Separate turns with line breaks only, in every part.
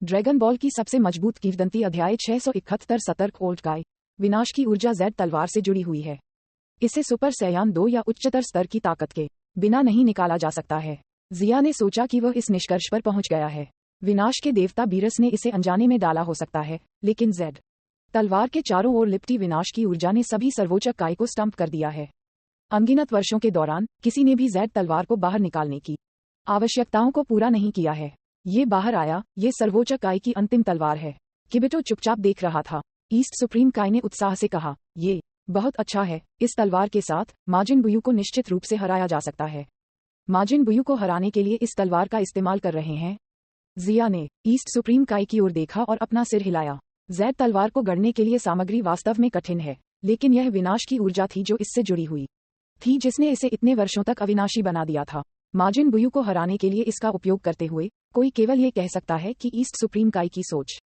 Dragon ball की सबसे मजबूत किंवदंती अध्याय 671 सतर्क ओल्ड गाय। विनाश की ऊर्जा जेड तलवार से जुड़ी हुई है। इसे सुपर सैयान 2 या उच्चतर स्तर की ताकत के बिना नहीं निकाला जा सकता है। जिया ने सोचा कि वह इस निष्कर्ष पर पहुंच गया है। विनाश के देवता बीरस ने इसे अनजाने में डाला हो सकता है, लेकिन जेड तलवार के चारों ओर लिपटी विनाश की ऊर्जा ने सभी सर्वोच्च काय को स्टंप कर दिया है। अनगिनत वर्षों के दौरान किसी ने भी जेड तलवार को बाहर निकालने की आवश्यकताओं को पूरा नहीं किया है। ये बाहर आया, ये सर्वोच्च काय की अंतिम तलवार है। किबिटो चुपचाप देख रहा था। ईस्ट सुप्रीम काय ने उत्साह से कहा, ये बहुत अच्छा है। इस तलवार के साथ माजिन बुयू को निश्चित रूप से हराया जा सकता है। माजिन बुयू को हराने के लिए इस तलवार का इस्तेमाल कर रहे हैं। जिया ने ईस्ट सुप्रीम काय की ओर देखा और अपना सिर हिलाया। जेड तलवार को गढ़ने के लिए सामग्री वास्तव में कठिन है, लेकिन यह विनाश की ऊर्जा थी जो इससे जुड़ी हुई थी, जिसने इसे इतने वर्षों तक अविनाशी बना दिया था। माजिन बुयू को हराने के लिए इसका उपयोग करते हुए कोई केवल ये कह सकता है कि ईस्ट सुप्रीम काय की सोच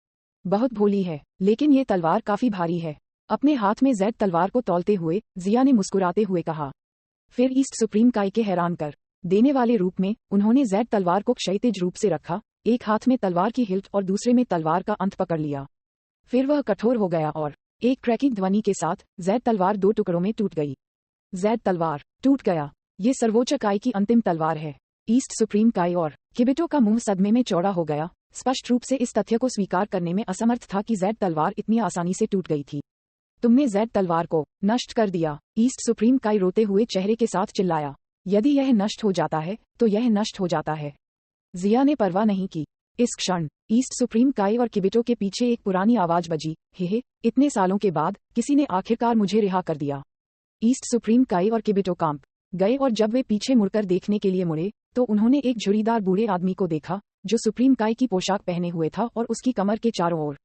बहुत भोली है, लेकिन ये तलवार काफी भारी है। अपने हाथ में जेड तलवार को तौलते हुए जिया ने मुस्कुराते हुए कहा। फिर ईस्ट सुप्रीम काय के हैरान कर देने वाले रूप में उन्होंने जेड तलवार को क्षैतिज रूप से रखा, एक हाथ में तलवार की हिल्ट और दूसरे में तलवार का अंत पकड़ लिया। फिर वह कठोर हो गया और एक क्रैकिंग ध्वनि के साथ जेड तलवार 2 टुकड़ों में टूट गई। जेड तलवार टूट गया। ये सर्वोच्च काय की अंतिम तलवार है। ईस्ट सुप्रीम काय और किबिटो का मुंह सदमे में चौड़ा हो गया, स्पष्ट रूप से इस तथ्य को स्वीकार करने में असमर्थ था कि जेड तलवार इतनी आसानी से टूट गई थी। तुमने जेड तलवार को नष्ट कर दिया, ईस्ट सुप्रीम काय रोते हुए चेहरे के साथ चिल्लाया। यदि यह नष्ट हो जाता है तो यह नष्ट हो जाता है। जिया ने परवाह नहीं की। इस क्षण ईस्ट सुप्रीम काय और किबिटो के पीछे एक पुरानी आवाज बजी, हे इतने सालों के बाद किसी ने आखिरकार मुझे रिहा कर दिया। ईस्ट सुप्रीम काय और किबिटो कांप गए और जब वे पीछे मुड़कर देखने के लिए मुड़े तो उन्होंने एक झुर्रीदार बूढ़े आदमी को देखा जो सुप्रीम काय की पोशाक पहने हुए था और उसकी कमर के चारों ओर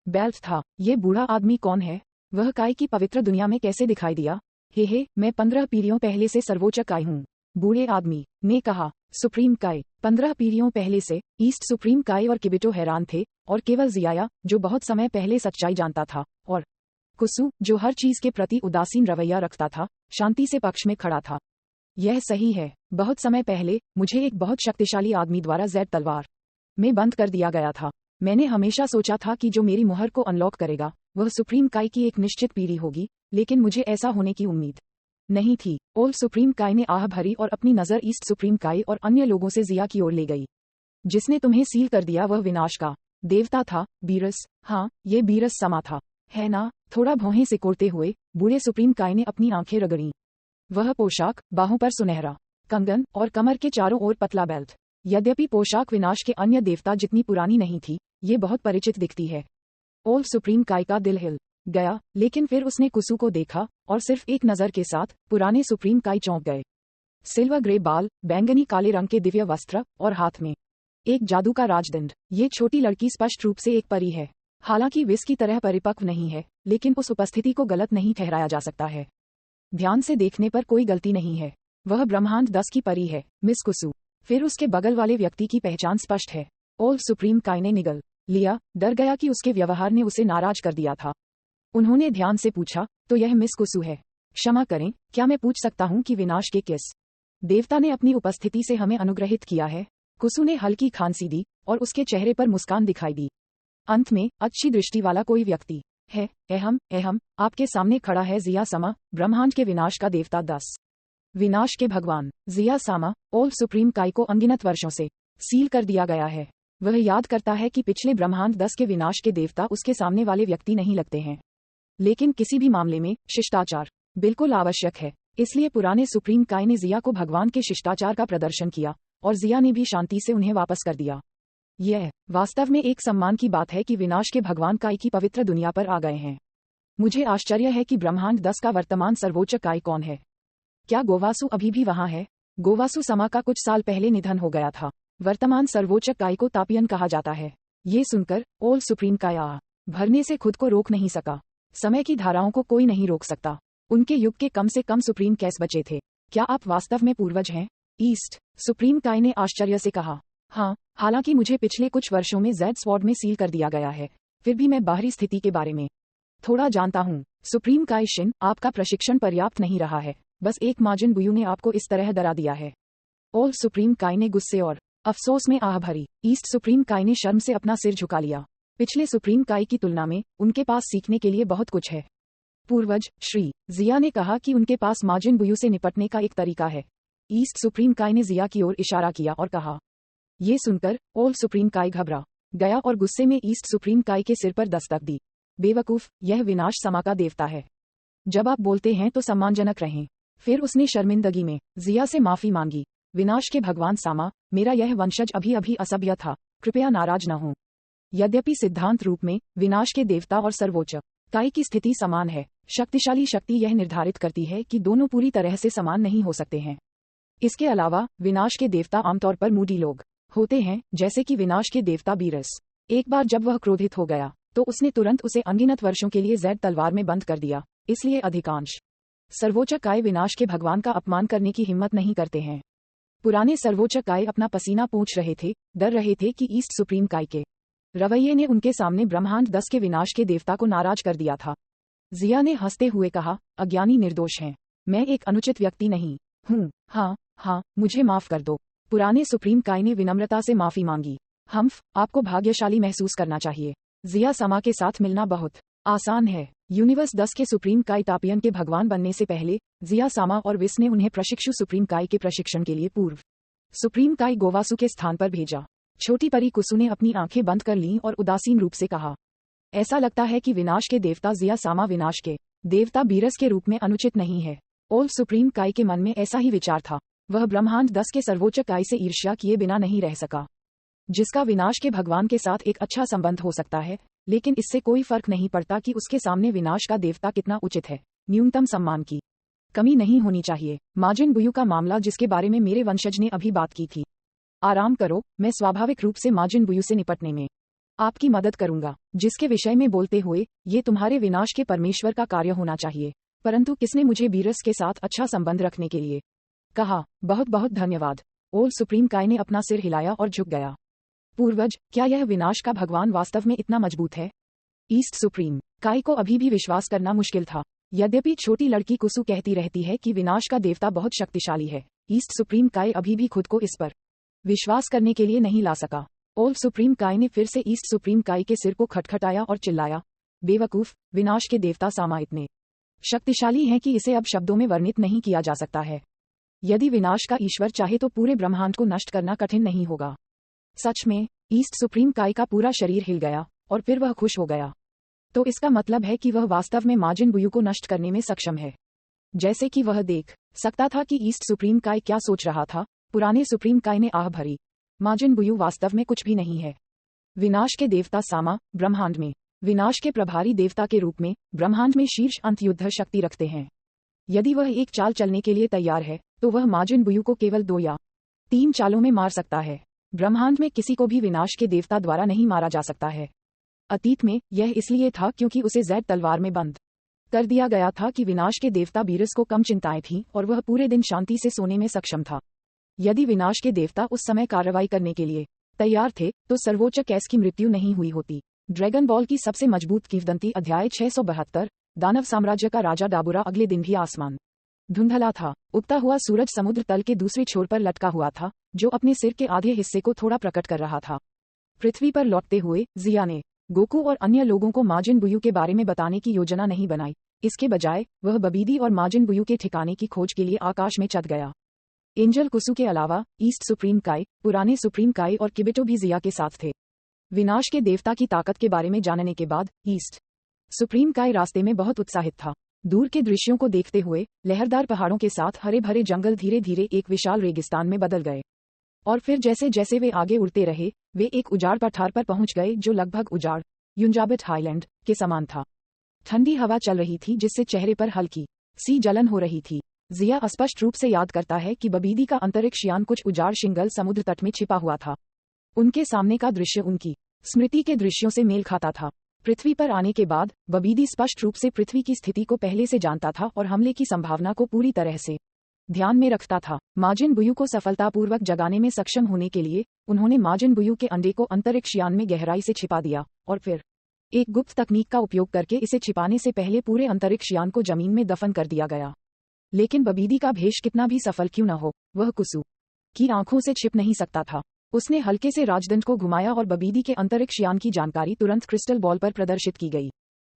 बेल्ट था। ये बूढ़ा आदमी कौन है? वह काय की पवित्र दुनिया में कैसे दिखाई दिया? हे मैं 15 पीढ़ियों पहले से सर्वोच्च काय हूँ, बूढ़े आदमी ने कहा। सुप्रीम काय 15 पीढ़ियों पहले से? ईस्ट सुप्रीम काय और किबिटो हैरान थे, और केवल जियाया जो बहुत समय पहले सच्चाई जानता था, और कुसु जो हर चीज के प्रति उदासीन रवैया रखता था, शांति से पक्ष में खड़ा था। यह सही है। बहुत समय पहले मुझे एक बहुत शक्तिशाली आदमी द्वारा जेड तलवार में बंद कर दिया गया था। मैंने हमेशा सोचा था कि जो मेरी मुहर को अनलॉक करेगा वह सुप्रीम काय की एक निश्चित पीढ़ी होगी, लेकिन मुझे ऐसा होने की उम्मीद नहीं थी। ओल्ड सुप्रीम काय ने आह भरी और अपनी नजर ईस्ट सुप्रीम काय और अन्य लोगों से जिया की ओर ले गई। जिसने तुम्हें सील कर दिया वह विनाश का देवता था, बीरस। हाँ, ये बीरस समा था, है ना? थोड़ा भौहें सिकोड़ते हुए बूढ़े सुप्रीम काय ने अपनी आंखें रगड़ी। वह पोशाक, बाहों पर सुनहरा कंगन और कमर के चारों ओर पतला बेल्ट। यद्यपि पोशाक विनाश के अन्य देवता जितनी पुरानी नहीं थी, ये बहुत परिचित दिखती है। ओल्ड सुप्रीम काय का दिल हिल गया, लेकिन फिर उसने कुसु को देखा और सिर्फ एक नजर के साथ पुराने सुप्रीम काय चौंक गए। सिल्वर ग्रे बाल, बैंगनी काले रंग के दिव्य वस्त्र और हाथ में एक जादू का राजदंड। ये छोटी लड़की स्पष्ट रूप से एक परी है। हालांकि विस की तरह परिपक्व नहीं है, लेकिन उस उपस्थिति को गलत नहीं ठहराया जा सकता है। ध्यान से देखने पर कोई गलती नहीं है। वह ब्रह्मांड 10 की परी है, मिस कुसु। फिर उसके बगल वाले व्यक्ति की पहचान स्पष्ट है। ओल्ड सुप्रीम काय ने निगल लिया, डर गया कि उसके व्यवहार ने उसे नाराज कर दिया था। उन्होंने ध्यान से पूछा, तो यह मिस कुसु है? क्षमा करें, क्या मैं पूछ सकता हूँ कि विनाश के किस देवता ने अपनी उपस्थिति से हमें अनुग्रहित किया है? कुसु ने हल्की खांसी दी और उसके चेहरे पर मुस्कान दिखाई दी। अंत में अच्छी दृष्टि वाला कोई व्यक्ति है। एहम आपके सामने खड़ा है जिया समा, ब्रह्मांड के विनाश का देवता, 10 विनाश के भगवान। जिया सामा ओल्ड सुप्रीम काय को अनगिनत वर्षों से सील कर दिया गया है। वह याद करता है कि पिछले ब्रह्मांड 10 के विनाश के देवता उसके सामने वाले व्यक्ति नहीं लगते हैं, लेकिन किसी भी मामले में शिष्टाचार बिल्कुल आवश्यक है। इसलिए पुराने सुप्रीम काय ने जिया को भगवान के शिष्टाचार का प्रदर्शन किया और जिया ने भी शांति से उन्हें वापस कर दिया। यह वास्तव में एक सम्मान की बात है कि विनाश के भगवान काय की पवित्र दुनिया पर आ गए हैं। मुझे आश्चर्य है कि ब्रह्मांड 10 का वर्तमान सर्वोच्च काय कौन है? क्या गोवासु अभी भी वहां है? गोवासु समा का कुछ साल पहले निधन हो गया था। वर्तमान सर्वोच्च काय को तापियन कहा जाता है। ये सुनकर ओल्ड सुप्रीम काय भरने से खुद को रोक नहीं सका। समय की धाराओं को कोई नहीं रोक सकता। उनके युग के कम से कम सुप्रीम कैस बचे थे। क्या आप वास्तव में पूर्वज हैं? ईस्ट सुप्रीम काय ने आश्चर्य से कहा। हाँ, हालांकि मुझे पिछले कुछ वर्षों में जेड स्वॉर्ड में सील कर दिया गया है, फिर भी मैं बाहरी स्थिति के बारे में थोड़ा जानता हूँ। सुप्रीम काय शिन, आपका प्रशिक्षण पर्याप्त नहीं रहा है। बस एक माजिन बुयू ने आपको इस तरह डरा दिया है। ओल्ड सुप्रीम काय ने गुस्से और अफसोस में आह भरी। ईस्ट सुप्रीम काई ने शर्म से अपना सिर झुका लिया। पिछले सुप्रीम काई की तुलना में उनके पास सीखने के लिए बहुत कुछ है। पूर्वज श्री जिया ने कहा कि उनके पास माजिन बुयू से निपटने का एक तरीका है। ईस्ट सुप्रीम काई ने जिया की ओर इशारा किया और कहा। ये सुनकर ओल्ड सुप्रीम काई घबरा गया और गुस्से में ईस्ट सुप्रीम काई के सिर पर दस्तक दी। बेवकूफ, यह विनाश समा का देवता है। जब आप बोलते हैं तो सम्मानजनक रहें। फिर उसने शर्मिंदगी में जिया से माफी मांगी। विनाश के भगवान सामा, मेरा यह वंशज अभी अभी असभ्य था, कृपया नाराज न हो। यद्यपि सिद्धांत रूप में विनाश के देवता और सर्वोच्च काई की स्थिति समान है, शक्तिशाली शक्ति यह निर्धारित करती है कि दोनों पूरी तरह से समान नहीं हो सकते हैं। इसके अलावा विनाश के देवता आमतौर पर मूडी लोग होते हैं, जैसे कि विनाश के देवता बीरस। एक बार जब वह क्रोधित हो गया तो उसने तुरंत उसे अनगिनत वर्षों के लिए जैड तलवार में बंद कर दिया। इसलिए अधिकांश सर्वोच्च काय विनाश के भगवान का अपमान करने की हिम्मत नहीं करते हैं। पुराने सर्वोच्च काय अपना पसीना पोंछ रहे थे, डर रहे थे कि ईस्ट सुप्रीम काय के रवैये ने उनके सामने ब्रह्मांड 10 के विनाश के देवता को नाराज कर दिया था। जिया ने हंसते हुए कहा, अज्ञानी निर्दोष हैं, मैं एक अनुचित व्यक्ति नहीं हूँ। हाँ, मुझे माफ कर दो। पुराने सुप्रीम काय ने विनम्रता से माफी मांगी। हम्फ, आपको भाग्यशाली महसूस करना चाहिए। जिया समा के साथ मिलना बहुत आसान है। यूनिवर्स 10 के सुप्रीम काय तापियन के भगवान बनने से पहले जिया सामा और विस ने उन्हें प्रशिक्षु सुप्रीम काय के प्रशिक्षण के लिए पूर्व सुप्रीम काय गोवासु के स्थान पर भेजा। छोटी परी कुसु ने अपनी आंखें बंद कर लीं और उदासीन रूप से कहा, ऐसा लगता है कि विनाश के देवता जिया सामा विनाश के देवता बीरस के रूप में अनुचित नहीं है। ओल्ड सुप्रीम काय के मन में ऐसा ही विचार था। वह ब्रह्मांड 10 के सर्वोच्च काय से ईर्ष्या किए बिना नहीं रह सका, जिसका विनाश के भगवान के साथ एक अच्छा संबंध हो सकता है, लेकिन इससे कोई फर्क नहीं पड़ता कि उसके सामने विनाश का देवता कितना उचित है। न्यूनतम सम्मान की कमी नहीं होनी चाहिए। माजिन बुयू का मामला जिसके बारे में मेरे वंशज ने अभी बात की थी। आराम करो, मैं स्वाभाविक रूप से माजिन बुयू से निपटने में आपकी मदद करूंगा। जिसके विषय में बोलते हुए, ये तुम्हारे विनाश के परमेश्वर का कार्य होना चाहिए, परंतु किसने मुझे बीरस के साथ अच्छा संबंध रखने के लिए कहा। बहुत बहुत धन्यवाद। ओल्ड सुप्रीम काय ने अपना सिर हिलाया और झुक गया। पूर्वज, क्या यह विनाश का भगवान वास्तव में इतना मजबूत है? ईस्ट सुप्रीम काय को अभी भी विश्वास करना मुश्किल था। यद्यपि छोटी लड़की कुसु कहती रहती है कि विनाश का देवता बहुत शक्तिशाली है, ईस्ट सुप्रीम काय अभी भी खुद को इस पर विश्वास करने के लिए नहीं ला सका। ओल्ड सुप्रीम काय ने फिर से ईस्ट सुप्रीम काय के सिर को खटखटाया और चिल्लाया, बेवकूफ, विनाश के देवता सामा इतने शक्तिशाली हैं कि इसे अब शब्दों में वर्णित नहीं किया जा सकता है। यदि विनाश का ईश्वर चाहे तो पूरे ब्रह्मांड को नष्ट करना कठिन नहीं होगा। सच में, ईस्ट सुप्रीम काय का पूरा शरीर हिल गया और फिर वह खुश हो गया। तो इसका मतलब है कि वह वास्तव में माजिन बुयू को नष्ट करने में सक्षम है। जैसे कि वह देख सकता था कि ईस्ट सुप्रीम काय क्या सोच रहा था, पुराने सुप्रीम काय ने आह भरी। माजिन बुयू वास्तव में कुछ भी नहीं है। विनाश के देवता सामा ब्रह्मांड में विनाश के प्रभारी देवता के रूप में ब्रह्मांड में शीर्ष अंत युद्ध शक्ति रखते हैं। यदि वह एक चाल चलने के लिए तैयार है तो वह माजिन बुयू को केवल 2 या 3 चालों में मार सकता है। ब्रह्मांड में किसी को भी विनाश के देवता द्वारा नहीं मारा जा सकता है। अतीत में यह इसलिए था क्योंकि उसे जैड तलवार में बंद कर दिया गया था कि विनाश के देवता बीरस को कम चिंताएं थीं और वह पूरे दिन शांति से सोने में सक्षम था। यदि विनाश के देवता उस समय कार्रवाई करने के लिए तैयार थे तो सर्वोच्च कैस की मृत्यु नहीं हुई होती। ड्रैगन बॉल की सबसे मजबूत किंवदंती अध्याय 672। दानव साम्राज्य का राजा डाबुरा अगले दिन भी आसमान धुंधला था। उगता हुआ सूरज समुद्र तल के दूसरे छोर पर लटका हुआ था, जो अपने सिर के आधे हिस्से को थोड़ा प्रकट कर रहा था। पृथ्वी पर लौटते हुए जिया ने गोकू और अन्य लोगों को माजिन बुयू के बारे में बताने की योजना नहीं बनाई। इसके बजाय वह बबीदी और माजिन बुयू के ठिकाने की खोज के लिए आकाश में चढ़ गया। एंजल कुसु के अलावा ईस्ट सुप्रीम काय, पुराने सुप्रीम काय और किबिटो भी जिया के साथ थे। विनाश के देवता की ताकत के बारे में जानने के बाद ईस्ट सुप्रीम काय रास्ते में बहुत उत्साहित था। दूर के दृश्यों को देखते हुए लहरदार पहाड़ों के साथ हरे भरे जंगल धीरे धीरे एक विशाल रेगिस्तान में बदल गए, और फिर जैसे जैसे वे आगे उड़ते रहे, वे एक उजाड़ पठार पर पहुंच गए जो लगभग उजाड़ युंजाबिट हाईलैंड के समान था। ठंडी हवा चल रही थी जिससे चेहरे पर हल्की सी जलन हो रही थी। जिया स्पष्ट रूप से याद करता है कि बबीदी का अंतरिक्ष यान कुछ उजाड़ शिंगल समुद्र तट में छिपा हुआ था। उनके सामने का दृश्य उनकी स्मृति के दृश्यों से मेल खाता था। पृथ्वी पर आने के बाद बबीदी स्पष्ट रूप से पृथ्वी की स्थिति को पहले से जानता था और हमले की संभावना को पूरी तरह से ध्यान में रखता था। माजिन बुयू को सफलतापूर्वक जगाने में सक्षम होने के लिए उन्होंने माजिन बुयू के अंडे को अंतरिक्ष यान में गहराई से छिपा दिया और फिर एक गुप्त तकनीक का उपयोग करके इसे छिपाने से पहले पूरे अंतरिक्ष यान को जमीन में दफन कर दिया गया। लेकिन बबीदी का भेष कितना भी सफल क्यों न हो, वह कुसु की आंखों से छिप नहीं सकता था। उसने हल्के से राजदंड को घुमाया और बबीदी के अंतरिक्ष यान की जानकारी तुरंत क्रिस्टल बॉल पर प्रदर्शित की गई।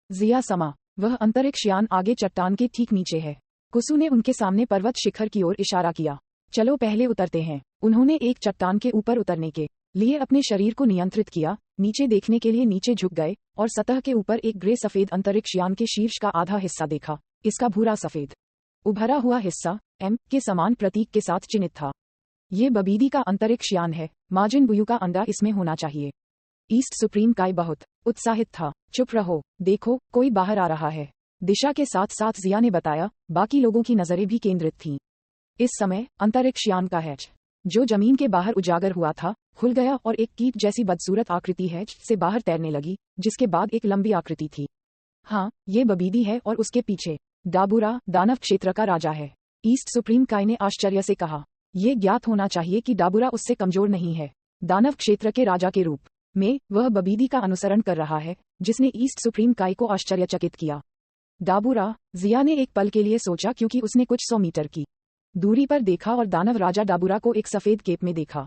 जिया समा, वह अंतरिक्ष यान आगे चट्टान के ठीक नीचे है। कुसु ने उनके सामने पर्वत शिखर की ओर इशारा किया। चलो पहले उतरते हैं। उन्होंने एक चट्टान के ऊपर उतरने के लिए अपने शरीर को नियंत्रित किया, नीचे देखने के लिए नीचे झुक गए और सतह के ऊपर एक ग्रे सफेद अंतरिक्ष यान के शीर्ष का आधा हिस्सा देखा। इसका भूरा सफेद उभरा हुआ हिस्सा एम के समान प्रतीक के साथ चिन्हित था। ये बबीदी का अंतरिक्ष यान है, माजिन बुयू का अंडा इसमें होना चाहिए। ईस्ट सुप्रीम काई बहुत उत्साहित था। चुप रहो, देखो कोई बाहर आ रहा है, दिशा के साथ साथ जिया ने बताया। बाकी लोगों की नजरें भी केंद्रित थीं। इस समय अंतरिक्ष यान का हैच, जो जमीन के बाहर उजागर हुआ था, खुल गया और एक कीट जैसी बदसूरत आकृति हैच से बाहर तैरने लगी, जिसके बाद एक लंबी आकृति थी। हाँ, ये बबीदी है और उसके पीछे डाबूरा दानव क्षेत्र का राजा है। ईस्ट सुप्रीम काई ने आश्चर्य से कहा। ये ज्ञात होना चाहिए कि डाबूरा उससे कमजोर नहीं है। दानव क्षेत्र के राजा के रूप में वह बबीदी का अनुसरण कर रहा है, जिसने ईस्ट सुप्रीम काई को आश्चर्यचकित किया। डाबूरा, जिया ने एक पल के लिए सोचा क्योंकि उसने कुछ 100 मीटर की दूरी पर देखा और दानव राजा डाबूरा को एक सफेद केप में देखा।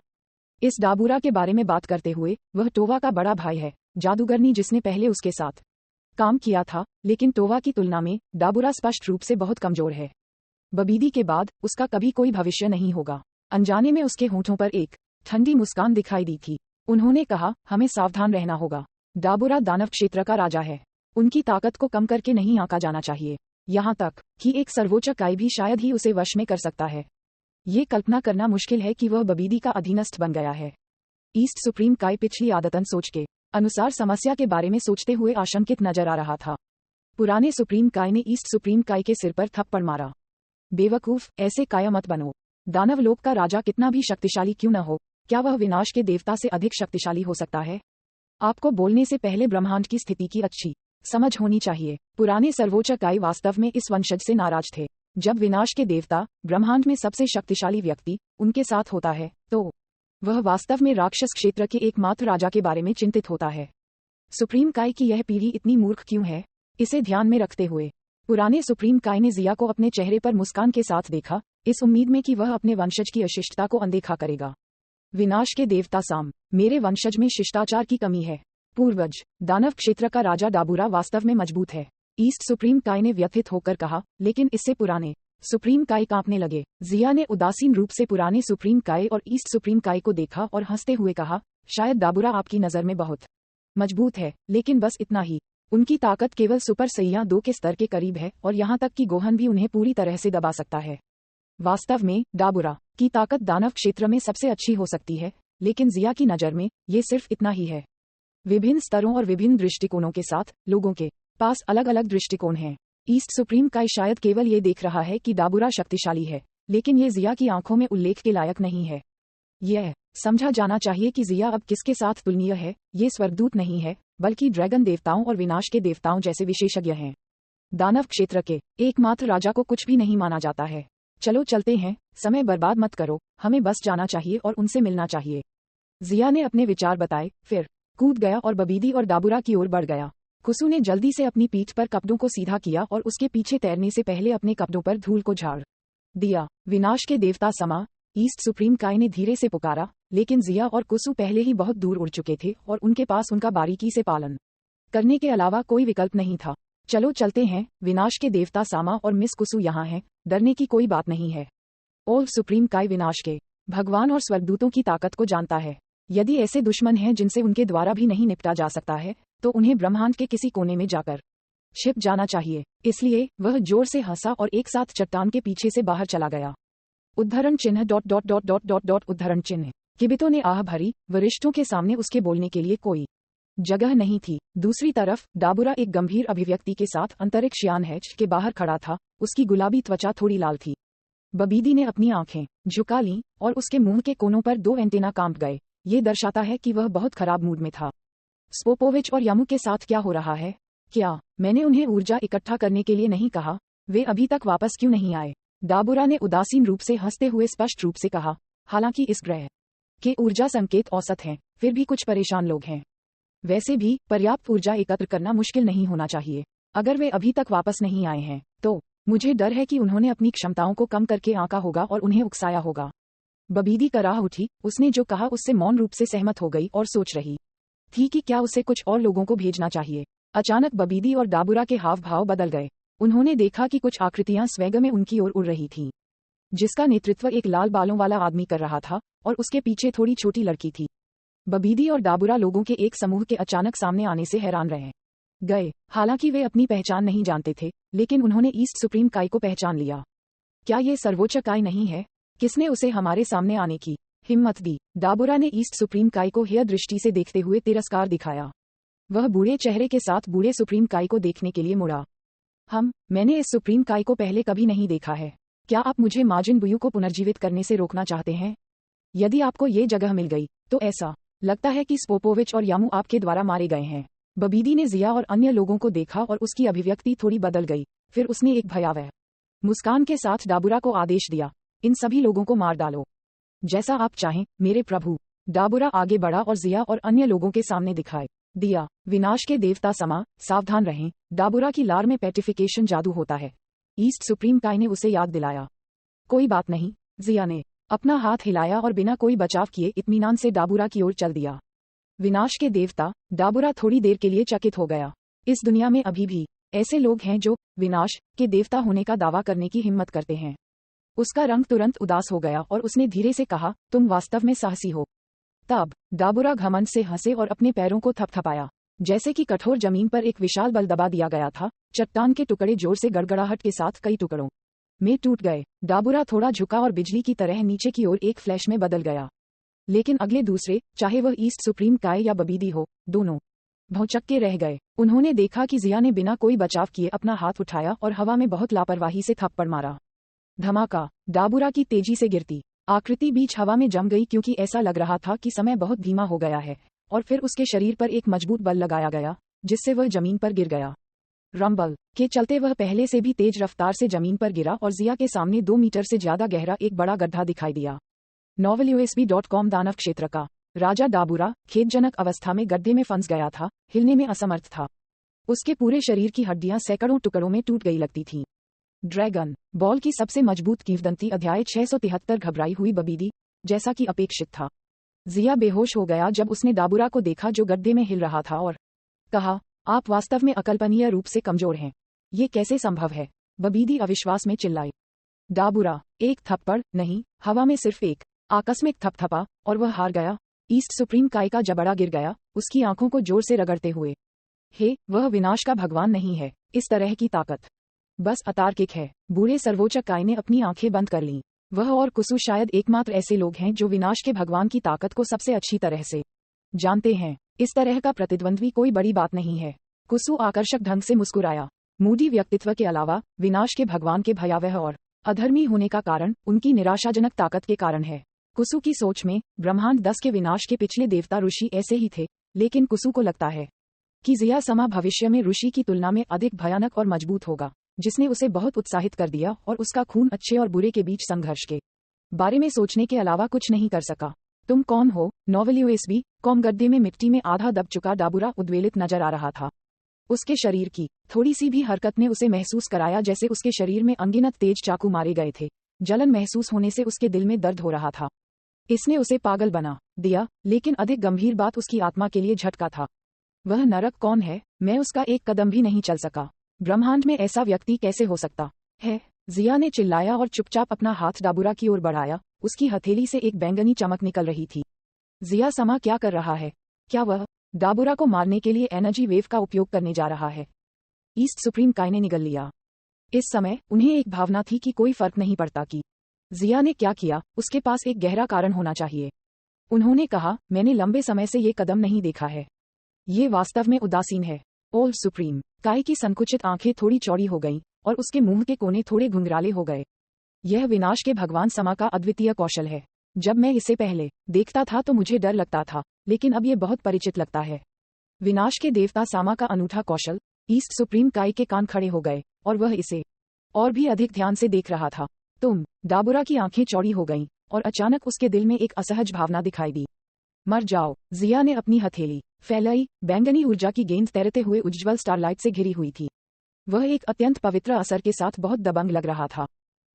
इस डाबूरा के बारे में बात करते हुए, वह टोवा का बड़ा भाई है, जादूगरनी जिसने पहले उसके साथ काम किया था, लेकिन टोवा की तुलना में डाबूरा स्पष्ट रूप से बहुत कमजोर है। बबीदी के बाद उसका कभी कोई भविष्य नहीं होगा। अनजाने में उसके होठों पर एक ठंडी मुस्कान दिखाई दी थी। उन्होंने कहा, हमें सावधान रहना होगा। डाबूरा दानव क्षेत्र का राजा है, उनकी ताकत को कम करके नहीं आंका जाना चाहिए। यहाँ तक कि एक सर्वोच्च काई भी शायद ही उसे वश में कर सकता है। ये कल्पना करना मुश्किल है कि वह बबीदी का अधीनस्थ बन गया है। ईस्ट सुप्रीम काई पिछली आदतन सोच के अनुसार समस्या के बारे में सोचते हुए आशंकित नजर आ रहा था। पुराने सुप्रीम काई ने ईस्ट सुप्रीम काई के सिर पर थप्पड़ मारा। बेवकूफ, ऐसे काया मत बनो। दानव लोक का राजा कितना भी शक्तिशाली क्यों न हो, क्या वह विनाश के देवता से अधिक शक्तिशाली हो सकता है? आपको बोलने से पहले ब्रह्मांड की स्थिति की अच्छी समझ होनी चाहिए। पुराने सर्वोच्च काई वास्तव में इस वंशज से नाराज थे। जब विनाश के देवता, ब्रह्मांड में सबसे शक्तिशाली व्यक्ति, उनके साथ होता है, तो वह वास्तव में राक्षस क्षेत्र के एकमात्र राजा के बारे में चिंतित होता है। सुप्रीम काई की यह पीढ़ी इतनी मूर्ख क्यों है? इसे ध्यान में रखते हुए पुराने सुप्रीम काई ने जिया को अपने चेहरे पर मुस्कान के साथ देखा, इस उम्मीद में कि वह अपने वंशज की अशिष्टता को अनदेखा करेगा। विनाश के देवता साम, मेरे वंशज में शिष्टाचार की कमी है। पूर्वज, दानव क्षेत्र का राजा डाबूरा वास्तव में मजबूत है, ईस्ट सुप्रीम काई ने व्यथित होकर कहा। लेकिन इससे पुराने सुप्रीम काई कांपने लगे। जिया ने उदासीन रूप से पुराने सुप्रीम काई और ईस्ट सुप्रीम काई को देखा और हंसते हुए कहा, शायद डाबूरा आपकी नजर में बहुत मजबूत है, लेकिन बस इतना ही। उनकी ताकत केवल सुपर सैया 2 के स्तर के करीब है और यहाँ तक कि गोहन भी उन्हें पूरी तरह से दबा सकता है। वास्तव में डाबूरा की ताकत दानव क्षेत्र में सबसे अच्छी हो सकती है, लेकिन जिया की नज़र में ये सिर्फ इतना ही है। विभिन्न स्तरों और विभिन्न दृष्टिकोणों के साथ लोगों के पास अलग अलग दृष्टिकोण हैं। ईस्ट सुप्रीम काई शायद केवल ये देख रहा है कि डाबूरा शक्तिशाली है, लेकिन ये जिया की आंखों में उल्लेख के लायक नहीं है। यह समझा जाना चाहिए कि जिया अब किसके साथ तुलनीय है। ये स्वर्गदूत नहीं है, बल्कि ड्रैगन देवताओं और विनाश के देवताओं जैसे विशेषज्ञ हैं। दानव क्षेत्र के एकमात्र राजा को कुछ भी नहीं माना जाता है। चलो चलते हैं, समय बर्बाद मत करो, हमें बस जाना चाहिए और उनसे मिलना चाहिए। जिया ने अपने विचार बताए, फिर कूद गया और बबीदी और डाबूरा की ओर बढ़ गया। कुसु ने जल्दी से अपनी पीठ पर कपड़ों को सीधा किया और उसके पीछे तैरने से पहले अपने कपड़ों पर धूल को झाड़ दिया। विनाश के देवता समा, ईस्ट सुप्रीम काई ने धीरे से पुकारा, लेकिन जिया और कुसु पहले ही बहुत दूर उड़ चुके थे और उनके पास उनका बारीकी से पालन करने के अलावा कोई विकल्प नहीं था। चलो चलते हैं, विनाश के देवता सामा और मिस कुसु यहाँ हैं, डरने की कोई बात नहीं है। ओल्ड सुप्रीम काई विनाश के भगवान और स्वर्गदूतों की ताकत को जानता है। यदि ऐसे दुश्मन हैं जिनसे उनके द्वारा भी नहीं निपटा जा सकता है, तो उन्हें ब्रह्मांड के किसी कोने में जाकर छिप जाना चाहिए। इसलिए वह जोर से हंसा और एक साथ चट्टान के पीछे से बाहर चला गया। उद्धरण चिन्ह उद्धरण चिन्ह। किबितो ने आह भरी, वरिष्ठों के सामने उसके बोलने के लिए कोई जगह नहीं थी। दूसरी तरफ डाबूरा एक गंभीर अभिव्यक्ति के साथ अंतरिक्ष यान हैच के बाहर खड़ा था। उसकी गुलाबी त्वचा थोड़ी लाल थी। बबीदी ने अपनी आंखें झुका लीं और उसके मुंह के कोनों पर 2 एंटेना कांप गए। ये दर्शाता है कि वह बहुत खराब मूड में था। स्पोपोविच और यामू के साथ क्या हो रहा है? क्या मैंने उन्हें ऊर्जा इकट्ठा करने के लिए नहीं कहा? वे अभी तक वापस क्यों नहीं आए? डाबूरा ने उदासीन रूप से हंसते हुए स्पष्ट रूप से कहा, हालांकि इस ग्रह के ऊर्जा संकेत औसत हैं, फिर भी कुछ परेशान लोग हैं। वैसे भी पर्याप्त ऊर्जा एकत्र करना मुश्किल नहीं होना चाहिए। अगर वे अभी तक वापस नहीं आए हैं, तो मुझे डर है कि उन्होंने अपनी क्षमताओं को कम करके आंका होगा और उन्हें उकसाया होगा। बबीदी कराह उठी। उसने जो कहा उससे मौन रूप से सहमत हो गई और सोच रही थी कि क्या उसे कुछ और लोगों को भेजना चाहिए। अचानक बबीदी और डाबुरा के हाव भाव बदल गए। उन्होंने देखा कि कुछ आकृतियां स्वेग में उनकी ओर उड़ रही थीं, जिसका नेतृत्व एक लाल बालों वाला आदमी कर रहा था और उसके पीछे थोड़ी छोटी लड़की थी। बबीदी और डाबुरा लोगों के एक समूह के अचानक सामने आने से हैरान रह गए। हालांकि वे अपनी पहचान नहीं जानते थे, लेकिन उन्होंने ईस्ट सुप्रीम काय को पहचान लिया। क्या ये सर्वोच्च काय नहीं है? किसने उसे हमारे सामने आने की हिम्मत दी? डाबुरा ने ईस्ट सुप्रीम काय को हेय दृष्टि से देखते हुए तिरस्कार दिखाया। वह बूढ़े चेहरे के साथ बूढ़े सुप्रीम काय को देखने के लिए मुड़ा। मैंने इस सुप्रीम काय को पहले कभी नहीं देखा है। क्या आप मुझे माजिन बुयू को पुनर्जीवित करने से रोकना चाहते हैं? यदि आपको ये जगह मिल गई तो ऐसा लगता है कि स्पोपोविच और यामू आपके द्वारा मारे गए हैं। बबीदी ने जिया और अन्य लोगों को देखा और उसकी अभिव्यक्ति थोड़ी बदल गई। फिर उसने एक भयावह मुस्कान के साथ डाबुरा को आदेश दिया, इन सभी लोगों को मार डालो। जैसा आप चाहें मेरे प्रभु। डाबुरा आगे बढ़ा और जिया और अन्य लोगों के सामने दिखाई दिया, विनाश के देवता समा, सावधान रहें। डाबुरा की लार में पेटिफिकेशन जादू होता है। ईस्ट सुप्रीम काय ने उसे याद दिलाया। कोई बात नहीं। जिया ने अपना हाथ हिलाया और बिना कोई बचाव किए इत्मीनान से डाबुरा की ओर चल दिया। विनाश के देवता। डाबुरा थोड़ी देर के लिए चकित हो गया। इस दुनिया में अभी भी ऐसे लोग हैं जो विनाश के देवता होने का दावा करने की हिम्मत करते हैं। उसका रंग तुरंत उदास हो गया और उसने धीरे से कहा, तुम वास्तव में साहसी हो। तब डाबुरा घमंड से हंसे और अपने पैरों को थपथपाया, जैसे कि कठोर जमीन पर एक विशाल बल दबा दिया गया था। चट्टान के टुकड़े जोर से गड़गड़ाहट के साथ कई टुकड़ों में टूट गए। डाबुरा थोड़ा झुका और बिजली की तरह नीचे की ओर एक फ्लैश में बदल गया। लेकिन अगले दूसरे, चाहे वह ईस्ट सुप्रीम काय या बबीदी हो, दोनों भौचक्के रह गए। उन्होंने देखा कि जिया ने बिना कोई बचाव किए अपना हाथ उठाया और हवा में बहुत लापरवाही से थप्पड़ मारा। धमाका। डाबुरा की तेजी से गिरती आकृति बीच हवा में जम गई, क्योंकि ऐसा लग रहा था कि समय बहुत धीमा हो गया है। और फिर उसके शरीर पर एक मजबूत बल लगाया गया, जिससे वह जमीन पर गिर गया। रंबल के चलते वह पहले से भी तेज रफ्तार से जमीन पर गिरा और जिया के सामने 2 मीटर से ज्यादा गहरा एक बड़ा गड्ढा दिखाई दिया। novelUSB.com दानव क्षेत्र का राजा डाबुरा खेदजनक अवस्था में गड्ढे में फंस गया था, हिलने में असमर्थ था। उसके पूरे शरीर की हड्डियां सैकड़ों टुकड़ों में टूट गई लगती थीं। ड्रैगन बॉल की सबसे मजबूत किंवदंती। अध्याय 673। घबराई हुई बबीदी। जैसा कि अपेक्षित था, जिया बेहोश हो गया जब उसने डाबुरा को देखा जो गड्ढे में हिल रहा था, और कहा, आप वास्तव में अकल्पनीय रूप से कमजोर हैं। ये कैसे संभव है? बबीदी अविश्वास में चिल्लाई। डाबुरा, एक थप्पड़ नहीं, हवा में सिर्फ एक आकस्मिक थपथपा और वह हार गया। ईस्ट सुप्रीम काय का जबड़ा गिर गया, उसकी आंखों को जोर से रगड़ते हुए। वह विनाश का भगवान नहीं है। इस तरह की ताकत बस अतार्किक है। बूढ़े सर्वोच्च काय ने अपनी आंखें बंद कर लीं। वह और कुसु शायद एकमात्र ऐसे लोग हैं जो विनाश के भगवान की ताकत को सबसे अच्छी तरह से जानते हैं। इस तरह का प्रतिद्वंद्वी कोई बड़ी बात नहीं है। कुसु आकर्षक ढंग से मुस्कुराया। मूडी व्यक्तित्व के अलावा विनाश के भगवान के भयावह और अधर्मी होने का कारण उनकी निराशाजनक ताकत के कारण है। कुसु की सोच में ब्रह्मांड 10 के विनाश के पिछले देवता ऋषि ऐसे ही थे, लेकिन कुसु को लगता है कि जिया समा भविष्य में ऋषि की तुलना में अधिक भयानक और मजबूत होगा, जिसने उसे बहुत उत्साहित कर दिया और उसका खून अच्छे और बुरे के बीच संघर्ष के बारे में सोचने के अलावा कुछ नहीं कर सका। तुम कौन हो? novelUSB.com गड्ढे में मिट्टी में आधा दब चुका डाबुरा उद्वेलित नजर आ रहा था। उसके शरीर की थोड़ी सी भी हरकत ने उसे महसूस कराया जैसे उसके शरीर में अनगिनत तेज चाकू मारे गए थे। जलन महसूस होने से उसके दिल में दर्द हो रहा था। इसने उसे पागल बना दिया, लेकिन अधिक गंभीर बात उसकी आत्मा के लिए झटका था। वह नरक कौन है? मैं उसका एक कदम भी नहीं चल सका। ब्रह्मांड में ऐसा व्यक्ति कैसे हो सकता है? जिया ने चिल्लाया और चुपचाप अपना हाथ डाबुरा की ओर बढ़ाया। उसकी हथेली से एक बैंगनी चमक निकल रही थी। जिया समा क्या कर रहा है? क्या वह डाबुरा को मारने के लिए एनर्जी वेव का उपयोग करने जा रहा है? ईस्ट सुप्रीम काय ने निगल लिया। इस समय उन्हें एक भावना थी कि कोई फर्क नहीं पड़ता कि जिया ने क्या किया, उसके पास एक गहरा कारण होना चाहिए। उन्होंने कहा, मैंने लंबे समय से ये कदम नहीं देखा है। ये वास्तव में उदासीन है। ओल्ड सुप्रीम काय की संकुचित आंखें थोड़ी चौड़ी हो गईं और उसके मुंह के कोने थोड़े घुंघराले हो गए। यह विनाश के भगवान समा का अद्वितीय कौशल है। जब मैं इसे पहले देखता था तो मुझे डर लगता था, लेकिन अब ये बहुत परिचित लगता है। विनाश के देवता सामा का अनूठा कौशल। ईस्ट सुप्रीम काय के कान खड़े हो गए और वह इसे और भी अधिक ध्यान से देख रहा था। डाबुरा की आंखें चौड़ी हो गईं और अचानक उसके दिल में एक असहज भावना दिखाई दी। मर जाओ। जिया ने अपनी हथेली फैलाई। बैंगनी ऊर्जा की गेंद तैरते हुए उज्ज्वल स्टारलाइट से घिरी हुई थी। वह एक अत्यंत पवित्र असर के साथ बहुत दबंग लग रहा था।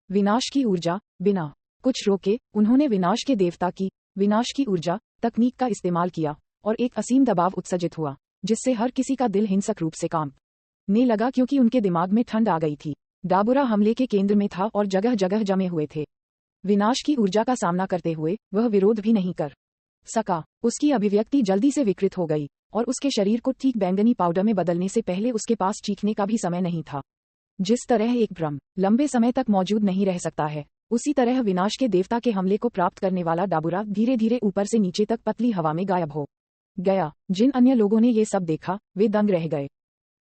विनाश की ऊर्जा बिना कुछ रोके, उन्होंने विनाश के देवता की विनाश की ऊर्जा तकनीक का इस्तेमाल किया और एक असीम दबाव उत्सर्जित हुआ, जिससे हर किसी का दिल हिंसक रूप से कांपने लगा क्योंकि उनके दिमाग में ठंड आ गई थी। डाबुरा हमले के केंद्र में था और जगह जगह जमे हुए थे। विनाश की ऊर्जा का सामना करते हुए वह विरोध भी नहीं कर सका। उसकी अभिव्यक्ति जल्दी से विकृत हो गई और उसके शरीर को ठीक बैंगनी पाउडर में बदलने से पहले उसके पास चीखने का भी समय नहीं था। जिस तरह एक भ्रम लंबे समय तक मौजूद नहीं रह सकता है, उसी तरह विनाश के देवता के हमले को प्राप्त करने वाला डाबुरा धीरे धीरे ऊपर से नीचे तक पतली हवा में गायब हो गया। जिन अन्य लोगों ने ये सब देखा वे दंग रह गए।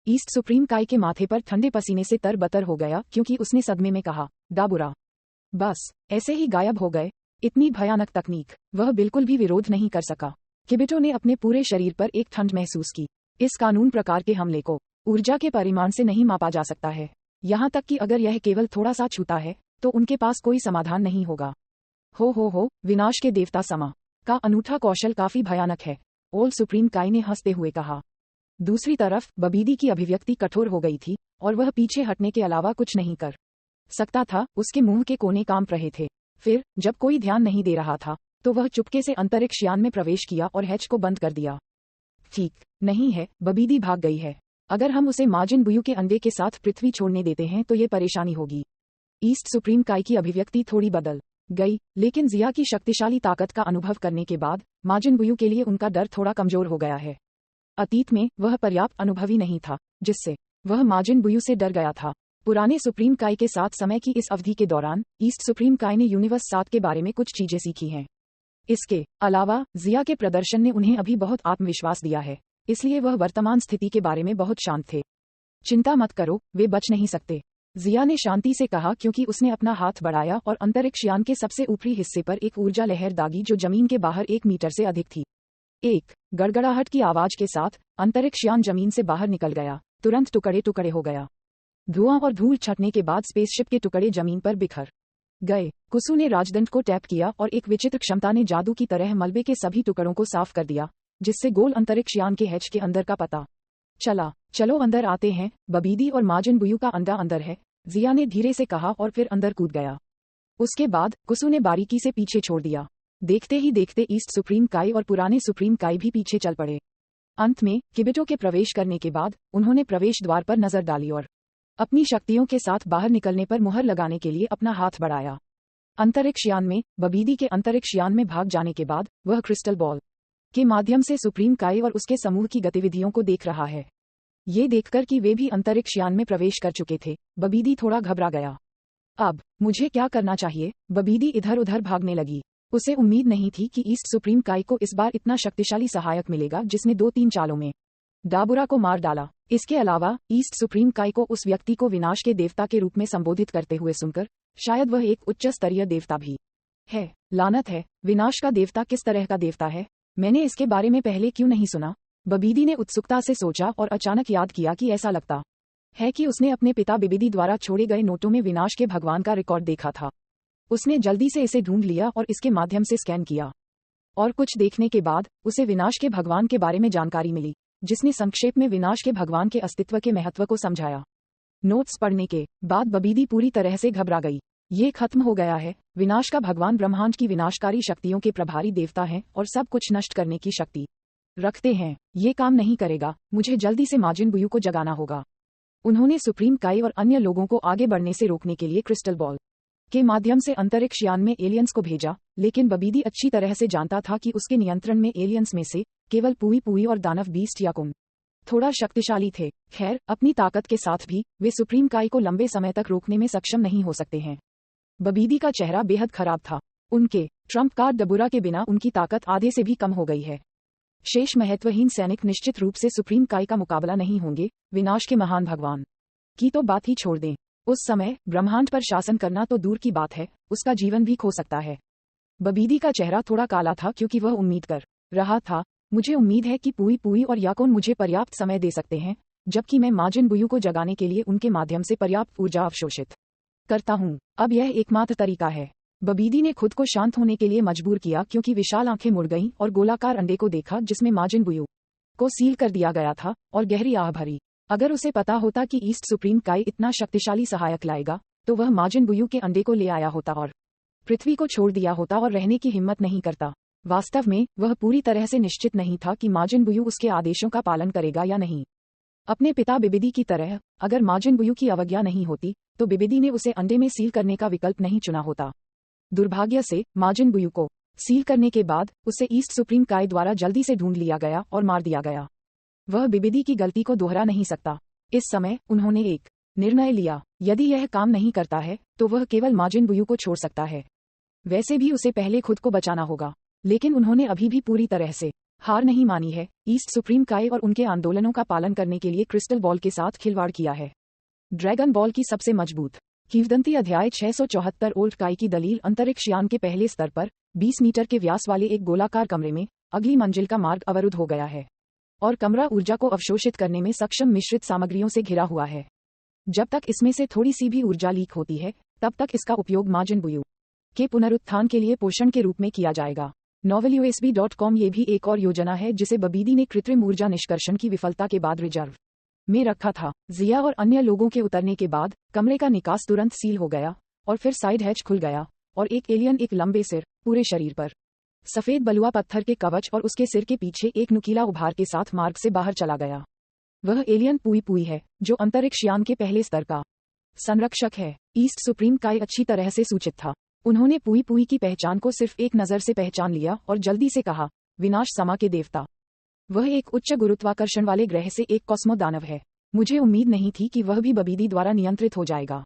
ईस्ट सुप्रीम काई के माथे पर ठंडे पसीने से तरबतर हो गया क्योंकि उसने सदमे में कहा, डाबुरा बस ऐसे ही गायब हो गए। इतनी भयानक तकनीक। वह बिल्कुल भी विरोध नहीं कर सका। किबिटो ने अपने पूरे शरीर पर एक ठंड महसूस की। इस कानून प्रकार के हमले को ऊर्जा के परिमाण से नहीं मापा जा सकता है। यहाँ तक कि अगर यह केवल थोड़ा सा छूता है तो उनके पास कोई समाधान नहीं होगा। हो, विनाश के देवता समा का अनूठा कौशल काफी भयानक है, ओल्ड सुप्रीम काई ने हंसते हुए कहा। दूसरी तरफ बबीदी की अभिव्यक्ति कठोर हो गई थी और वह पीछे हटने के अलावा कुछ नहीं कर सकता था। उसके मुंह के कोने कांप रहे थे। फिर जब कोई ध्यान नहीं दे रहा था तो वह चुपके से अंतरिक्ष यान में प्रवेश किया और हैच को बंद कर दिया। ठीक नहीं है, बबीदी भाग गई है। अगर हम उसे माजिन बुयू के अंडे के साथ पृथ्वी छोड़ने देते हैं तो ये परेशानी होगी। ईस्ट सुप्रीम काई की अभिव्यक्ति थोड़ी बदल गई, लेकिन जिया की शक्तिशाली ताकत का अनुभव करने के बाद माजिन बुयू के लिए उनका डर थोड़ा कमजोर हो गया है। अतीत में वह पर्याप्त अनुभवी नहीं था, जिससे वह माजिन बुयू से डर गया था। पुराने सुप्रीम काई के साथ समय की इस अवधि के दौरान ईस्ट सुप्रीम काई ने यूनिवर्स 7 के बारे में कुछ चीजें सीखी हैं। इसके अलावा जिया के प्रदर्शन ने उन्हें अभी बहुत आत्मविश्वास दिया है, इसलिए वह वर्तमान स्थिति के बारे में बहुत शांत थे। चिंता मत करो, वे बच नहीं सकते, जिया ने शांति से कहा क्योंकि उसने अपना हाथ बढ़ाया और अंतरिक्ष यान के सबसे ऊपरी हिस्से पर एक ऊर्जा लहर दागी जो जमीन के बाहर 1 मीटर से अधिक थी। एक गड़गड़ाहट की आवाज के साथ अंतरिक्ष यान जमीन से बाहर निकल गया, तुरंत टुकड़े टुकड़े हो गया। धुआं और धूल छटने के बाद स्पेसशिप के टुकड़े जमीन पर बिखर गए। कुसु ने राजदंड को टैप किया और एक विचित्र क्षमता ने जादू की तरह मलबे के सभी टुकड़ों को साफ कर दिया, जिससे गोल अंतरिक्ष यान के हैच के अंदर का पता चला। चलो अंदर आते हैं, बबीदी और माजिन बुयू का अंडा अंदर है, जिया ने धीरे से कहा और फिर अंदर कूद गया। उसके बाद कुसु ने बारीकी से पीछे छोड़ दिया। देखते ही देखते ईस्ट सुप्रीम काई और पुराने सुप्रीम काई भी पीछे चल पड़े। अंत में किबिटो के प्रवेश करने के बाद उन्होंने प्रवेश द्वार पर नजर डाली और अपनी शक्तियों के साथ बाहर निकलने पर मुहर लगाने के लिए अपना हाथ बढ़ाया। अंतरिक्ष यान में बबीदी के अंतरिक्ष यान में भाग जाने के बाद वह क्रिस्टल बॉल के माध्यम से सुप्रीम काई और उसके समूह की गतिविधियों को देख रहा है। ये देखकर कि वे भी अंतरिक्ष यान में प्रवेश कर चुके थे, बबीदी थोड़ा घबरा गया। अब मुझे क्या करना चाहिए? बबीदी इधर उधर भागने लगी। उसे उम्मीद नहीं थी कि ईस्ट सुप्रीम काई को इस बार इतना शक्तिशाली सहायक मिलेगा जिसने 2-3 चालों में डाबुरा को मार डाला। इसके अलावा ईस्ट सुप्रीम काई को उस व्यक्ति को विनाश के देवता के रूप में संबोधित करते हुए सुनकर शायद वह एक उच्च स्तरीय देवता भी है। लानत है, विनाश का देवता किस तरह का देवता है? मैंने इसके बारे में पहले क्यों नहीं सुना? बबीदी ने उत्सुकता से सोचा और अचानक याद किया कि ऐसा लगता है कि उसने अपने पिता बिबिदी द्वारा छोड़े गए नोटों में विनाश के भगवान का रिकॉर्ड देखा था। उसने जल्दी से इसे ढूंढ लिया और इसके माध्यम से स्कैन किया, और कुछ देखने के बाद उसे विनाश के भगवान के बारे में जानकारी मिली, जिसने संक्षेप में विनाश के भगवान के अस्तित्व के महत्व को समझाया। नोट्स पढ़ने के बाद बबीदी पूरी तरह से घबरा गई। ये खत्म हो गया है। विनाश का भगवान ब्रह्मांड की विनाशकारी शक्तियों के प्रभारी देवता हैं और सब कुछ नष्ट करने की शक्ति रखते हैं। ये काम नहीं करेगा, मुझे जल्दी से माजिन बुयू को जगाना होगा। उन्होंने सुप्रीम काई और अन्य लोगों को आगे बढ़ने से रोकने के लिए क्रिस्टल बॉल के माध्यम से अंतरिक्ष यान में एलियंस को भेजा, लेकिन बबीदी अच्छी तरह से जानता था कि उसके नियंत्रण में एलियंस में से केवल पुई पुई और दानव बीस्ट या कुन थोड़ा शक्तिशाली थे। खैर, अपनी ताकत के साथ भी वे सुप्रीम काई को लंबे समय तक रोकने में सक्षम नहीं हो सकते हैं। बबीदी का चेहरा बेहद खराब था। उनके ट्रम्प कार्ड डबुरा के बिना उनकी ताकत आधे से भी कम हो गई है। शेष महत्वहीन सैनिक निश्चित रूप से सुप्रीम काई का मुकाबला नहीं होंगे। विनाश के महान भगवान की तो बात ही छोड़ दें। उस समय ब्रह्मांड पर शासन करना तो दूर की बात है, उसका जीवन भी खो सकता है। बबीदी का चेहरा थोड़ा काला था क्योंकि वह उम्मीद कर रहा था, मुझे उम्मीद है कि पुई पुई और याकोन मुझे पर्याप्त समय दे सकते हैं, जबकि मैं माजिन बुयू को जगाने के लिए उनके माध्यम से पर्याप्त ऊर्जा अवशोषित करता हूँ। अब यह एकमात्र तरीका है। बबीदी ने खुद को शांत होने के लिए मजबूर किया क्योंकि विशाल आंखें मुड़ गईं और गोलाकार अंडे को देखा जिसमें माजिन बुयू को सील कर दिया गया था, और गहरी आह भरी। अगर उसे पता होता कि ईस्ट सुप्रीम काई इतना शक्तिशाली सहायक लाएगा, तो वह माजिन बुयू के अंडे को ले आया होता और पृथ्वी को छोड़ दिया होता और रहने की हिम्मत नहीं करता। वास्तव में वह पूरी तरह से निश्चित नहीं था कि माजिन बुयू उसके आदेशों का पालन करेगा या नहीं। अपने पिता बिबिदी की तरह अगर माजिन बुयू की अवज्ञा नहीं होती तो बिबिदी ने उसे अंडे में सील करने का विकल्प नहीं चुना होता। दुर्भाग्य से माजिन बुयू को सील करने के बाद उसे ईस्ट सुप्रीम काय द्वारा जल्दी से ढूंढ लिया गया और मार दिया गया। वह बिबिदी की गलती को दोहरा नहीं सकता। इस समय उन्होंने एक निर्णय लिया, यदि यह काम नहीं करता है तो वह केवल माजिन बुयू को छोड़ सकता है। वैसे भी उसे पहले खुद को बचाना होगा, लेकिन उन्होंने अभी भी पूरी तरह से हार नहीं मानी है। ईस्ट सुप्रीम काय और उनके आंदोलनों का पालन करने के लिए क्रिस्टल बॉल के साथ खिलवाड़ किया है। ड्रैगन बॉल की सबसे मजबूत किंवदंती अध्याय 674 ओल्ड काय की दलील अंतरिक्ष यान के पहले स्तर पर 20 मीटर के व्यास वाले एक गोलाकार कमरे में अगली मंजिल का मार्ग अवरुद्ध हो गया है और कमरा ऊर्जा को अवशोषित करने में सक्षम मिश्रित सामग्रियों से घिरा हुआ है। जब तक इसमें से थोड़ी सी भी ऊर्जा लीक होती है तब तक इसका उपयोग माजिन बुयू के पुनरुत्थान के लिए पोषण के रूप में किया जाएगा। novelUSB.com ये भी एक और योजना है जिसे बबीदी ने कृत्रिम ऊर्जा निष्कर्षण की विफलता के बाद रिजर्व में रखा था। जिया और अन्य लोगों के उतरने के बाद कमरे का निकास तुरंत सील हो गया और फिर साइड हैच खुल गया और एक एलियन एक लंबे सिर, पूरे शरीर पर सफेद बलुआ पत्थर के कवच और उसके सिर के पीछे एक नुकीला उभार के साथ मार्ग से बाहर चला गया। वह एलियन पुई पुई है जो अंतरिक्ष यान के पहले स्तर का संरक्षक है। ईस्ट सुप्रीम काय अच्छी तरह से सूचित था। उन्होंने पुई पुई की पहचान को सिर्फ एक नजर से पहचान लिया और जल्दी से कहा, विनाश समा के देवता। वह एक उच्च गुरुत्वाकर्षण वाले ग्रह से एक कॉस्मो दानव है। मुझे उम्मीद नहीं थी कि वह भी बबीदी द्वारा नियंत्रित हो जाएगा।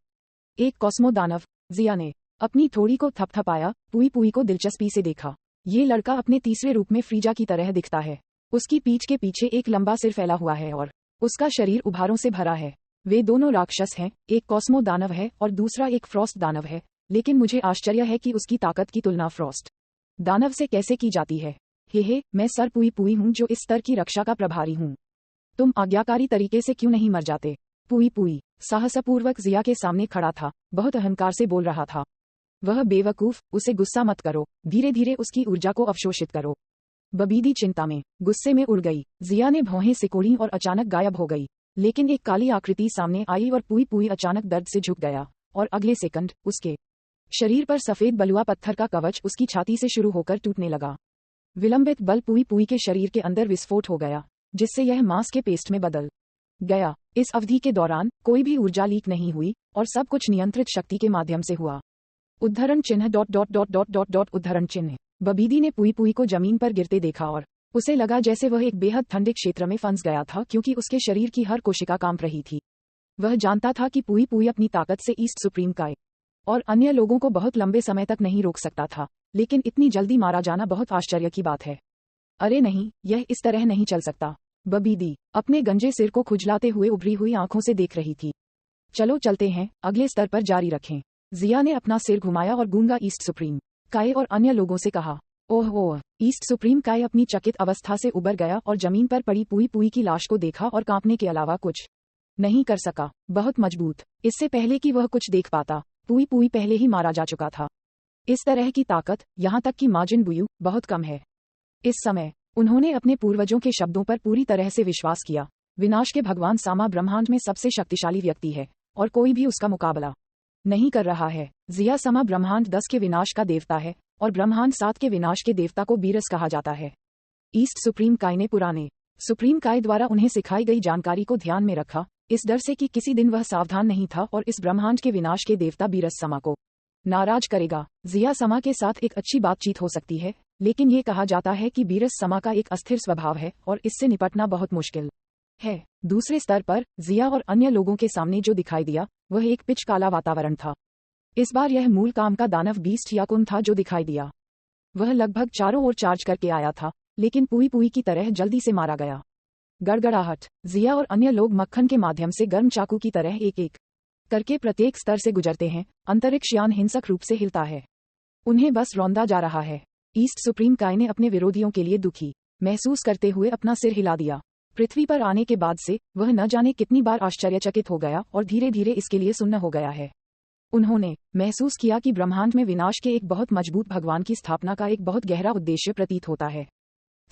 एक कॉस्मो दानव। जिया ने अपनी थोड़ी को थपथपाया, पुई पुई को दिलचस्पी से देखा। ये लड़का अपने तीसरे रूप में फ्रीजा की तरह दिखता है। उसकी पीठ के पीछे एक लंबा सिर फैला हुआ है और उसका शरीर उभारों से भरा है। वे दोनों राक्षस हैं, एक कॉस्मो दानव है और दूसरा एक फ्रॉस्ट दानव है, लेकिन मुझे आश्चर्य है कि उसकी ताकत की तुलना फ्रॉस्ट दानव से कैसे की जाती है। हे, मैं सर पुई पुई हूँ जो इस स्तर की रक्षा का प्रभारी हूँ। तुम आज्ञाकारी तरीके से क्यों नहीं मर जाते? पुई पुई साहसपूर्वक जिया के सामने खड़ा था, बहुत अहंकार से बोल रहा था। वह बेवकूफ, उसे गुस्सा मत करो, धीरे धीरे उसकी ऊर्जा को अवशोषित करो। बबीदी चिंता में, गुस्से में उड़ गई। जिया ने भौहें सिकोड़ी और अचानक गायब हो गई, लेकिन एक काली आकृति सामने आई और पुई पुई अचानक दर्द से झुक गया और अगले सेकंड उसके शरीर पर सफेद बलुआ पत्थर का कवच उसकी छाती से शुरू होकर टूटने लगा। विलंबित बल पुई पुई के शरीर के अंदर विस्फोट हो गया, जिससे यह मांस के पेस्ट में बदल गया। इस अवधि के दौरान कोई भी ऊर्जा लीक नहीं हुई और सब कुछ नियंत्रित शक्ति के माध्यम से हुआ। उद्धरण चिन्ह ... उद्धरण चिन्ह। बबीदी ने पुई पुई को जमीन पर गिरते देखा और उसे लगा जैसे वह एक बेहद ठंडे क्षेत्र में फंस गया था, क्योंकि उसके शरीर की हर कोशिका कांप रही थी। वह जानता था कि पुई पुई अपनी ताकत से ईस्ट सुप्रीम काय और अन्य लोगों को बहुत लंबे समय तक नहीं रोक सकता था, लेकिन इतनी जल्दी मारा जाना बहुत आश्चर्य की बात है। अरे नहीं, यह इस तरह नहीं चल सकता। बबीदी अपने गंजे सिर को खुजलाते हुए उभरी हुई आंखों से देख रही थी। चलो चलते हैं, अगले स्तर पर जारी रखें। जिया ने अपना सिर घुमाया और गूंगा ईस्ट सुप्रीम काय और अन्य लोगों से कहा, ओह। ईस्ट सुप्रीम काय अपनी चकित अवस्था से उबर गया और जमीन पर पड़ी पुई पुई की लाश को देखा और कांपने के अलावा कुछ नहीं कर सका। बहुत मजबूत। इससे पहले कि वह कुछ देख पाता, पुई पुई पहले ही मारा जा चुका था। इस तरह की ताकत, यहाँ तक कि माजिन बुयू, बहुत कम है। इस समय उन्होंने अपने पूर्वजों के शब्दों पर पूरी तरह से विश्वास किया। विनाश के भगवान सामा ब्रह्मांड में सबसे शक्तिशाली व्यक्ति है और कोई भी उसका मुकाबला नहीं कर रहा है। जिया समा ब्रह्मांड 10 के विनाश का देवता है और ब्रह्मांड 7 के विनाश के देवता को बीरस कहा जाता है। ईस्ट सुप्रीम काय ने पुराने सुप्रीम काय द्वारा उन्हें सिखाई गई जानकारी को ध्यान में रखा, इस डर से कि किसी दिन वह सावधान नहीं था और इस ब्रह्मांड के विनाश के देवता बीरस समा को नाराज करेगा। जिया समा के साथ एक अच्छी बातचीत हो सकती है, लेकिन ये कहा जाता है कि बीरस समा का एक अस्थिर स्वभाव है और इससे निपटना बहुत मुश्किल है। दूसरे स्तर पर जिया और अन्य लोगों के सामने जो दिखाई दिया वह एक पिच काला वातावरण था। इस बार यह मूल काम का दानव बीस्ट याकुन था जो दिखाई दिया। वह लगभग चारों ओर चार्ज करके आया था, लेकिन पुई पुई की तरह जल्दी से मारा गया। गड़गड़ाहट। जिया और अन्य लोग मक्खन के माध्यम से गर्म चाकू की तरह एक एक करके प्रत्येक स्तर से गुजरते हैं। अंतरिक्ष यान हिंसक रूप से हिलता है, उन्हें बस रौंदा जा रहा है। ईस्ट सुप्रीम काय ने अपने विरोधियों के लिए दुखी महसूस करते हुए अपना सिर हिला दिया। पृथ्वी पर आने के बाद से वह न जाने कितनी बार आश्चर्यचकित हो गया और धीरे धीरे इसके लिए सुन्न हो गया है। उन्होंने महसूस किया कि ब्रह्मांड में विनाश के एक बहुत मजबूत भगवान की स्थापना का एक बहुत गहरा उद्देश्य प्रतीत होता है।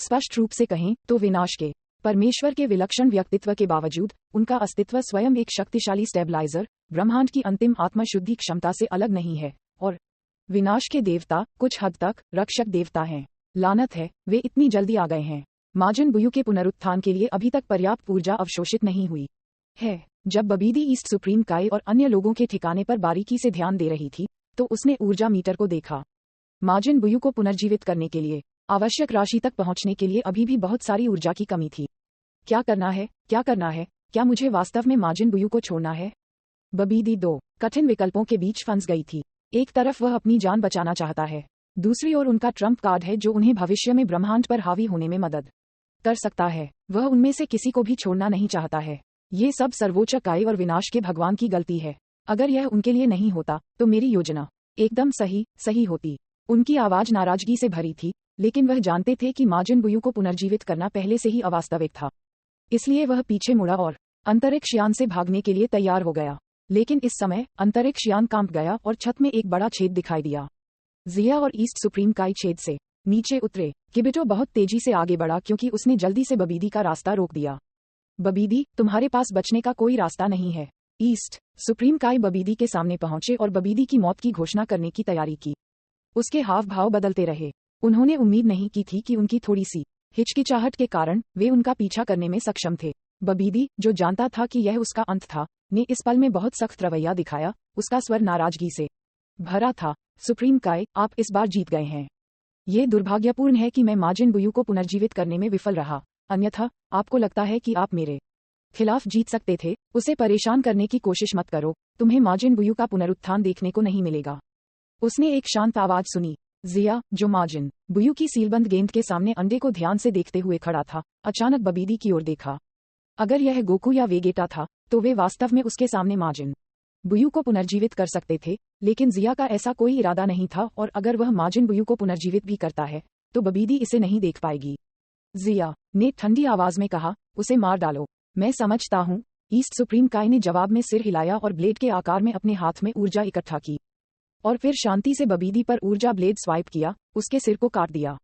स्पष्ट रूप से कहें तो विनाश के परमेश्वर के विलक्षण व्यक्तित्व के बावजूद उनका अस्तित्व स्वयं एक शक्तिशाली स्टेबलाइजर, ब्रह्मांड की अंतिम आत्मशुद्धि क्षमता से अलग नहीं है और विनाश के देवता कुछ हद तक रक्षक देवता हैं। लानत है, वे इतनी जल्दी आ गए हैं। माजिन बुयू के पुनरुत्थान के लिए अभी तक पर्याप्त ऊर्जा अवशोषित नहीं हुई है। जब बबीदी ईस्ट सुप्रीम काई और अन्य लोगों के ठिकाने पर बारीकी से ध्यान दे रही थी, तो उसने ऊर्जा मीटर को देखा। माजिन बुयू को पुनर्जीवित करने के लिए आवश्यक राशि तक पहुंचने के लिए अभी भी बहुत सारी ऊर्जा की कमी थी। क्या करना है, क्या करना है? क्या मुझे वास्तव में माजिन बुयू को छोड़ना है? बबीदी दो कठिन विकल्पों के बीच फंस गई थी। एक तरफ वह अपनी जान बचाना चाहता है, दूसरी ओर उनका ट्रम्प कार्ड है जो उन्हें भविष्य में ब्रह्मांड पर हावी होने में मदद कर सकता है। वह उनमें से किसी को भी छोड़ना नहीं चाहता है। ये सब सर्वोच्च काई और विनाश के भगवान की गलती है। अगर यह उनके लिए नहीं होता तो मेरी योजना एकदम सही होती। उनकी आवाज नाराजगी से भरी थी, लेकिन वह जानते थे कि माजिन बुयू को पुनर्जीवित करना पहले से ही अवास्तविक था। इसलिए वह पीछे मुड़ा और अंतरिक्ष यान से भागने के लिए तैयार हो गया। लेकिन इस समय अंतरिक्ष यान कांप गया और छत में एक बड़ा छेद दिखाई दिया। जिया और ईस्ट सुप्रीम काई छेद से नीचे उतरे। किबिटो बहुत तेजी से आगे बढ़ा क्योंकि उसने जल्दी से बबीदी का रास्ता रोक दिया। बबीदी, तुम्हारे पास बचने का कोई रास्ता नहीं है। ईस्ट सुप्रीम काई बबीदी के सामने पहुंचे और बबीदी की मौत की घोषणा करने की तैयारी की। उसके हाव भाव बदलते रहे। उन्होंने उम्मीद नहीं की थी कि उनकी थोड़ी सी हिचकिचाहट के कारण वे उनका पीछा करने में सक्षम थे। बबीदी, जो जानता था कि यह उसका अंत था, ने इस पल में बहुत सख्त रवैया दिखाया। उसका स्वर नाराजगी से भरा था। सुप्रीम काई, आप इस बार जीत गए हैं। ये दुर्भाग्यपूर्ण है कि मैं माजिन बुयू को पुनर्जीवित करने में विफल रहा। अन्यथा आपको लगता है कि आप मेरे खिलाफ जीत सकते थे। उसे परेशान करने की कोशिश मत करो। तुम्हें माजिन बुयू का पुनरुत्थान देखने को नहीं मिलेगा। उसने एक शांत आवाज सुनी। जिया, जो माजिन बुयू की सीलबंद गेंद के सामने अंडे को ध्यान से देखते हुए खड़ा था, अचानक बबीदी की ओर देखा। अगर यह गोकू या वेगेटा था, तो वे वास्तव में उसके सामने माजिन बुयू को पुनर्जीवित कर सकते थे, लेकिन जिया का ऐसा कोई इरादा नहीं था और अगर वह माजिन बुयू को पुनर्जीवित भी करता है, तो बबीदी इसे नहीं देख पाएगी। जिया ने ठंडी आवाज में कहा, उसे मार डालो। मैं समझता हूँ। ईस्ट सुप्रीम काई ने जवाब में सिर हिलाया और ब्लेड के आकार में अपने हाथ में ऊर्जा इकट्ठा की और फिर शांति से बबीदी पर ऊर्जा ब्लेड स्वाइप किया, उसके सिर को काट दिया।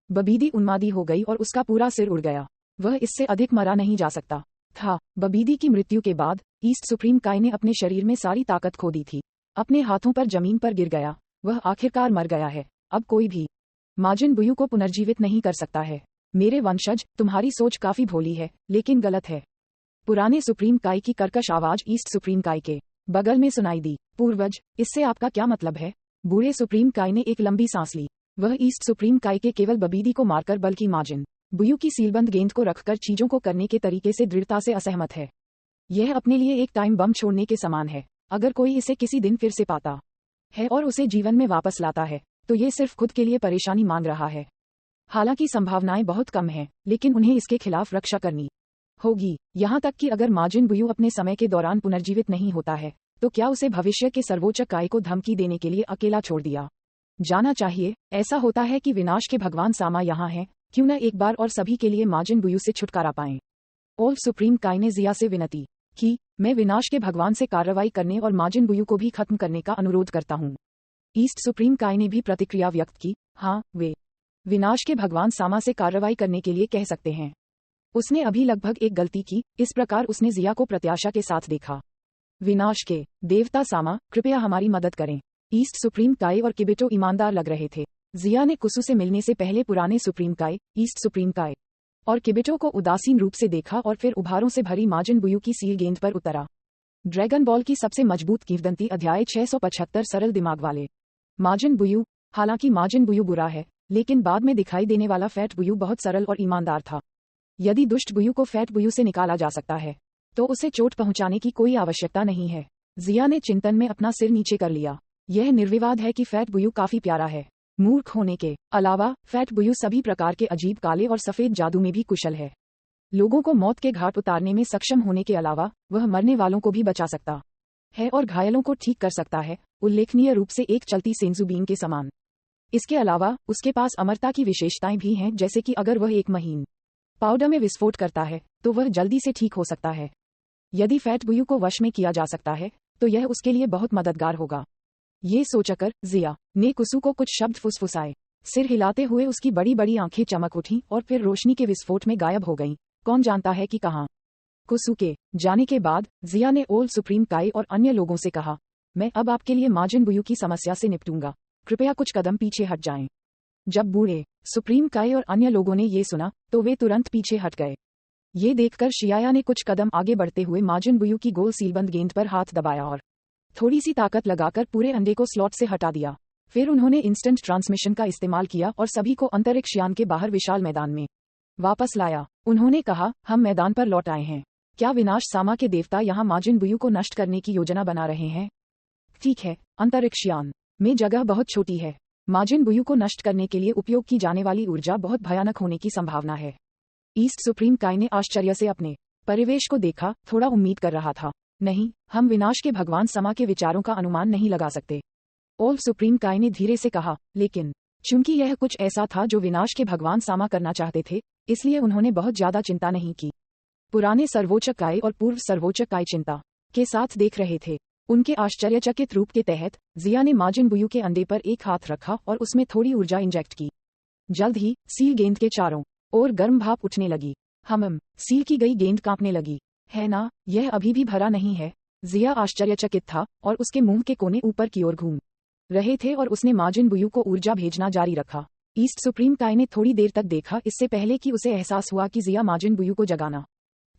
बबीदी उन्मादी हो गई और उसका पूरा सिर उड़ गया। वह इससे अधिक मरा नहीं जा सकता था। बबीदी की मृत्यु के बाद ईस्ट सुप्रीम काई ने अपने शरीर में सारी ताकत खो दी थी। अपने हाथों पर जमीन पर गिर गया। वह आखिरकार मर गया है। अब कोई भी माजिन बुयू को पुनर्जीवित नहीं कर सकता है। मेरे वंशज, तुम्हारी सोच काफी भोली है, लेकिन गलत है। पुराने सुप्रीम काई की कर्कश आवाज ईस्ट सुप्रीम काई के बगल में सुनाई दी। पूर्वज, इससे आपका क्या मतलब है? बूढ़े सुप्रीम काई ने एक लंबी सांस ली। वह ईस्ट सुप्रीम काई के केवल बबीदी को मारकर बल्कि माजिन बुयू की सीलबंद गेंद को रखकर चीजों को करने के तरीके से दृढ़ता से असहमत है। यह अपने लिए एक टाइम बम छोड़ने के समान है। अगर कोई इसे किसी दिन फिर से पाता है और उसे जीवन में वापस लाता है, तो ये सिर्फ खुद के लिए परेशानी मांग रहा है। हालांकि संभावनाएं बहुत कम हैं, लेकिन उन्हें इसके खिलाफ रक्षा करनी होगी। यहाँ तक कि अगर माजिन बुयू अपने समय के दौरान पुनर्जीवित नहीं होता है, तो क्या उसे भविष्य के सर्वोच्च काई को धमकी देने के लिए अकेला छोड़ दिया जाना चाहिए? ऐसा होता है कि विनाश के भगवान सामा यहाँ हैं। क्यों न एक बार और सभी के लिए माजिन बुयू से छुटकारा पाएं। ओल्ड सुप्रीम काई ने जिया से विनती की, मैं विनाश के भगवान से कार्रवाई करने और माजिन बुयू को भी खत्म करने का अनुरोध करता हूँ। ईस्ट सुप्रीम काई ने भी प्रतिक्रिया व्यक्त की, हाँ, वे विनाश के भगवान सामा से कार्रवाई करने के लिए कह सकते हैं। उसने अभी लगभग एक गलती की। इस प्रकार उसने जिया को प्रत्याशा के साथ देखा। विनाश के देवता सामा, कृपया हमारी मदद करें। ईस्ट सुप्रीम काई और किबिटो ईमानदार लग रहे थे। जिया ने कुसु से मिलने से पहले पुराने सुप्रीम काई, ईस्ट सुप्रीम काई और किबिटो को उदासीन रूप से देखा और फिर उभारों से भरी माजिन बुयू की सील गेंद पर उतरा। ड्रैगन बॉल की सबसे मजबूत किंवदंती अध्याय 675 सरल दिमाग वाले माजिन बुयू। हालांकि माजिन बुयू बुरा है, लेकिन बाद में दिखाई देने वाला फैट बुयू बहुत सरल और ईमानदार था। यदि दुष्ट बुयू को फैट बुयू से निकाला जा सकता है, तो उसे चोट पहुंचाने की कोई आवश्यकता नहीं है। जिया ने चिंतन में अपना सिर नीचे कर लिया। यह निर्विवाद है कि फैट बुयू काफी प्यारा है। मूर्ख होने के अलावा फैट बुयू सभी प्रकार के अजीब काले और सफेद जादू में भी कुशल है। लोगों को मौत के घाट उतारने में सक्षम होने के अलावा वह मरने वालों को भी बचा सकता है और घायलों को ठीक कर सकता है, उल्लेखनीय रूप से एक चलती सेंसु बीम के समान। इसके अलावा उसके पास अमरता की विशेषताएं भी हैं, जैसे कि अगर वह एक महीन पाउडर में विस्फोट करता है, तो वह जल्दी से ठीक हो सकता है। यदि फैट बुयू को वश में किया जा सकता है, तो यह उसके लिए बहुत मददगार होगा। ये सोचकर जिया ने कुसु को कुछ शब्द फुसफुसाए। सिर हिलाते हुए उसकी बड़ी बड़ी आंखें चमक उठीं और फिर रोशनी के विस्फोट में गायब हो गईं। कौन जानता है कि कहां। कुसु के जाने के बाद जिया ने ओल्ड सुप्रीम काई और अन्य लोगों से कहा, मैं अब आपके लिए माजिन बुयू की समस्या से निपटूंगा। कृपया कुछ कदम पीछे हट जाएं। जब बूढ़े सुप्रीम काई और अन्य लोगों ने ये सुना तो वे तुरंत पीछे हट गए। ये देखकर शियाया ने कुछ कदम आगे बढ़ते हुए माजिन बुयू की गोल सीलबंद गेंद पर हाथ दबाया और थोड़ी सी ताकत लगाकर पूरे अंडे को स्लॉट से हटा दिया। फिर उन्होंने इंस्टेंट ट्रांसमिशन का इस्तेमाल किया और सभी को अंतरिक्ष यान के बाहर विशाल मैदान में वापस लाया। उन्होंने कहा, हम मैदान पर लौट आए हैं। क्या विनाश सामा के देवता यहाँ माजिन बुयू को नष्ट करने की योजना बना रहे हैं? ठीक है, अंतरिक्ष यान में जगह बहुत छोटी है। माजिन बुयू को नष्ट करने के लिए उपयोग की जाने वाली ऊर्जा बहुत भयानक होने की संभावना है। ईस्ट सुप्रीम काई ने आश्चर्य से अपने परिवेश को देखा, थोड़ा उम्मीद कर रहा था। नहीं, हम विनाश के भगवान समा के विचारों का अनुमान नहीं लगा सकते। ओल्फ सुप्रीम काई ने धीरे से कहा, लेकिन चूंकि यह कुछ ऐसा था जो विनाश के भगवान सामा करना चाहते थे, इसलिए उन्होंने बहुत ज्यादा चिंता नहीं की। पुराने सर्वोच्च काय और पूर्व सर्वोच्च काय चिंता के साथ देख रहे थे। उनके आश्चर्यचकित रूप के तहत जिया ने माजिन बुयू के अंडे पर एक हाथ रखा और उसमें थोड़ी ऊर्जा इंजेक्ट की। जल्द ही सील गेंद के चारों ओर गर्म भाप उठने लगी। सील की गई गेंद कांपने लगी। है ना, यह अभी भी भरा नहीं है। जिया आश्चर्यचकित था और उसके मुंह के कोने ऊपर की ओर घूम रहे थे और उसने माजिन बुयू को ऊर्जा भेजना जारी रखा। ईस्ट सुप्रीम काई ने थोड़ी देर तक देखा, इससे पहले कि उसे एहसास हुआ कि जिया माजिन बुयू को जगाना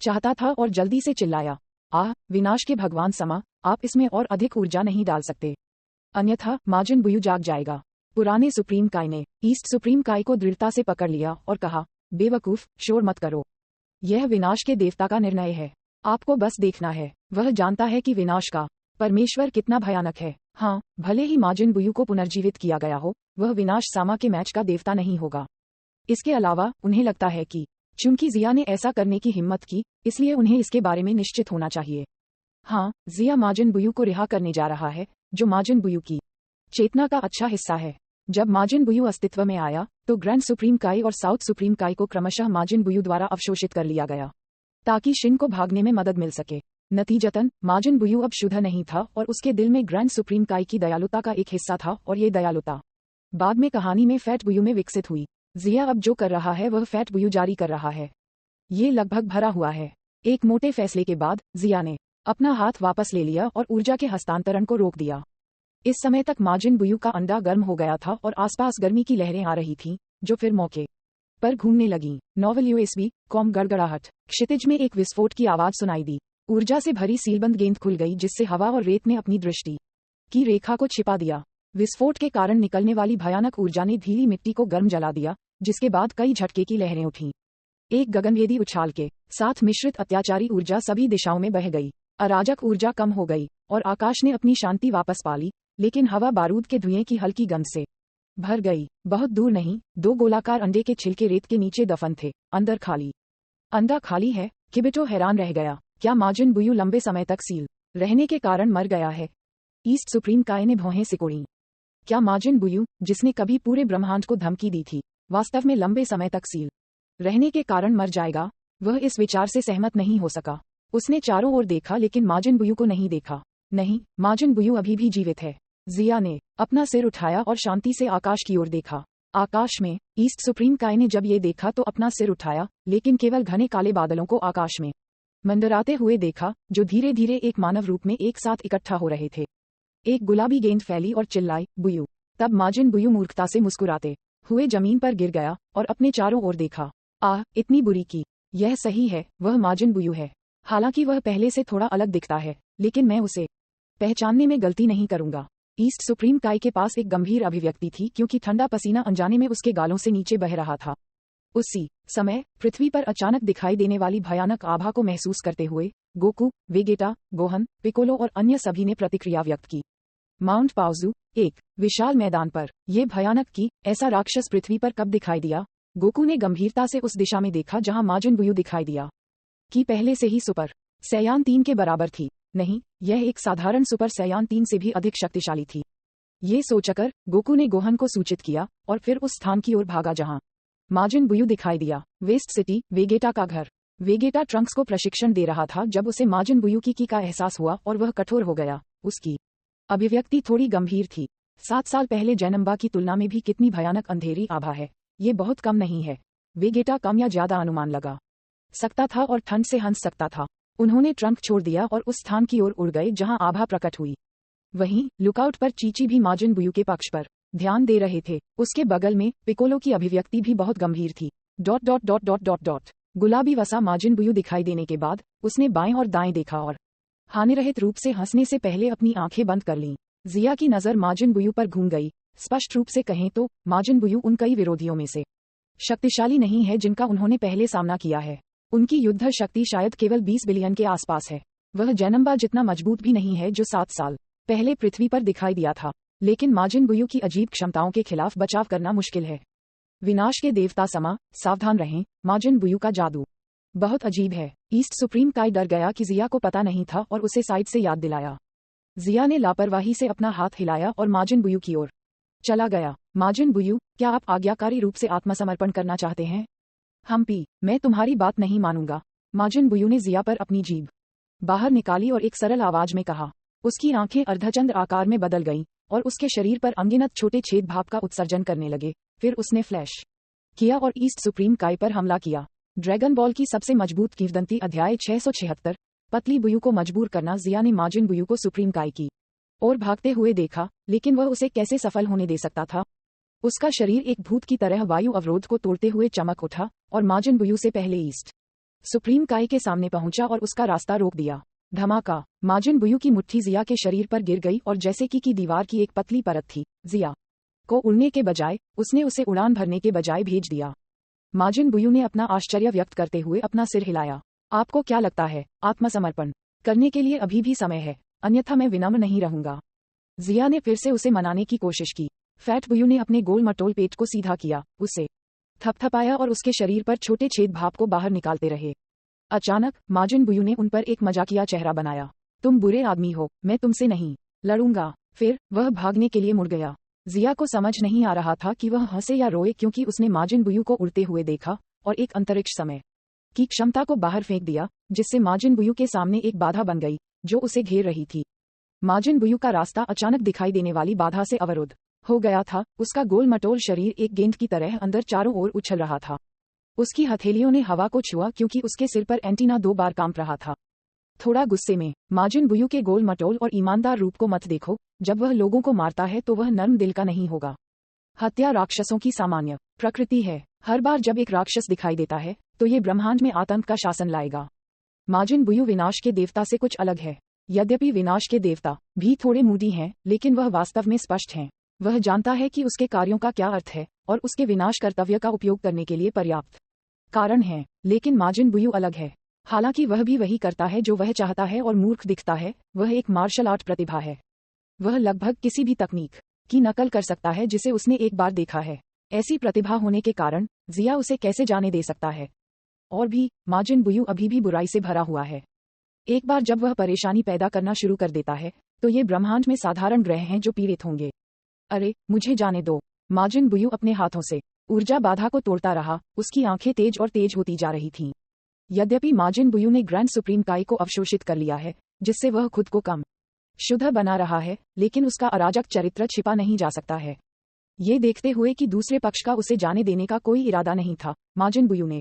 चाहता था और जल्दी से चिल्लाया, आह, विनाश के भगवान समा, आप इसमें और अधिक ऊर्जा नहीं डाल सकते, अन्यथा माजिन बुयू जाग जाएगा। पुराने सुप्रीम काई ने ईस्ट सुप्रीम काई को दृढ़ता से पकड़ लिया और कहा, बेवकूफ, शोर मत करो। यह विनाश के देवता का निर्णय है। आपको बस देखना है। वह जानता है कि विनाश का परमेश्वर कितना भयानक है। हाँ, भले ही माजिन बुयू को पुनर्जीवित किया गया हो, वह विनाश सामा के मैच का देवता नहीं होगा। इसके अलावा उन्हें लगता है कि चूंकि जिया ने ऐसा करने की हिम्मत की, इसलिए उन्हें इसके बारे में निश्चित होना चाहिए। हाँ, जिया माजिन बुयू को रिहा करने जा रहा है, जो माजिन बुयू की चेतना का अच्छा हिस्सा है। जब माजिन बुयू अस्तित्व में आया, तो ग्रैंड सुप्रीम काई और साउथ सुप्रीम काई को क्रमशः माजिन बुयू द्वारा अवशोषित कर लिया गया, ताकि शिन को भागने में मदद मिल सके। नतीजतन माजिन बुयू अब शुद्ध नहीं था और उसके दिल में ग्रैंड सुप्रीम काई की दयालुता का एक हिस्सा था, और ये दयालुता बाद में कहानी में फैट बुयू में विकसित हुई। जिया अब जो कर रहा है वह फैट बुयू जारी कर रहा है। ये लगभग भरा हुआ है। एक मोटे फैसले के बाद जिया ने अपना हाथ वापस ले लिया और ऊर्जा के हस्तांतरण को रोक दिया। इस समय तक माजिन बुयू का अंडा गर्म हो गया था और आसपास गर्मी की लहरें आ रही थीं, जो फिर मौके पर घूमने लगीं। नोवेल यूएसबी कॉम गड़गड़ाहट। क्षितिज में एक विस्फोट की आवाज सुनाई दी। ऊर्जा से भरी सीलबंद गेंद खुल गई, जिससे हवा और रेत ने अपनी दृष्टि की रेखा को छिपा दिया। विस्फोट के कारण निकलने वाली भयानक ऊर्जा ने ढीली मिट्टी को गर्म जला दिया, जिसके बाद कई झटके की लहरें उठीं। एक गगनभेदी उछाल के साथ मिश्रित अत्याचारी ऊर्जा सभी दिशाओं में बह गई। अराजक ऊर्जा कम हो गई और आकाश ने अपनी शांति वापस पा ली, लेकिन हवा बारूद के धुएं की हल्की गंध से भर गई। बहुत दूर नहीं, दो गोलाकार अंडे के छिलके रेत के नीचे दफन थे, अंदर खाली। अंडा खाली है। किबिटो हैरान रह गया। क्या माजिन बुयू लंबे समय तक सील रहने के कारण मर गया है? ईस्ट सुप्रीम काई ने भौहें सिकोड़ी। क्या माजिन बुयू, जिसने कभी पूरे ब्रह्मांड को धमकी दी थी, वास्तव में लंबे समय तक सील रहने के कारण मर जाएगा? वह इस विचार से सहमत नहीं हो सका। उसने चारों ओर देखा, लेकिन माजिन बुयू को नहीं देखा। नहीं, माजिन बुयू अभी भी जीवित है। जिया ने अपना सिर उठाया और शांति से आकाश की ओर देखा। आकाश में ईस्ट सुप्रीम काई ने जब ये देखा तो अपना सिर उठाया, लेकिन केवल घने काले बादलों को आकाश में मंडराते हुए देखा, जो धीरे धीरे एक मानव रूप में एक साथ इकट्ठा हो रहे थे। एक गुलाबी गेंद फैली और चिल्लाई, बुयू। तब माजिन बुयू मूर्खता से मुस्कुराते हुए जमीन पर गिर गया और अपने चारों ओर देखा। आह, इतनी बुरी की। यह सही है, वह माजिन बुयू है। हालांकि वह पहले से थोड़ा अलग दिखता है, लेकिन मैं उसे पहचानने में गलती नहीं करूंगा। ईस्ट सुप्रीम काई के पास एक गंभीर अभिव्यक्ति थी, क्योंकि ठंडा पसीना अनजाने में उसके गालों से नीचे बह रहा था। उसी समय पृथ्वी पर अचानक दिखाई देने वाली भयानक आभा को महसूस करते हुए गोकू, वेगेटा, गोहन, पिकोलो और अन्य सभी ने प्रतिक्रिया व्यक्त की। माउंट पाओजू, एक विशाल मैदान पर यह भयानक की ऐसा राक्षस पृथ्वी पर कब दिखाई दिया? गोकू ने गंभीरता से उस दिशा में देखा जहां माजिन बुयू दिखाई दिया। कि पहले से ही सुपर सैयान 3 के बराबर थी। नहीं, यह एक साधारण सुपर सैयान 3 से भी अधिक शक्तिशाली थी। ये सोचकर गोकू ने गोहन को सूचित किया और फिर उस स्थान की ओर भागा जहां माजिन बुयू दिखाई दिया। वेस्ट सिटी, वेगेटा का घर। वेगेटा ट्रंक्स को प्रशिक्षण दे रहा था जब उसे माजिन बुयू की का एहसास हुआ और वह कठोर हो गया। उसकी अभिव्यक्ति थोड़ी गंभीर थी। 7 साल पहले जैनम्बा की तुलना में भी कितनी भयानक अंधेरी आभा है। ये बहुत कम नहीं है। वेगेटा कम या ज्यादा अनुमान लगा सकता था और ठंड से हंस सकता था। उन्होंने ट्रंक छोड़ दिया और उस स्थान की ओर उड़ गए जहां आभा प्रकट हुई। वहीं लुकआउट पर चीची भी माजिन बुयू के पक्ष पर ध्यान दे रहे थे। उसके बगल में पिकोलो की अभिव्यक्ति भी बहुत गंभीर थी। ... गुलाबी वसा माजिन बुयू दिखाई देने के बाद उसने बाएं और दाएं देखा और हानिरहित रूप से हंसने से पहले अपनी आंखें बंद कर लीं। जिया की नजर माजिन बुयू पर घूम गई। स्पष्ट रूप से कहें तो माजिन बुयू उन कई विरोधियों में से शक्तिशाली नहीं है जिनका उन्होंने पहले सामना किया है। उनकी युद्ध शक्ति शायद केवल 20 बिलियन के आसपास है। वह जैनम्बा जितना मजबूत भी नहीं है जो 7 साल पहले पृथ्वी पर दिखाई दिया था। लेकिन माजिन बुयू की अजीब क्षमताओं के खिलाफ बचाव करना मुश्किल है। विनाश के देवता समा, सावधान रहें। माजिन बुयू का जादू बहुत अजीब है। ईस्ट सुप्रीम काई डर गया कि जिया को पता नहीं था और उसे साइड से याद दिलाया। जिया ने लापरवाही से अपना हाथ हिलाया और माजिन बुयू की ओर चला गया। माजिन बुयू, क्या आप आज्ञाकारी रूप से आत्मसमर्पण करना चाहते हैं? हम्पी, मैं तुम्हारी बात नहीं मानूंगा। माजिन बुयू ने जिया पर अपनी जीभ बाहर निकाली और एक सरल आवाज में कहा। उसकी आंखें अर्धचंद्र आकार में बदल गईं और उसके शरीर पर अनगिनत छोटे छेद भाप का उत्सर्जन करने लगे। फिर उसने फ्लैश किया और ईस्ट सुप्रीम काई पर हमला किया। ड्रैगन बॉल की सबसे मजबूत किंवदंती अध्याय 676। पतली बुयू को मजबूर करना। जिया ने माजिन बुयू को सुप्रीम काई की और भागते हुए देखा, लेकिन वह उसे कैसे सफल होने दे सकता था। उसका शरीर एक भूत की तरह वायु अवरोध को तोड़ते हुए चमक उठा और माजिन बुयू से पहले ईस्ट सुप्रीम काई के सामने पहुंचा और उसका रास्ता रोक दिया। धमाका! माजिन बुयू की मुट्ठी जिया के शरीर पर गिर गई और जैसे कि दीवार की एक पतली परत थी। जिया को उड़ने के बजाय उसने उसे उड़ान भरने के बजाय भेज दिया। माजिन बुयू ने अपना आश्चर्य व्यक्त करते हुए अपना सिर हिलाया। आपको क्या लगता है, आत्मसमर्पण करने के लिए अभी भी समय है, अन्यथा मैं विनम्र नहीं रहूंगा। जिया ने फिर से उसे मनाने की कोशिश की। फैट बुयू ने अपने गोल मटोल पेट को सीधा किया, उसे थपथपाया और उसके शरीर पर छोटे छेद भाप को बाहर निकालते रहे। अचानक माजिन बुयू ने उन पर एक मजाकिया चेहरा बनाया। तुम बुरे आदमी हो, मैं तुमसे नहीं लड़ूंगा। फिर वह भागने के लिए मुड़ गया। जिया को समझ नहीं आ रहा था कि वह हंसे या रोए, क्योंकि उसने माजिन बुयू को उड़ते हुए देखा और एक अंतरिक्ष समय की क्षमता को बाहर फेंक दिया, जिससे माजिन बुयू के सामने एक बाधा बन गई जो उसे घेर रही थी। माजिन बुयू का रास्ता अचानक दिखाई देने वाली बाधा से अवरुद्ध हो गया था। उसका गोल मटोल शरीर एक गेंद की तरह अंदर चारों ओर उछल रहा था। उसकी हथेलियों ने हवा को छुआ क्योंकि उसके सिर पर एंटीना 2 बार कांप रहा था। थोड़ा गुस्से में, माजिन बुयू के गोल मटोल और ईमानदार रूप को मत देखो। जब वह लोगों को मारता है तो वह नर्म दिल का नहीं होगा। हत्या राक्षसों की सामान्य प्रकृति है। हर बार जब एक राक्षस दिखाई देता है तो ये ब्रह्मांड में आतंक का शासन लाएगा। माजिन बुयू विनाश के देवता से कुछ अलग है। यद्यपि विनाश के देवता भी थोड़े मूडी हैं, लेकिन वह वास्तव में स्पष्ट हैं। वह जानता है कि उसके कार्यों का क्या अर्थ है और उसके विनाश कर्तव्य का उपयोग करने के लिए पर्याप्त कारण है। लेकिन माजिन बुयू अलग है। हालांकि वह भी वही करता है जो वह चाहता है और मूर्ख दिखता है। वह एक मार्शल आर्ट प्रतिभा है। वह लगभग किसी भी तकनीक की नकल कर सकता है जिसे उसने एक बार देखा है। ऐसी प्रतिभा होने के कारण जिया उसे कैसे जाने दे सकता है। और भी, माजिन बुयू अभी भी बुराई से भरा हुआ है। एक बार जब वह परेशानी पैदा करना शुरू कर देता है तो ये ब्रह्मांड में साधारण ग्रह हैं जो पीड़ित होंगे। अरे, मुझे जाने दो। माजिन बुयू अपने हाथों से ऊर्जा बाधा को तोड़ता रहा। उसकी आंखें तेज और तेज होती जा रही थीं। यद्यपि माजिन बुयू ने ग्रैंड सुप्रीम काई को अवशोषित कर लिया है, जिससे वह खुद को कम शुद्ध बना रहा है, लेकिन उसका अराजक चरित्र छिपा नहीं जा सकता है। ये देखते हुए कि दूसरे पक्ष का उसे जाने देने का कोई इरादा नहीं था, माजिन बुयू ने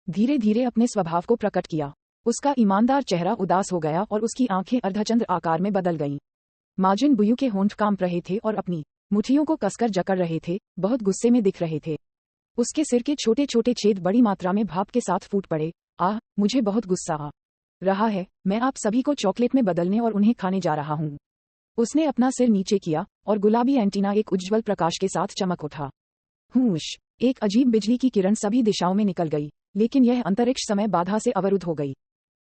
धीरे धीरे अपने स्वभाव को प्रकट किया। उसका ईमानदार चेहरा उदास हो गया और उसकी आंखें अर्धचंद्र आकार में बदल गईं। माजिन बुयू के होंठ कांप रहे थे और अपनी मुट्ठियों को कसकर जकड़ रहे थे, बहुत गुस्से में दिख रहे थे। उसके सिर के छोटे छोटे छेद बड़ी मात्रा में भाप के साथ फूट पड़े। आह, मुझे बहुत गुस्सा आ रहा है। मैं आप सभी को चॉकलेट में बदलने और उन्हें खाने जा रहा हूँ। उसने अपना सिर नीचे किया और गुलाबी एंटीना एक उज्ज्वल प्रकाश के साथ चमक उठा। हुश! एक अजीब बिजली की किरण सभी दिशाओं में निकल गई, लेकिन यह अंतरिक्ष समय बाधा से अवरुद्ध हो गई।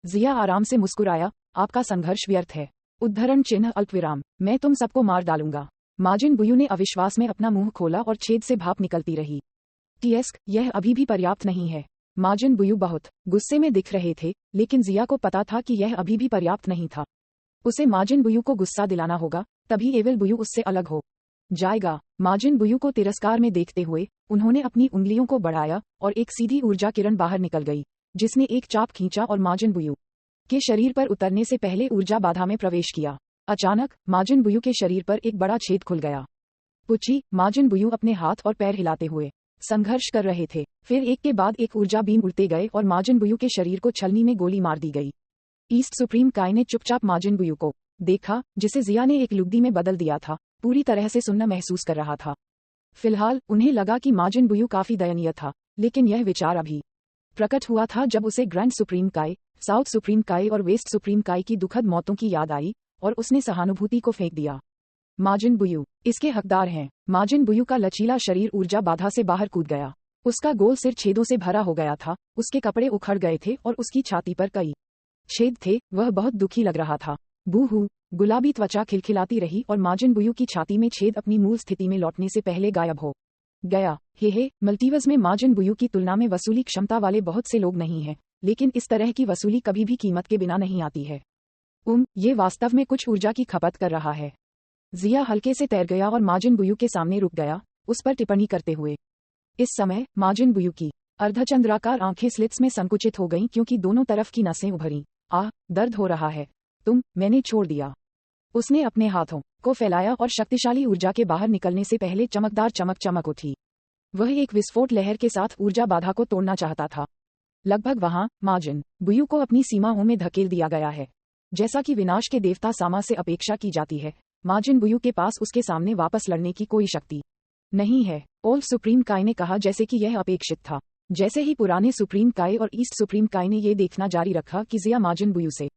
जिया आराम से मुस्कुराया। आपका संघर्ष व्यर्थ है। उद्धरण चिन्ह अल्पविराम। मैं तुम सबको मार डालूंगा। माजिन बुयू ने अविश्वास में अपना मुंह खोला और छेद से भाप निकलती रही। टीएस्क, यह अभी भी पर्याप्त नहीं है। माजिन बुयू बहुत गुस्से में दिख रहे थे, लेकिन जिया को पता था कि यह अभी भी पर्याप्त नहीं था। उसे माजिन बुयू को गुस्सा दिलाना होगा, तभी एविल बुयू उससे अलग हो जाएगा। माजिन बुयू को तिरस्कार में देखते हुए उन्होंने अपनी उंगलियों को बढ़ाया और एक सीधी ऊर्जा किरण बाहर निकल गई, जिसने एक चाप खींचा और माजिन बुयू के शरीर पर उतरने से पहले ऊर्जा बाधा में प्रवेश किया। अचानक माजिन बुयू के शरीर पर एक बड़ा छेद खुल गया। पुची! माजिन बुयू अपने हाथ और पैर हिलाते हुए संघर्ष कर रहे थे। फिर एक के बाद एक ऊर्जा बीम उड़ते गए और माजिन बुयू के शरीर को छलनी में गोली मार दी गई। ईस्ट सुप्रीम काई ने चुपचाप माजिन बुयू को देखा, जिसे जिया ने एक लुगदी में बदल दिया था। पूरी तरह से सुन्न महसूस कर रहा था। फिलहाल उन्हें लगा कि माजिन बुयू काफी दयनीय था, लेकिन यह विचार अभी प्रकट हुआ था जब उसे ग्रैंड सुप्रीम काई, साउथ सुप्रीम काई और वेस्ट सुप्रीम काई की दुखद मौतों की याद आई और उसने सहानुभूति को फेंक दिया। माजिन बुयू इसके हकदार हैं। माजिन बुयू का लचीला शरीर ऊर्जा बाधा से बाहर कूद गया। उसका गोल सिर छेदों से भरा हो गया था, उसके कपड़े उखड़ गए थे और उसकी छाती पर कई छेद थे। वह बहुत दुखी लग रहा था। बूहू, गुलाबी त्वचा खिलखिलाती रही और माजिन बुयू की छाती में छेद अपनी मूल स्थिति में लौटने से पहले गायब हो गया। हे मल्टीवर्स में माजिन बुयू की तुलना में वसूली क्षमता वाले बहुत से लोग नहीं हैं, लेकिन इस तरह की वसूली कभी भी कीमत के बिना नहीं आती है। ये वास्तव में कुछ ऊर्जा की खपत कर रहा है। जिया हल्के से तैर गया और माजिन बुयू के सामने रुक गया, उस पर टिप्पणी करते हुए। इस समय माजिन बुयू की अर्धचंद्राकार आंखें स्लिट्स में संकुचित हो गईं क्योंकि दोनों तरफ की नसें उभरीं। आह, दर्द हो रहा है। मैंने छोड़ दिया। उसने अपने हाथों को फैलाया और शक्तिशाली ऊर्जा के बाहर निकलने से पहले चमकदार चमक उठी। वह एक विस्फोट लहर के साथ ऊर्जा बाधा को तोड़ना चाहता था। लगभग वहां माजिन बुयू को अपनी सीमाओं में धकेल दिया गया है। जैसा कि विनाश के देवता सामा से अपेक्षा की जाती है, माजिन बुयू के पास उसके सामने वापस लड़ने की कोई शक्ति नहीं है। ओल्ड सुप्रीम काई ने कहा, जैसे कि यह अपेक्षित था। जैसे ही पुराने सुप्रीम काई और ईस्ट सुप्रीम काई ने यह देखना जारी रखा कि जिया माजिन बुयू से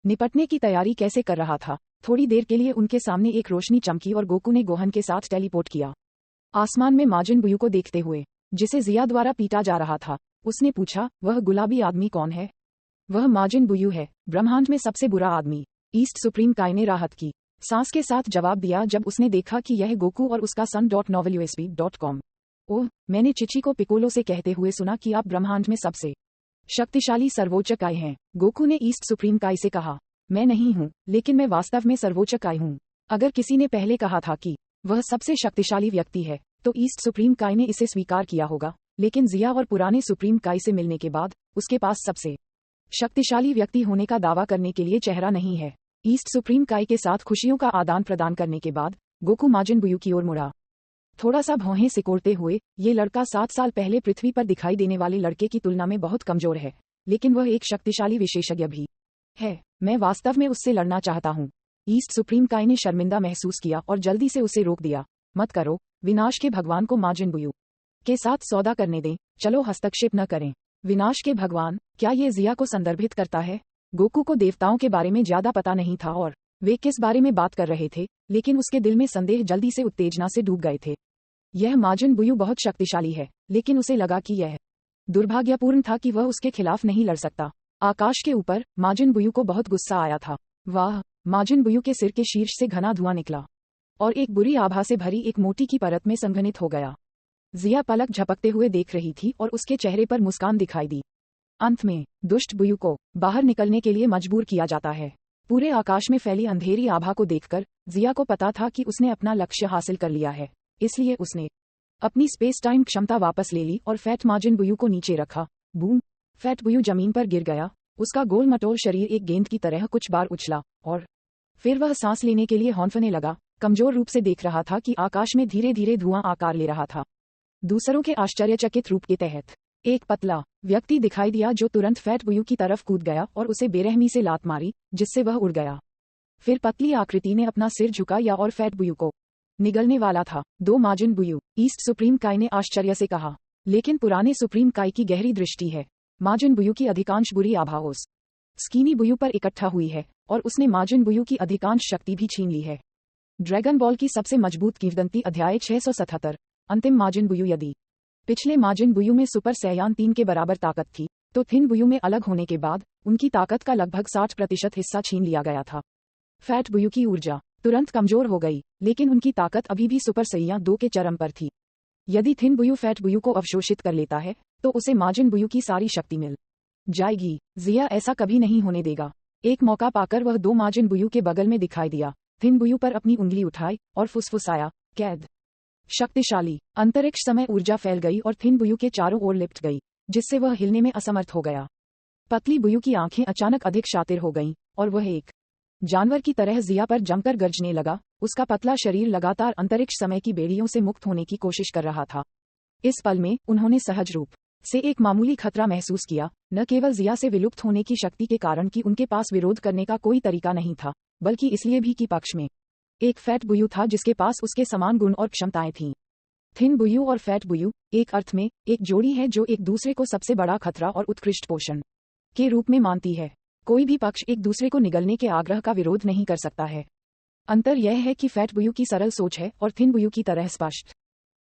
निपटने की तैयारी कैसे कर रहा था, थोड़ी देर के लिए उनके सामने एक रोशनी चमकी और गोकू ने गोहन के साथ टेलीपोर्ट किया। आसमान में माजिन बुयू को देखते हुए, जिसे जिया द्वारा पीटा जा रहा था, उसने पूछा, वह गुलाबी आदमी कौन है? वह माजिन बुयू है, ब्रह्मांड में सबसे बुरा आदमी। ईस्ट सुप्रीम काई ने राहत की सांस के साथ जवाब दिया जब उसने देखा कि यह गोकू और उसका सन.novelUSB.com। ओह, मैंने चिची को पिकोलो से कहते हुए सुना कि आप ब्रह्मांड में सबसे शक्तिशाली सर्वोच्च काई हैं। गोकू ने ईस्ट सुप्रीम काई से कहा, मैं नहीं हूँ, लेकिन मैं वास्तव में सर्वोच्च काई हूँ। अगर किसी ने पहले कहा था कि वह सबसे शक्तिशाली व्यक्ति है, तो ईस्ट सुप्रीम काई ने इसे स्वीकार किया होगा, लेकिन जिया और पुराने सुप्रीम काई से मिलने के बाद उसके पास सबसे शक्तिशाली व्यक्ति होने का दावा करने के लिए चेहरा नहीं है। ईस्ट सुप्रीम काई के साथ खुशियों का आदान प्रदान करने के बाद गोकू माजिन बुयू की ओर मुड़ा। थोड़ा सा भौहें सिकोड़ते हुए, ये लड़का 7 साल पहले पृथ्वी पर दिखाई देने वाले लड़के की तुलना में बहुत कमजोर है, लेकिन वह एक शक्तिशाली विशेषज्ञ भी है। मैं वास्तव में उससे लड़ना चाहता हूँ। ईस्ट सुप्रीम काई ने शर्मिंदा महसूस किया और जल्दी से उसे रोक दिया। मत करो, विनाश के भगवान को माजिन बुयू के साथ सौदा करने दें। चलो, हस्तक्षेप न करें। विनाश के भगवान, क्या ये जिया को संदर्भित करता है? गोकू को देवताओं के बारे में ज्यादा पता नहीं था और वे किस बारे में बात कर रहे थे, लेकिन उसके दिल में संदेह जल्दी से उत्तेजना से डूब गए थे। यह माजिन बुयू बहुत शक्तिशाली है, लेकिन उसे लगा कि यह दुर्भाग्यपूर्ण था कि वह उसके खिलाफ नहीं लड़ सकता। आकाश के ऊपर माजिन बुयू को बहुत गुस्सा आया था। वाह! माजिन बुयू के सिर के शीर्ष से घना धुआं निकला और एक बुरी आभा से भरी एक मोटी की परत में संघनित हो गया। जिया पलक झपकते हुए देख रही थी और उसके चेहरे पर मुस्कान दिखाई दी। अंत में दुष्ट बुयू को बाहर निकलने के लिए मजबूर किया जाता है। पूरे आकाश में फैली अंधेरी आभा को देखकर जिया को पता था कि उसने अपना लक्ष्य हासिल कर लिया है, इसलिए उसने अपनी स्पेस टाइम क्षमता वापस ले ली और फैट माजिन बुयू को नीचे रखा। बूम! फैट बुयू जमीन पर गिर गया। उसका गोल मटोल शरीर एक गेंद की तरह कुछ बार उछला और फिर वह सांस लेने के लिए हौंफने लगा। कमजोर रूप से देख रहा था कि आकाश में धीरे धीरे धुआं आकार ले रहा था। दूसरों के आश्चर्यचकित रूप के तहत एक पतला व्यक्ति दिखाई दिया जो तुरंत फैट बुयू की तरफ कूद गया और उसे बेरहमी से लात मारी, जिससे वह उड़ गया। फिर पतली आकृति ने अपना सिर झुकाया और फैट बुयू को निगलने वाला था। 2 माजिन बुयू, ईस्ट सुप्रीम काई ने आश्चर्य से कहा, लेकिन पुराने सुप्रीम काई की गहरी दृष्टि है। माजिन बुयू की अधिकांश बुरी आभा उस स्कीनी बुयू पर इकट्ठा हुई है और उसने माजिन बुयू की अधिकांश शक्ति भी छीन ली है। ड्रैगन बॉल की सबसे मजबूत किंवदंती अध्याय 677। अंतिम माजिन बुयू। यदि पिछले माजिन बुयू में सुपर सैयान 3 के बराबर ताकत थी, तो थिन बुयू में अलग होने के बाद उनकी ताकत का लगभग 60% हिस्सा छीन लिया गया था। फैट बुयू की ऊर्जा तुरंत कमजोर हो गई, लेकिन उनकी ताकत अभी भी सुपर सैया 2 के चरम पर थी। यदि थिन बुयू फैट बुयू को अवशोषित कर लेता है, तो उसे माजिन बुयू की सारी शक्ति मिल जाएगी। जिया ऐसा कभी नहीं होने देगा। एक मौका पाकर वह 2 माजिन बुयू के बगल में दिखाई दिया। थिन बुयू पर अपनी उंगली उठाई और फुसफुसाया, कैद। शक्तिशाली अंतरिक्ष समय ऊर्जा फैल गई और थिन बुयू के चारों ओर लिपट गई, जिससे वह हिलने में असमर्थ हो गया। पतली बुयू की आंखें अचानक अधिक शातिर हो गईं और वह एक जानवर की तरह जिया पर जमकर गरजने लगा। उसका पतला शरीर लगातार अंतरिक्ष समय की बेड़ियों से मुक्त होने की कोशिश कर रहा था। इस पल में उन्होंने सहज रूप से एक मामूली खतरा महसूस किया, न केवल जिया से विलुप्त होने की शक्ति के कारण कि उनके पास विरोध करने का कोई तरीका नहीं था, बल्कि इसलिए भी कि पक्ष में एक फैट बुयू था जिसके पास उसके समान गुण और क्षमताएं थीं। थिन बुयू और फैट बुयू एक अर्थ में एक जोड़ी है जो एक दूसरे को सबसे बड़ा खतरा और उत्कृष्ट पोषण के रूप में मानती है। कोई भी पक्ष एक दूसरे को निगलने के आग्रह का विरोध नहीं कर सकता है। अंतर यह है कि फैट बुयू की सरल सोच है और थिन बुयू की तरह स्पष्ट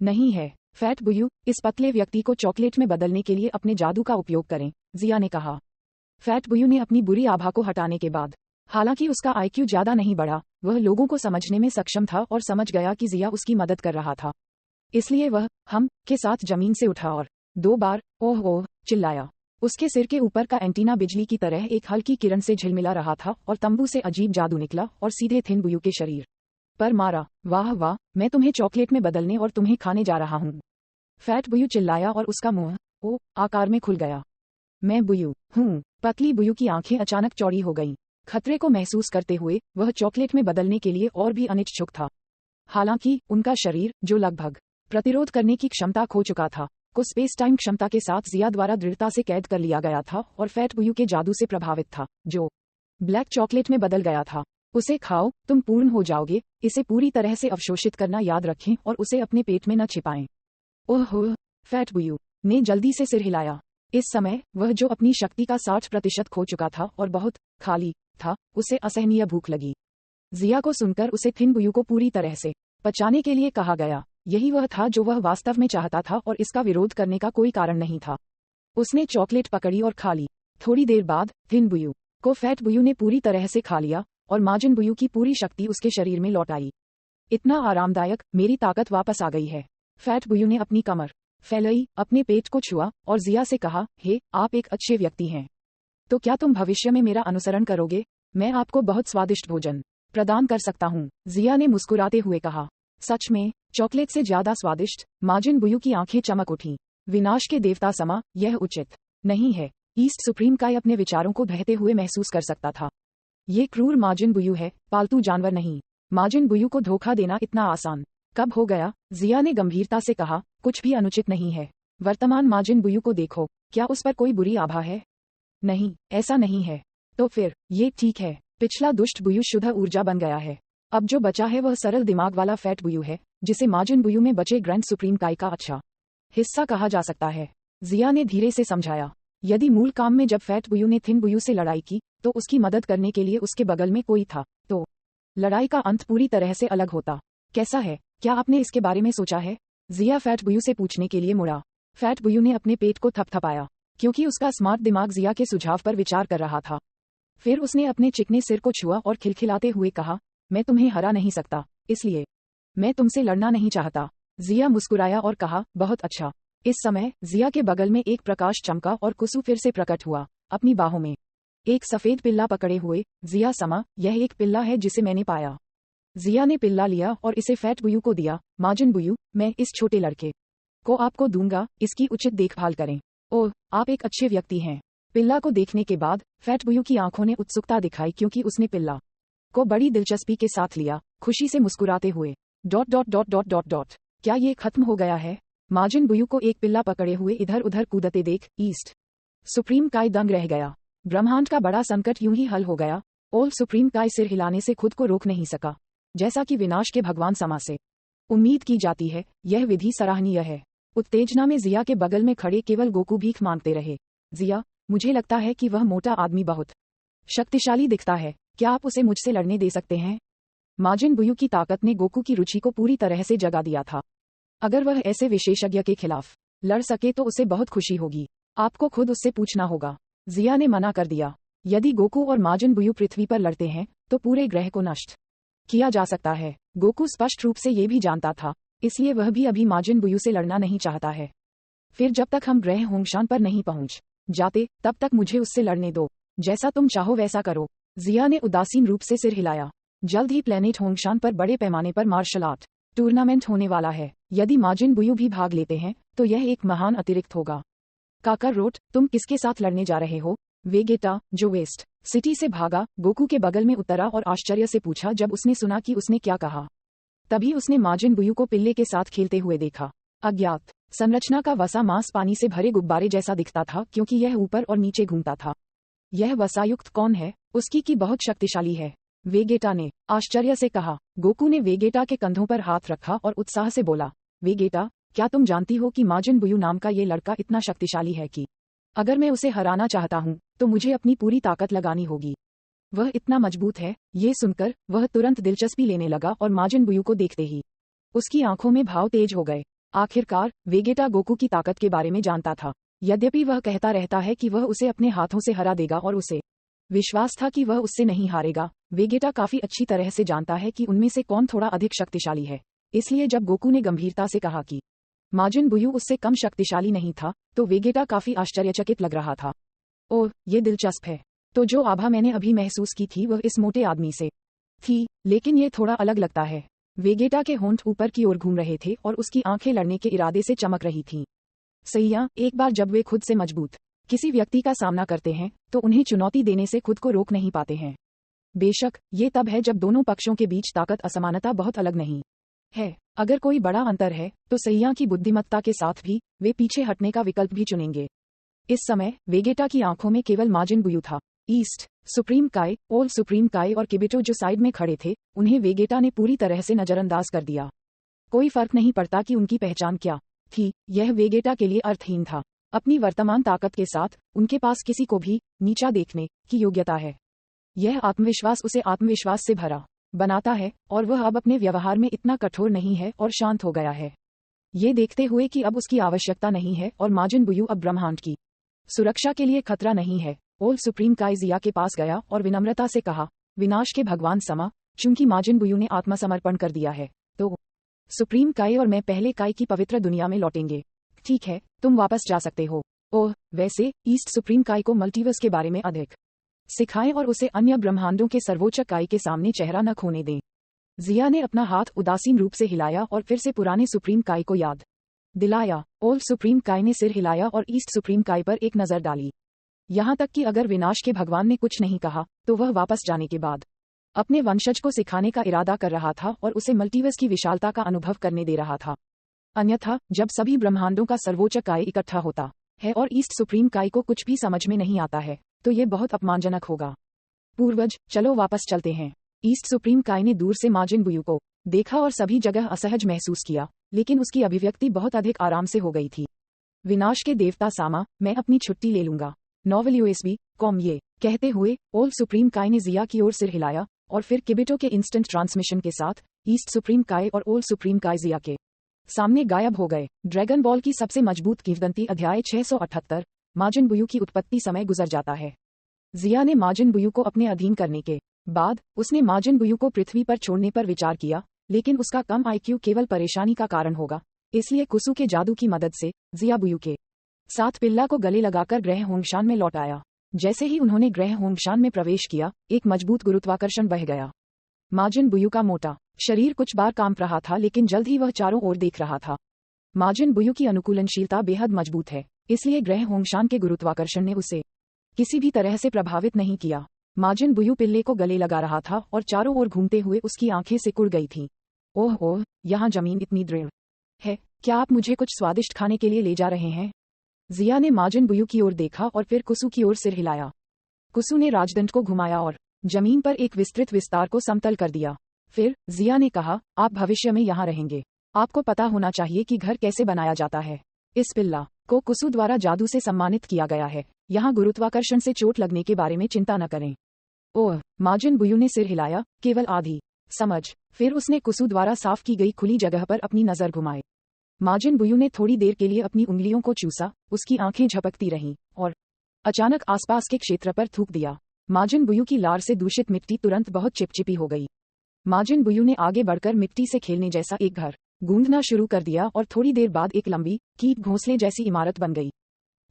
नहीं है। फैट बुयू इस पतले व्यक्ति को चॉकलेट में बदलने के लिए अपने जादू का उपयोग करें, जिया ने कहा। फैट बुयू ने अपनी बुरी आभा को हटाने के बाद, हालांकि उसका आईक्यू ज्यादा नहीं बढ़ा, वह लोगों को समझने में सक्षम था और समझ गया कि जिया उसकी मदद कर रहा था। इसलिए वह हम के साथ जमीन से उठा और 2 बार ओह ओह चिल्लाया। उसके सिर के ऊपर का एंटीना बिजली की तरह एक हल्की किरण से झिलमिला रहा था और तंबू से अजीब जादू निकला और सीधे थिन बुयू के शरीर पर मारा। वाह वाह, मैं तुम्हें चॉकलेट में बदलने और तुम्हें खाने जा रहा हूँ। फैट बुयू चिल्लाया और उसका मुंह आकार में खुल गया। मैं बुयू हूँ। पतली बुयू की आंखें अचानक चौड़ी हो गईं। खतरे को महसूस करते हुए वह चॉकलेट में बदलने के लिए और भी अनिच्छुक था। हालांकि उनका शरीर, जो लगभग प्रतिरोध करने की क्षमता खो चुका था, को स्पेस टाइम क्षमता के साथ जिया द्वारा दृढ़ता से कैद कर लिया गया था और फैट बुयू के जादू से प्रभावित था, जो ब्लैक चॉकलेट में बदल गया था। उसे खाओ, तुम पूर्ण हो जाओगे। इसे पूरी तरह से अवशोषित करना याद रखें और उसे अपने पेट में न छिपाएं। ओह, फैट बुयू ने जल्दी से सिर हिलाया। इस समय वह, जो अपनी शक्ति का 60% खो चुका था और बहुत खाली था, उसे असहनीय भूख लगी। जिया को सुनकर उसे थिन बुयू को पूरी तरह से पचाने के लिए कहा गया। यही वह था जो वह वास्तव में चाहता था और इसका विरोध करने का कोई कारण नहीं था। उसने चॉकलेट पकड़ी और खा ली। थोड़ी देर बाद थिन बुयू को फैट बुयू ने पूरी तरह से खा लिया और माजिन बुयू की पूरी शक्ति उसके शरीर में लौट आई। इतना आरामदायक, मेरी ताकत वापस आ गई है। फैट बुयू ने अपनी कमर फैलाई, अपने पेट को छुआ और जिया से कहा, हे, आप एक अच्छे व्यक्ति हैं। तो क्या तुम भविष्य में मेरा अनुसरण करोगे? मैं आपको बहुत स्वादिष्ट भोजन प्रदान कर सकता हूँ, जिया ने मुस्कुराते हुए कहा। सच में, चॉकलेट से ज्यादा स्वादिष्ट? माजिन बुयू की आंखें चमक उठीं। विनाश के देवता समा, यह उचित नहीं है। ईस्ट सुप्रीम काय अपने विचारों को बहते हुए महसूस कर सकता था। ये क्रूर माजिन बुयू है, पालतू जानवर नहीं। माजिन बुयू को धोखा देना इतना आसान कब हो गया? जिया ने गंभीरता से कहा, कुछ भी अनुचित नहीं है। वर्तमान माजिन बुयू को देखो, क्या उस पर कोई बुरी आभा है? नहीं, ऐसा नहीं है। तो फिर ये ठीक है। पिछला दुष्ट बुयू शुद्ध ऊर्जा बन गया है। अब जो बचा है वह सरल दिमाग वाला फैट बुयू है, जिसे माजिन बुयू में बचे ग्रैंड सुप्रीम काय का अच्छा हिस्सा कहा जा सकता है। जिया ने धीरे से समझाया। यदि मूल काम में जब फैट बुयू ने थिन बुयू से लड़ाई की तो उसकी मदद करने के लिए उसके बगल में कोई था, तो लड़ाई का अंत पूरी तरह से अलग होता। कैसा है? क्या आपने इसके बारे में सोचा है? जिया फैट बुयू से पूछने के लिए मुड़ा। फैट बुयू ने अपने पेट को थपथपाया, क्योंकि उसका स्मार्ट दिमाग जिया के सुझाव पर विचार कर रहा था। फिर उसने अपने चिकने सिर को छुआ और खिलखिलाते हुए कहा, मैं तुम्हें हरा नहीं सकता, इसलिए मैं तुमसे लड़ना नहीं चाहता। जिया मुस्कुराया और कहा, बहुत अच्छा। इस समय जिया के बगल में एक प्रकाश चमका और कुसु फिर से प्रकट हुआ, अपनी बाहों में एक सफेद पिल्ला पकड़े हुए। जिया समा, यह एक पिल्ला है जिसे मैंने पाया। जिया ने पिल्ला लिया और इसे फैट बुयू को दिया। माजिन बुयू, मैं इस छोटे लड़के को आपको दूंगा, इसकी उचित देखभाल करें। ओह, आप एक अच्छे व्यक्ति हैं। पिल्ला को देखने के बाद फैट बुयू की आंखों ने उत्सुकता दिखाई, क्योंकि उसने पिल्ला को बड़ी दिलचस्पी के साथ लिया, खुशी से मुस्कुराते हुए। ... क्या ये खत्म हो गया है? माजिन बुयू को एक पिल्ला पकड़े हुए इधर उधर कूदते देख ईस्ट सुप्रीम काय दंग रह गया। ब्रह्मांड का बड़ा संकट यूं ही हल हो गया। ओल्ड सुप्रीम काय सिर हिलाने से खुद को रोक नहीं सका। जैसा कि विनाश के भगवान समा से उम्मीद की जाती है, यह विधि सराहनीय है। उत्तेजना में जिया के बगल में खड़े केवल गोकू भीख मांगते रहे। जिया, मुझे लगता है कि वह मोटा आदमी बहुत शक्तिशाली दिखता है। क्या आप उसे मुझसे लड़ने दे सकते हैं? माजिन बुयू की ताकत ने गोकू की रुचि को पूरी तरह से जगा दिया था। अगर वह ऐसे विशेषज्ञ के खिलाफ लड़ सके तो उसे बहुत खुशी होगी। आपको खुद उससे पूछना होगा। जिया ने मना कर दिया। यदि गोकू और माजिन बुयू पृथ्वी पर लड़ते हैं तो पूरे ग्रह को नष्ट किया जा सकता है। गोकू स्पष्ट रूप से ये भी जानता था, इसलिए वह भी अभी माजिन बुयू से लड़ना नहीं चाहता है। फिर जब तक हम ग्रह होंगशान पर नहीं पहुंच जाते, तब तक मुझे उससे लड़ने दो। जैसा तुम चाहो वैसा करो। जिया ने उदासीन रूप से सिर हिलाया। जल्द ही प्लेनेट होंगशान पर बड़े पैमाने पर मार्शल आर्ट टूर्नामेंट होने वाला है। यदि माजिन बुयू भी भाग लेते हैं तो यह एक महान अतिरिक्त होगा। काकरोट, तुम किसके साथ लड़ने जा रहे हो? वेगेटा, जो वेस्ट सिटी से भागा, गोकू के बगल में उतरा और आश्चर्य से पूछा जब उसने सुना कि उसने क्या कहा। तभी उसने माजिन बुयू को पिल्ले के साथ खेलते हुए देखा। अज्ञात संरचना का वसा मांस पानी से भरे गुब्बारे जैसा दिखता था, क्योंकि यह ऊपर और नीचे घूमता था। यह वसायुक्त कौन है? उसकी की बहुत शक्तिशाली है, वेगेटा ने आश्चर्य से कहा। गोकू ने वेगेटा के कंधों पर हाथ रखा और उत्साह से बोला, वेगेटा, क्या तुम जानती हो कि माजिन बुयू नाम का ये लड़का इतना शक्तिशाली है कि अगर मैं उसे हराना चाहता हूँ तो मुझे अपनी पूरी ताकत लगानी होगी। वह इतना मजबूत है। ये सुनकर वह तुरंत दिलचस्पी लेने लगा और माजिन बुयू को देखते ही उसकी आंखों में भाव तेज हो गए। आखिरकार वेगेटा गोकू की ताकत के बारे में जानता था। यद्यपि वह कहता रहता है कि वह उसे अपने हाथों से हरा देगा और उसे विश्वास था कि वह उससे नहीं हारेगा, वेगेटा काफी अच्छी तरह से जानता है कि उनमें से कौन थोड़ा अधिक शक्तिशाली है। इसलिए जब गोकू ने गंभीरता से कहा कि माजिन बुयू उससे कम शक्तिशाली नहीं था, तो वेगेटा काफी आश्चर्यचकित लग रहा था। ओह, ये दिलचस्प है। तो जो आभा मैंने अभी महसूस की थी वह इस मोटे आदमी से थी, लेकिन ये थोड़ा अलग लगता है। वेगेटा के होंठ ऊपर की ओर घूम रहे थे और उसकी आंखें लड़ने के इरादे से चमक रही थीं। सैया, एक बार जब वे खुद से मजबूत किसी व्यक्ति का सामना करते हैं तो उन्हें चुनौती देने से खुद को रोक नहीं पाते हैं। बेशक ये तब है जब दोनों पक्षों के बीच ताकत असमानता बहुत अलग नहीं है। अगर कोई बड़ा अंतर है तो सैया की बुद्धिमत्ता के साथ भी वे पीछे हटने का विकल्प भी चुनेंगे। इस समय वेगेटा की आंखों में केवल माजिन बुयू था। ईस्ट सुप्रीम काय, ओल्ड सुप्रीम काय और किबिटो जो साइड में खड़े थे, उन्हें वेगेटा ने पूरी तरह से नजरअंदाज कर दिया। कोई फर्क नहीं पड़ता कि उनकी पहचान क्या थी, यह वेगेटा के लिए अर्थहीन था। अपनी वर्तमान ताकत के साथ उनके पास किसी को भी नीचा देखने की योग्यता है। यह आत्मविश्वास उसे आत्मविश्वास से भरा बनाता है और वह अब अपने व्यवहार में इतना कठोर नहीं है और शांत हो गया है। ये देखते हुए कि अब उसकी आवश्यकता नहीं है और माजिन बुयू अब ब्रह्मांड की सुरक्षा के लिए खतरा नहीं है, ओल्ड सुप्रीम काय जिया के पास गया और विनम्रता से कहा, विनाश के भगवान समा, चूंकि माजिन बुयू ने आत्मसमर्पण कर दिया है तो सुप्रीम काय और मैं पहले काय की पवित्र दुनिया में लौटेंगे। ठीक है, तुम वापस जा सकते हो। ओह, वैसे ईस्ट सुप्रीम काय को मल्टीवर्स के बारे में अधिक सिखाएं और उसे अन्य ब्रह्मांडों के सर्वोच्च काय के सामने चेहरा न खोने दें। जिया ने अपना हाथ उदासीन रूप से हिलाया और फिर से पुराने सुप्रीम काय को याद दिलाया। ओल्ड सुप्रीम काय ने सिर हिलाया और ईस्ट सुप्रीम काय पर एक नजर डाली। यहाँ तक कि अगर विनाश के भगवान ने कुछ नहीं कहा तो वह वापस जाने के बाद अपने वंशज को सिखाने का इरादा कर रहा था और उसे मल्टीवर्स की विशालता का अनुभव करने दे रहा था। अन्यथा जब सभी ब्रह्मांडों का सर्वोच्च काय इकट्ठा होता है और ईस्ट सुप्रीम काय को कुछ भी समझ में नहीं आता है तो ये बहुत अपमानजनक होगा। पूर्वज, चलो वापस चलते हैं। ईस्ट सुप्रीम काय ने दूर से माजिन बुयू को देखा और सभी जगह असहज महसूस किया, लेकिन उसकी अभिव्यक्ति बहुत अधिक आराम से हो गई थी। विनाश के देवता सामा, मैं अपनी छुट्टी ले लूंगा। Novel USB com. ये कहते हुए ओल्ड सुप्रीम काय ने जिया की ओर सिर हिलाया और फिर किबिटो के इंस्टेंट ट्रांसमिशन के साथ ईस्ट सुप्रीम काय और ओल्ड सुप्रीम काय जिया के सामने गायब हो गए। ड्रैगन बॉल की सबसे मजबूत किंवदंती अध्याय 678, माजिन बुयू की उत्पत्ति। समय गुजर जाता है। जिया ने माजिन बुयू को अपने अधीन करने के बाद उसने माजिन बुयू को पृथ्वी पर छोड़ने पर विचार किया, लेकिन उसका कम आईक्यू केवल परेशानी का कारण होगा। इसलिए कुसु के जादू की मदद से जिया बुयू के साथ पिल्ला को गले लगाकर ग्रह होंगशान में लौट आया। जैसे ही उन्होंने ग्रह होंगशान में प्रवेश किया, एक मजबूत गुरुत्वाकर्षण बह गया। माजिन बुयू का मोटा शरीर कुछ बार कांप रहा था, लेकिन जल्द ही वह चारों ओर देख रहा था। माजिन बुयू की अनुकूलनशीलता बेहद मजबूत है, इसलिए ग्रह होंगशान के गुरुत्वाकर्षण ने उसे किसी भी तरह से प्रभावित नहीं किया। माजिन बुयू पिल्ले को गले लगा रहा था और चारों ओर घूमते हुए उसकी आंखें सिकुड़ गई थीं। ओह ओह, यहाँ जमीन इतनी दृढ़ है। क्या आप मुझे कुछ स्वादिष्ट खाने के लिए ले जा रहे हैं? जिया ने माजिन बुयू की ओर देखा और फिर कुसु की ओर सिर हिलाया। कुसु ने राजदंड को घुमाया और जमीन पर एक विस्तृत विस्तार को समतल कर दिया। फिर जिया ने कहा, आप भविष्य में यहाँ रहेंगे। आपको पता होना चाहिए कि घर कैसे बनाया जाता है। इस पिल्ला को कुसु द्वारा जादू से सम्मानित किया गया है। यहाँ गुरुत्वाकर्षण से चोट लगने के बारे में चिंता न करें। ओह, माजिन बुयू ने सिर हिलाया, केवल आधी समझ। फिर उसने कुसु द्वारा साफ की गई खुली जगह पर अपनी नजर घुमाई। माजिन बुयू ने थोड़ी देर के लिए अपनी उंगलियों को चूसा, उसकी आंखें झपकती रहीं और अचानक आसपास के क्षेत्र पर थूक दिया। माजिन बुयू की लार से दूषित मिट्टी तुरंत बहुत चिपचिपी हो गई। माजिन बुयू ने आगे बढ़कर मिट्टी से खेलने जैसा एक घर गूंदना शुरू कर दिया और थोड़ी देर बाद एक लंबी कीट घोंसले जैसी इमारत बन गई।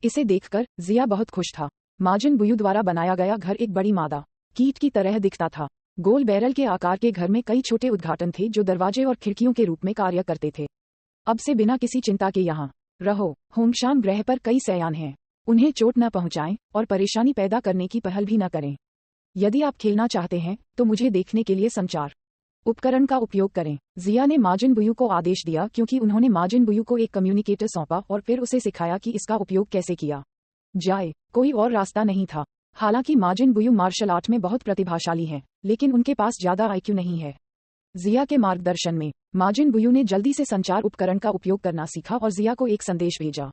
इसे देखकर जिया बहुत खुश था। माजिन बुयू द्वारा बनाया गया घर एक बड़ी मादा कीट की तरह दिखता था। गोल बैरल के आकार के घर में कई छोटे उद्घाटन थे जो दरवाजे और खिड़कियों के रूप में कार्य करते थे। अब से बिना किसी चिंता के यहाँ रहो। होंगशान ग्रह पर कई सयान हैं। उन्हें चोट न पहुंचाएं और परेशानी पैदा करने की पहल भी न करें। यदि आप खेलना चाहते हैं तो मुझे देखने के लिए संचार उपकरण का उपयोग करें। जिया ने माजिन बुयू को आदेश दिया, क्योंकि उन्होंने माजिन बुयू को एक कम्युनिकेटर सौंपा और फिर उसे सिखाया कि इसका उपयोग कैसे किया जाए। कोई और रास्ता नहीं था। हालांकि माजिन बुयू मार्शल आर्ट में बहुत प्रतिभाशाली हैं, लेकिन उनके पास ज्यादा आईक्यू नहीं है। जिया के मार्गदर्शन में माजिन बुयू ने जल्दी से संचार उपकरण का उपयोग करना सीखा और जिया को एक संदेश भेजा।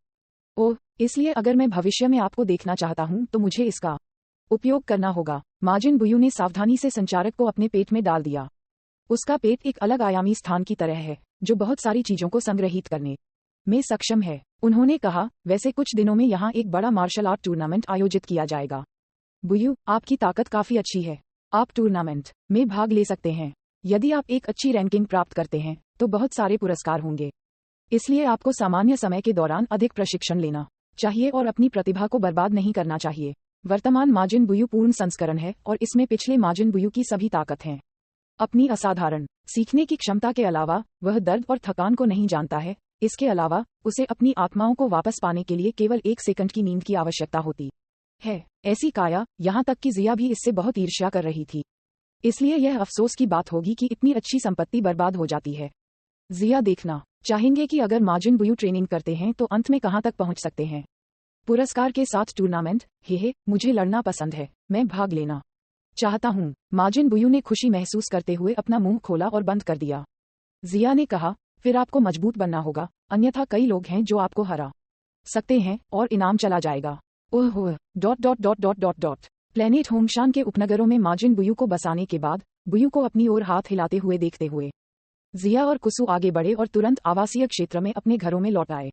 ओह, इसलिए अगर मैं भविष्य में आपको देखना चाहता हूं तो मुझे इसका उपयोग करना होगा। माजिन बुयू ने सावधानी से संचारक को अपने पेट में डाल दिया। उसका पेट एक अलग आयामी स्थान की तरह है जो बहुत सारी चीजों को संग्रहित करने में सक्षम है। उन्होंने कहा, वैसे कुछ दिनों में यहाँ एक बड़ा मार्शल आर्ट टूर्नामेंट आयोजित किया जाएगा। बुयू, आपकी ताकत काफी अच्छी है। आप टूर्नामेंट में भाग ले सकते हैं। यदि आप एक अच्छी रैंकिंग प्राप्त करते हैं तो बहुत सारे पुरस्कार होंगे। इसलिए आपको सामान्य समय के दौरान अधिक प्रशिक्षण लेना चाहिए और अपनी प्रतिभा को बर्बाद नहीं करना चाहिए। वर्तमान माजिन बुयू पूर्ण संस्करण है और इसमें पिछले माजिन बुयू की सभी ताकत हैं। अपनी असाधारण सीखने की क्षमता के अलावा वह दर्द और थकान को नहीं जानता है। इसके अलावा उसे अपनी आत्माओं को वापस पाने के लिए केवल 1 सेकंड की नींद की आवश्यकता होती है। ऐसी काया, यहाँ तक कि जिया भी इससे बहुत ईर्ष्या कर रही थी। इसलिए यह अफसोस की बात होगी कि इतनी अच्छी संपत्ति बर्बाद हो जाती है। जिया देखना चाहेंगे कि अगर माजिन बुयू ट्रेनिंग करते हैं तो अंत में कहां तक पहुंच सकते हैं। पुरस्कार के साथ टूर्नामेंट, हे मुझे लड़ना पसंद है, मैं भाग लेना चाहता हूं। माजिन बुयू ने खुशी महसूस करते हुए अपना मुंह खोला और बंद कर दिया। जिया ने कहा, फिर आपको मजबूत बनना होगा, अन्यथा कई लोग हैं जो आपको हरा सकते हैं और इनाम चला जाएगा। ओह प्लेनेट होंगशान के उपनगरों में माजिन बुयू को बसाने के बाद बुयू को अपनी ओर हाथ हिलाते हुए देखते हुए जिया और कुसु आगे बढ़े और तुरंत आवासीय क्षेत्र में अपने घरों में लौट आए।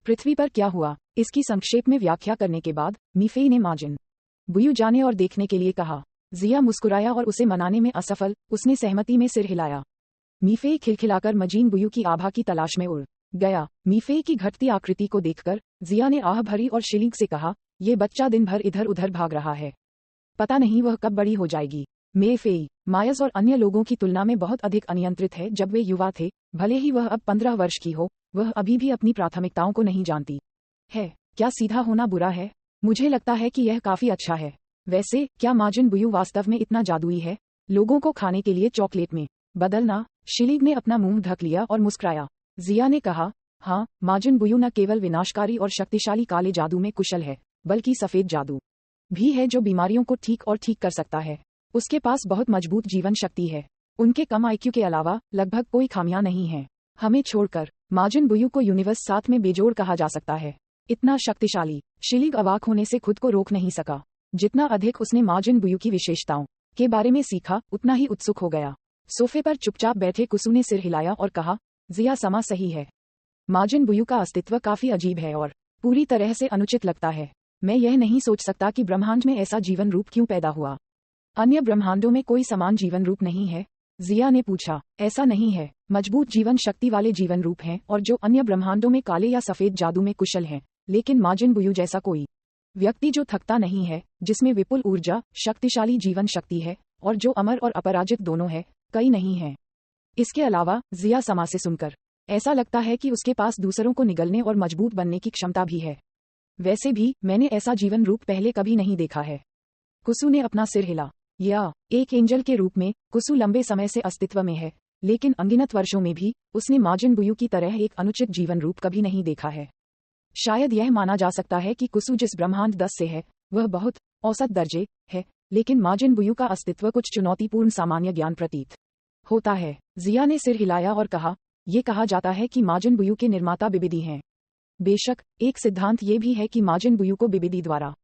पृथ्वी पर क्या हुआ, इसकी संक्षेप में व्याख्या करने के बाद मीफेई ने माजिन बुयू जाने और देखने के लिए कहा। जिया मुस्कुराया और उसे मनाने में असफल उसने सहमति में सिर हिलाया। मीफेई खिलखिलाकर मजीन बुयू की आभा की तलाश में उड़ गया। मीफेई की घटती आकृति को देखकर जिया ने आह भरी और शिलिंग से कहा, ये बच्चा दिन भर इधर उधर भाग रहा है, पता नहीं वह कब बड़ी हो जाएगी। मेफेई मायस और अन्य लोगों की तुलना में बहुत अधिक अनियंत्रित है। जब वे युवा थे, भले ही वह अब 15 वर्ष की हो, वह अभी भी अपनी प्राथमिकताओं को नहीं जानती है। क्या सीधा होना बुरा है? मुझे लगता है कि यह काफी अच्छा है। वैसे क्या माजिन बुयू वास्तव में इतना जादुई है? लोगों को खाने के लिए चॉकलेट में बदलना? शिलिग ने अपना मुंह ढक लिया और मुस्कुराया। जिया ने कहा, हाँ, माजिन बुयू न केवल विनाशकारी और शक्तिशाली काले जादू में कुशल है, बल्कि सफेद जादू भी है जो बीमारियों को ठीक कर सकता है। उसके पास बहुत मजबूत जीवन शक्ति है। उनके कम आईक्यू के अलावा लगभग कोई खामियां नहीं है। हमें छोड़कर माजिन बुयू को यूनिवर्स 7 में बेजोड़ कहा जा सकता है। इतना शक्तिशाली। शिलिग अवाक होने से खुद को रोक नहीं सका। जितना अधिक उसने माजिन बुयू की विशेषताओं के बारे में सीखा, उतना ही उत्सुक हो गया। सोफे पर चुपचाप बैठे कुसु ने सिर हिलाया और कहा, जिया समा सही है। माजिन बुयू का अस्तित्व काफी अजीब है और पूरी तरह से अनुचित लगता है। मैं यह नहीं सोच सकता कि ब्रह्मांड में ऐसा जीवन रूप क्यों पैदा हुआ। अन्य ब्रह्मांडों में कोई समान जीवन रूप नहीं है? जिया ने पूछा। ऐसा नहीं है, मजबूत जीवन शक्ति वाले जीवन रूप हैं और जो अन्य ब्रह्मांडों में काले या सफेद जादू में कुशल हैं, लेकिन माजिन बुयू जैसा कोई व्यक्ति जो थकता नहीं है, जिसमें विपुल ऊर्जा, शक्तिशाली जीवन शक्ति है और जो अमर और अपराजित दोनों है, कई नहीं है। इसके अलावा जिया समा से सुनकर ऐसा लगता है कि उसके पास दूसरों को निगलने और मजबूत बनने की क्षमता भी है। वैसे भी मैंने ऐसा जीवन रूप पहले कभी नहीं देखा है। कुसु ने अपना सिर हिला। या एक एंजल के रूप में कुसु लंबे समय से अस्तित्व में है, लेकिन अनगिनत वर्षों में भी उसने माजिन बुयू की तरह एक अनुचित जीवन रूप कभी नहीं देखा है। शायद यह माना जा सकता है कि कुसु जिस ब्रह्मांड 10 से है वह बहुत औसत दर्जे है, लेकिन माजिन बुयू का अस्तित्व कुछ चुनौतीपूर्ण सामान्य ज्ञान प्रतीत होता है। जिया ने सिर हिलाया और कहा, यह कहा जाता है कि माजिन बुयू के निर्माता बिबिदी हैं। बेशक, एक सिद्धांत ये भी है कि माजिन बुयू को बिबिदी द्वारा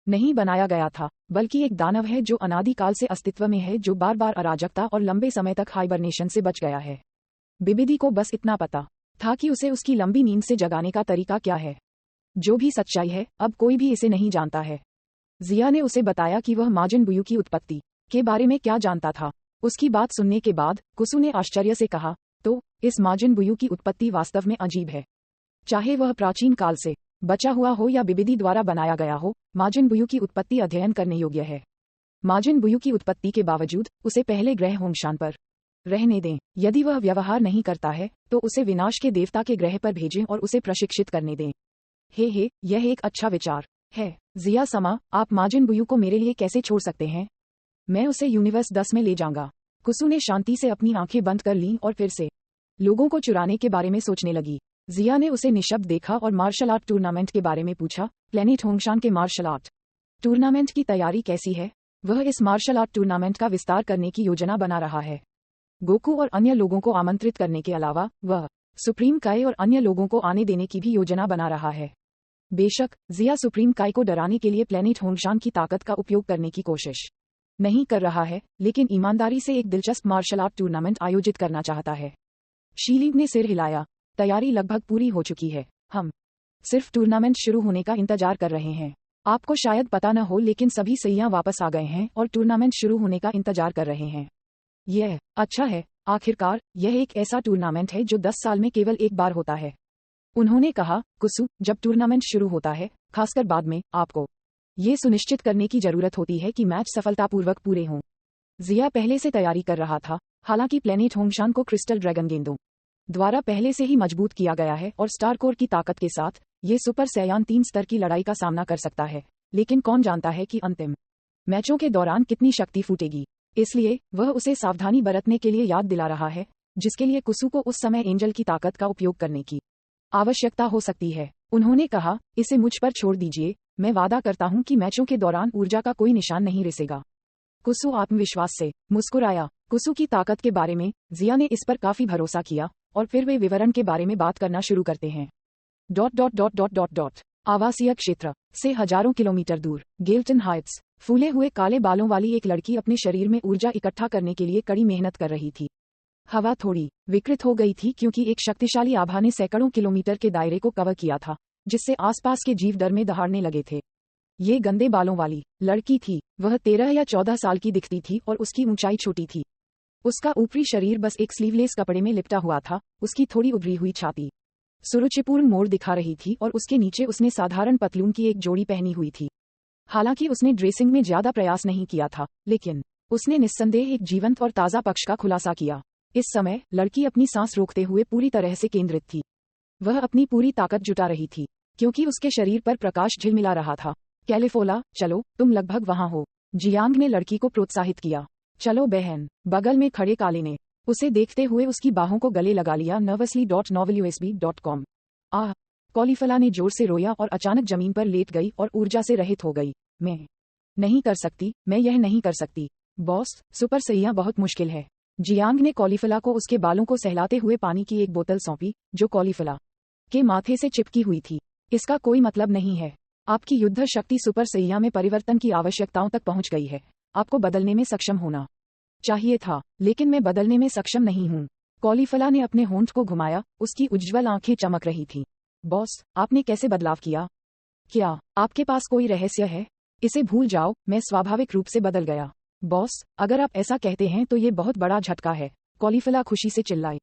नहीं बनाया गया था, बल्कि एक दानव है जो अनादिकाल से अस्तित्व में है, जो बार बार अराजकता और लंबे समय तक हाइबरनेशन से बच गया है। बिबिदी को बस इतना पता था कि उसे उसकी लंबी नींद से जगाने का तरीका क्या है। जो भी सच्चाई है, अब कोई भी इसे नहीं जानता है। जिया ने उसे बताया कि वह माजिन बुयू की उत्पत्ति के बारे में क्या जानता था। उसकी बात सुनने के बाद कुसु ने आश्चर्य से कहा, तो इस माजिन बुयू की उत्पत्ति वास्तव में अजीब है। चाहे वह प्राचीन काल से बचा हुआ हो या बिबिदी द्वारा बनाया गया हो, माजिन बुयू की उत्पत्ति अध्ययन करने योग्य है। माजिन बुयू की उत्पत्ति के बावजूद उसे पहले ग्रह होंगशान पर रहने दें। यदि वह व्यवहार नहीं करता है तो उसे विनाश के देवता के ग्रह पर भेजें और उसे प्रशिक्षित करने दें। हे, यह एक अच्छा विचार है। जिया समा, आप माजिन बुयू को मेरे लिए कैसे छोड़ सकते हैं? मैं उसे यूनिवर्स 10 में ले जाऊंगा। कुसु ने शांति से अपनी आंखें बंद कर लीं और फिर से लोगों को चुराने के बारे में सोचने लगी। जिया ने उसे निशब्द देखा और मार्शल आर्ट टूर्नामेंट के बारे में पूछा। प्लेनेट होंगशान के मार्शल आर्ट टूर्नामेंट की तैयारी कैसी है? वह इस मार्शल आर्ट टूर्नामेंट का विस्तार करने की योजना बना रहा है। गोकू और अन्य लोगों को आमंत्रित करने के अलावा वह सुप्रीम काई और अन्य लोगों को आने देने की भी योजना बना रहा है। बेशक जिया सुप्रीम काई को डराने के लिए प्लेनेट होंगशान की ताकत का उपयोग करने की कोशिश नहीं कर रहा है, लेकिन ईमानदारी से एक दिलचस्प मार्शल आर्ट टूर्नामेंट आयोजित करना चाहता है। शीलिंग ने सिर हिलाया। तैयारी लगभग पूरी हो चुकी है। हम सिर्फ टूर्नामेंट शुरू होने का इंतजार कर रहे हैं। आपको शायद पता न हो, लेकिन सभी सैयां वापस आ गए हैं और टूर्नामेंट शुरू होने का इंतजार कर रहे हैं। यह अच्छा है। आखिरकार यह एक ऐसा टूर्नामेंट है जो 10 साल में केवल एक बार होता है। उन्होंने कहा, कुसु, जब टूर्नामेंट शुरू होता है, खासकर बाद में, आपको ये सुनिश्चित करने की जरूरत होती है कि मैच सफलतापूर्वक पूरे हों। जिया पहले से तैयारी कर रहा था। हालांकि प्लेनेट होंगशान को क्रिस्टल ड्रैगन गेंदों द्वारा पहले से ही मजबूत किया गया है और स्टार कोर की ताकत के साथ ये सुपर सैयान 3 स्तर की लड़ाई का सामना कर सकता है। लेकिन कौन जानता है कि अंतिम मैचों के दौरान कितनी शक्ति फूटेगी। इसलिए वह उसे सावधानी बरतने के लिए याद दिला रहा है, जिसके लिए कुसु को उस समय एंजल की ताकत का उपयोग करने की आवश्यकता हो सकती है। उन्होंने कहा, इसे मुझ पर छोड़ दीजिए, मैं वादा करता हूं कि मैचों के दौरान ऊर्जा का कोई निशान नहीं रिसेगा। कुसु आत्मविश्वास से मुस्कुराया। कुसु की ताकत के बारे में जिया ने इस पर काफी भरोसा किया और फिर वे विवरण के बारे में बात करना शुरू करते हैं। ... आवासीय क्षेत्र से हजारों किलोमीटर दूर गेल्टन हाइट्स, फूले हुए काले बालों वाली एक लड़की अपने शरीर में ऊर्जा इकट्ठा करने के लिए कड़ी मेहनत कर रही थी। हवा थोड़ी विकृत हो गई थी क्योंकि एक शक्तिशाली आभा ने सैकड़ों किलोमीटर के दायरे को कवर किया था, जिससे आसपास के जीव डर में दहाड़ने लगे थे। ये गंदे बालों वाली लड़की थी। वह 13 या 14 साल की दिखती थी और उसकी ऊंचाई छोटी थी। उसका ऊपरी शरीर बस एक स्लीवलेस कपड़े में लिपटा हुआ था। उसकी थोड़ी उभरी हुई छाती सुरुचिपूर्ण मोड़ दिखा रही थी और उसके नीचे उसने साधारण पतलून की एक जोड़ी पहनी हुई थी। हालांकि उसने ड्रेसिंग में ज्यादा प्रयास नहीं किया था, लेकिन उसने निस्संदेह एक जीवंत और ताजा पक्ष का खुलासा किया। इस समय लड़की अपनी सांस रोकते हुए पूरी तरह से केंद्रित थी। वह अपनी पूरी ताकत जुटा रही थी क्योंकि उसके शरीर पर प्रकाश झिलमिला रहा था। कैलिफोला, चलो, तुम लगभग वहां हो, जियांग ने लड़की को प्रोत्साहित किया। चलो बहन, बगल में खड़े काले ने उसे देखते हुए उसकी बाहों को गले लगा लिया। nervously.novelusb.com। आह, कॉलीफला ने जोर से रोया और अचानक जमीन पर लेट गई और ऊर्जा से रहित हो गई। मैं नहीं कर सकती, मैं यह नहीं कर सकती। बॉस, सुपर सैया बहुत मुश्किल है। जियांग ने कॉलीफला को उसके बालों को सहलाते हुए पानी की एक बोतल सौंपी, जो कॉलीफला के माथे से चिपकी हुई थी। इसका कोई मतलब नहीं है। आपकी युद्ध शक्ति सुपर सैया में परिवर्तन की आवश्यकताओं तक पहुंच गई है। आपको बदलने में सक्षम होना चाहिए था, लेकिन मैं बदलने में सक्षम नहीं हूं। कॉलीफला ने अपने होंठ को घुमाया। उसकी उज्ज्वल आंखें चमक रही थीं। बॉस, आपने कैसे बदलाव किया? क्या आपके पास कोई रहस्य है? इसे भूल जाओ, मैं स्वाभाविक रूप से बदल गया। बॉस, अगर आप ऐसा कहते हैं तो ये बहुत बड़ा झटका है। कॉलीफला खुशी से चिल्लाई।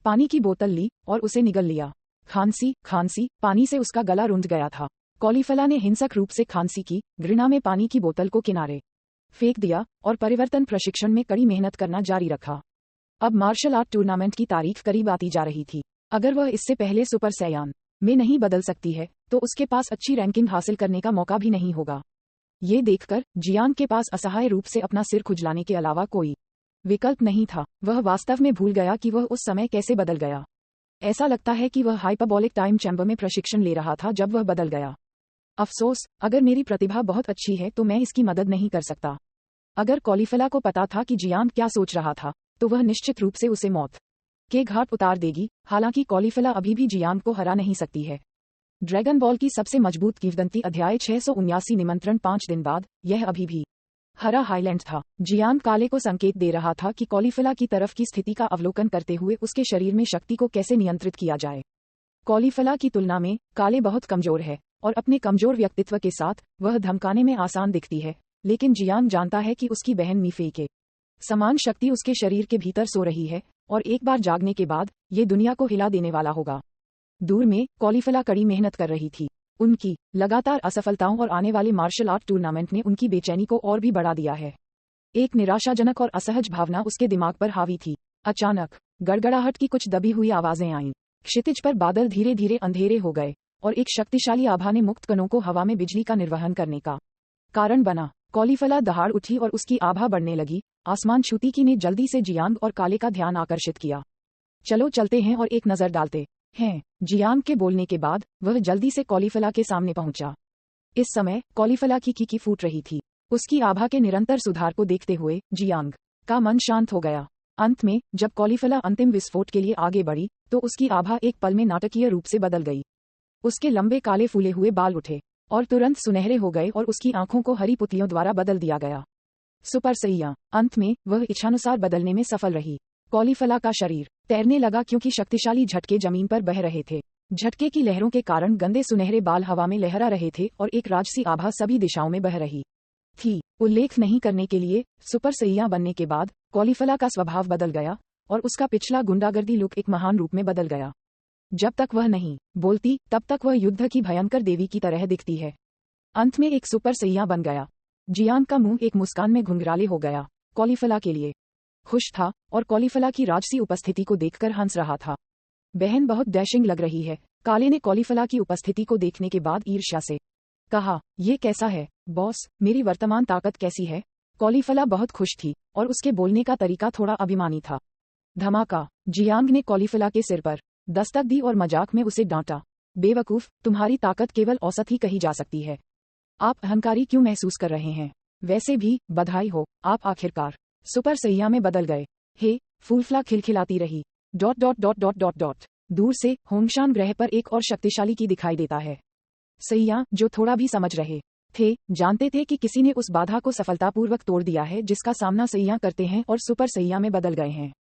पानी की बोतल ली और उसे निगल लिया। खांसी, खांसी, पानी से उसका गला रुंध गया था। कॉलीफला ने हिंसक रूप से खांसी की, घृणा में पानी की बोतल को किनारे फेंक दिया और परिवर्तन प्रशिक्षण में कड़ी मेहनत करना जारी रखा। अब मार्शल आर्ट टूर्नामेंट की तारीख करीब आती जा रही थी। अगर वह इससे पहले सुपर सैयान में नहीं बदल सकती है, तो उसके पास अच्छी रैंकिंग हासिल करने का मौका भी नहीं होगा। ये देखकर जियांग के पास असहाय रूप से अपना सिर खुजलाने के अलावा कोई विकल्प नहीं था। वह वास्तव में भूल गया कि वह उस समय कैसे बदल गया। ऐसा लगता है कि वह हाइपरबोलिक टाइम चैम्बर में प्रशिक्षण ले रहा था जब वह बदल गया। अफसोस, अगर मेरी प्रतिभा बहुत अच्छी है तो मैं इसकी मदद नहीं कर सकता। अगर कॉलीफला को पता था कि जियांग क्या सोच रहा था, तो वह निश्चित रूप से उसे मौत के घाट उतार देगी। हालांकि कॉलीफला अभी भी जियांग को हरा नहीं सकती है। ड्रैगन बॉल की सबसे मजबूत किंवदंती अध्याय 679 निमंत्रण 5 दिन बाद, यह अभी भी हरा हाईलैंड था। जियांग काले को संकेत दे रहा था कि कॉलीफला की तरफ की स्थिति का अवलोकन करते हुए उसके शरीर में शक्ति को कैसे नियंत्रित किया जाए। कॉलीफला की तुलना में काले बहुत कमजोर है और अपने कमजोर व्यक्तित्व के साथ वह धमकाने में आसान दिखती है, लेकिन जियांग जानता है कि उसकी बहन मीफे के समान शक्ति उसके शरीर के भीतर सो रही है और एक बार जागने के बाद ये दुनिया को हिला देने वाला होगा। दूर में कॉलीफला कड़ी मेहनत कर रही थी। उनकी लगातार असफलताओं और आने वाले मार्शल आर्ट टूर्नामेंट ने उनकी बेचैनी को और भी बढ़ा दिया है। एक निराशाजनक और असहज भावना उसके दिमाग पर हावी थी। अचानक गड़गड़ाहट की कुछ दबी हुई आवाजें आईं। क्षितिज पर बादल धीरे धीरे अंधेरे हो गए और एक शक्तिशाली आभा ने मुक्त कणों को हवा में बिजली का निर्वहन करने का कारण बना। कॉलीफला दहाड़ उठी और उसकी आभा बढ़ने लगी। आसमान छूती की ने जल्दी से जियांग और काले का ध्यान आकर्षित किया। चलो चलते हैं और एक नजर डालते हैं। जियांग के बोलने के बाद वह जल्दी से कॉलीफला के सामने पहुंचा। इस समय कॉलीफला की कीकी फूट रही थी। उसकी आभा के निरंतर सुधार को देखते हुए जियांग का मन शांत हो गया। अंत में जब कॉलीफला अंतिम विस्फोट के लिए आगे बढ़ी तो उसकी आभा एक पल में नाटकीय रूप से बदल गई। उसके लंबे काले फूले हुए बाल उठे और तुरंत सुनहरे हो गए और उसकी आंखों को हरी पुतलियों द्वारा बदल दिया गया। सुपर सैया। अंत में वह इच्छानुसार बदलने में सफल रही। कॉलीफला का शरीर तैरने लगा क्योंकि शक्तिशाली झटके जमीन पर बह रहे थे। झटके की लहरों के कारण गंदे सुनहरे बाल हवा में लहरा रहे थे और एक राजसी आभा सभी दिशाओं में बह रही थी। उल्लेख नहीं करने के लिए सुपर सैया बनने के बाद कॉलीफला का स्वभाव बदल गया और उसका पिछला गुंडागर्दी लुक एक महान रूप में बदल गया। जब तक वह नहीं बोलती तब तक वह युद्ध की भयंकर देवी की तरह दिखती है। अंत में एक सुपर सैया बन गया। जियांग का मुंह एक मुस्कान में घुंघराले हो गया। कॉलीफला के लिए खुश था और कॉलीफला की राजसी उपस्थिति को देखकर हंस रहा था। बहन बहुत डैशिंग लग रही है, काले ने कॉलीफला की उपस्थिति को देखने के बाद ईर्ष्या से कहा। ये कैसा है बॉस, मेरी वर्तमान ताकत कैसी है? कॉलीफला बहुत खुश थी और उसके बोलने का तरीका थोड़ा अभिमानी था। धमाका। जियांग ने कॉलीफला के सिर पर दस्तक दी और मजाक में उसे डांटा। बेवकूफ, तुम्हारी ताकत केवल औसत ही कही जा सकती है। आप अहंकारी क्यों महसूस कर रहे हैं? वैसे भी बधाई हो, आप आखिरकार सुपर सैया में बदल गए। हे, फूलफ्ला खिलखिलाती रही। ... दूर से होंगशान ग्रह पर एक और शक्तिशाली की दिखाई देता है। सैया, जो थोड़ा भी समझ रहे थे, जानते थे कि किसी ने उस बाधा को सफलतापूर्वक तोड़ दिया है जिसका सामना सैया करते हैं और सुपर सैया में बदल गए हैं।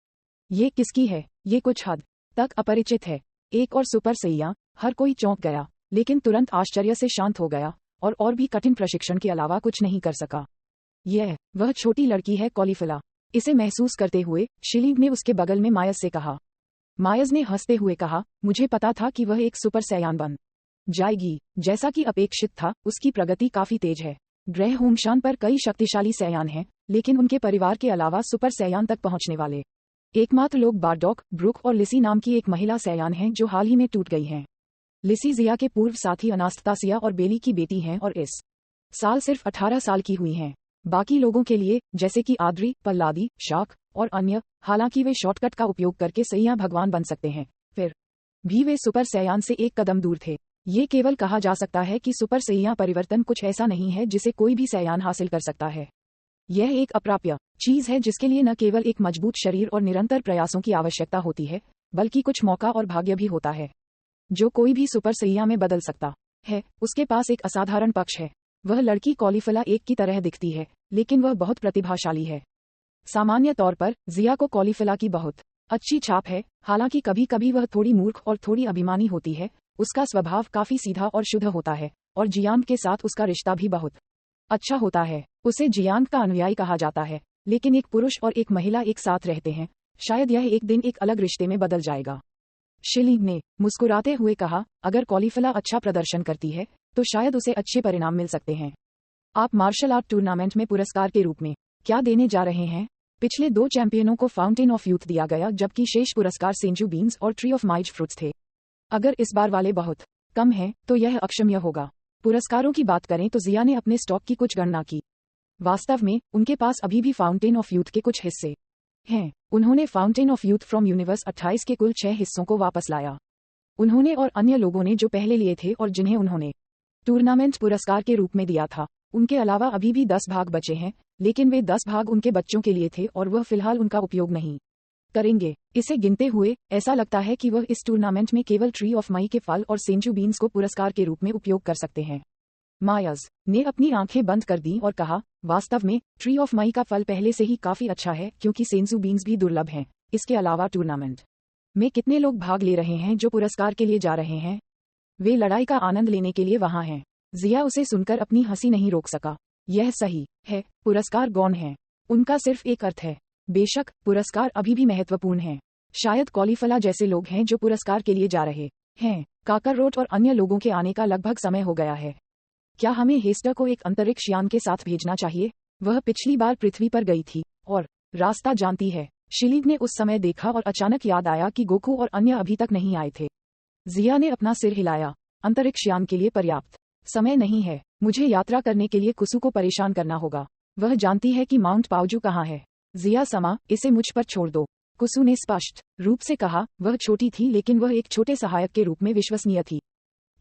ये किसकी है? ये कुछ हद तक अपरिचित है। एक और सुपर सैया। हर कोई चौंक गया, लेकिन तुरंत आश्चर्य से शांत हो गया और भी कठिन प्रशिक्षण के अलावा कुछ नहीं कर सका। यह वह छोटी लड़की है कॉलीफला। इसे महसूस करते हुए शिलिंग ने उसके बगल में मायज से कहा। मायज ने हंसते हुए कहा, मुझे पता था कि वह एक सुपर सैयान बन जाएगी। जैसा कि अपेक्षित था, उसकी प्रगति काफी तेज है। ग्रह होंगशान पर कई शक्तिशाली सैयान हैं, लेकिन उनके परिवार के अलावा सुपर सैयान तक पहुंचने वाले एकमात्र लोग बारडॉक, ब्रुक और लिसी नाम की एक महिला सैयान हैं जो हाल ही में टूट गई हैं। लिसी जिया के पूर्व साथी अनास्तासिया और बेली की बेटी हैं और इस साल सिर्फ 18 साल की हुई हैं। बाकी लोगों के लिए, जैसे कि आद्री, पल्लादी, शाक और अन्य, हालांकि वे शॉर्टकट का उपयोग करके सैया भगवान बन सकते हैं, फिर भी वे सुपर सैयान से एक कदम दूर थे। ये केवल कहा जा सकता है कि सुपर सैया परिवर्तन कुछ ऐसा नहीं है जिसे कोई भी सैयान हासिल कर सकता है। यह एक अप्राप्य चीज है जिसके लिए न केवल एक मजबूत शरीर और निरंतर प्रयासों की आवश्यकता होती है, बल्कि कुछ मौका और भाग्य भी होता है। जो कोई भी सुपर सैया में बदल सकता है, उसके पास एक असाधारण पक्ष है। वह लड़की कॉलीफला एक की तरह दिखती है, लेकिन वह बहुत प्रतिभाशाली है। सामान्य तौर पर जिया को कॉलीफला की बहुत अच्छी छाप है, हालांकि कभी कभी वह थोड़ी मूर्ख और थोड़ी अभिमानी होती है। उसका स्वभाव काफी सीधा और शुद्ध होता है और जियांग के साथ उसका रिश्ता भी बहुत अच्छा होता है। उसे जियांग का अनुयायी कहा जाता है, लेकिन एक पुरुष और एक महिला एक साथ रहते हैं। शायद यह एक दिन एक अलग रिश्ते में बदल जाएगा। शिलिंग ने मुस्कुराते हुए कहा, अगर कॉलीफला अच्छा प्रदर्शन करती है तो शायद उसे अच्छे परिणाम मिल सकते हैं। आप मार्शल आर्ट टूर्नामेंट में पुरस्कार के रूप में क्या देने जा रहे हैं? पिछले 2 चैंपियनों को फाउंटेन ऑफ यूथ दिया गया, जबकि शेष पुरस्कार सेंजू बीन्स और ट्री ऑफ माइज फ्रूट्स थे। अगर इस बार वाले बहुत कम हैं, तो यह अक्षम्य होगा। पुरस्कारों की बात करें तो जिया ने अपने स्टॉक की कुछ गणना की। वास्तव में उनके पास अभी भी फाउंटेन ऑफ यूथ के कुछ हिस्से हैं। उन्होंने fountain of youth from universe 28 के कुल 6 हिस्सों को वापस लाया। उन्होंने और अन्य लोगों ने जो पहले लिए थे और जिन्हें उन्होंने टूर्नामेंट पुरस्कार के रूप में दिया था, उनके अलावा अभी भी 10 भाग बचे हैं, लेकिन वे 10 भाग उनके बच्चों के लिए थे और वह फिलहाल उनका उपयोग नहीं करेंगे। इसे गिनते हुए ऐसा लगता है कि वह इस टूर्नामेंट में केवल ट्री ऑफ मई के फल और सेंजू बीन्स को पुरस्कार के रूप में उपयोग कर सकते हैं। मायज ने अपनी आंखें बंद कर दी और कहा, वास्तव में ट्री ऑफ मई का फल पहले से ही काफी अच्छा है क्योंकि सेंजू बीन्स भी दुर्लभ हैं। इसके अलावा टूर्नामेंट में कितने लोग भाग ले रहे हैं जो पुरस्कार के लिए जा रहे हैं? वे लड़ाई का आनंद लेने के लिए वहां हैं। जिया उसे सुनकर अपनी हंसी नहीं रोक सका। यह सही है, पुरस्कार गौण है। उनका सिर्फ एक अर्थ है। बेशक पुरस्कार अभी भी महत्वपूर्ण है। शायद कॉलीफला जैसे लोग हैं जो पुरस्कार के लिए जा रहे हैं। काकररोट और अन्य लोगों के आने का लगभग समय हो गया है। क्या हमें हेस्टर को एक अंतरिक्ष यान के साथ भेजना चाहिए? वह पिछली बार पृथ्वी पर गई थी और रास्ता जानती है। शिलिंग ने उस समय देखा और अचानक याद आया कि गोकू और अन्य अभी तक नहीं आए थे। जिया ने अपना सिर हिलाया। अंतरिक्ष यान के लिए पर्याप्त समय नहीं है। मुझे यात्रा करने के लिए कुसु को परेशान करना होगा। वह जानती है कि माउंट पाउजू कहाँ है। जिया समा, इसे मुझ पर छोड़ दो, कुसु ने स्पष्ट रूप से कहा। वह छोटी थी लेकिन वह एक छोटे सहायक के रूप में विश्वसनीय थी।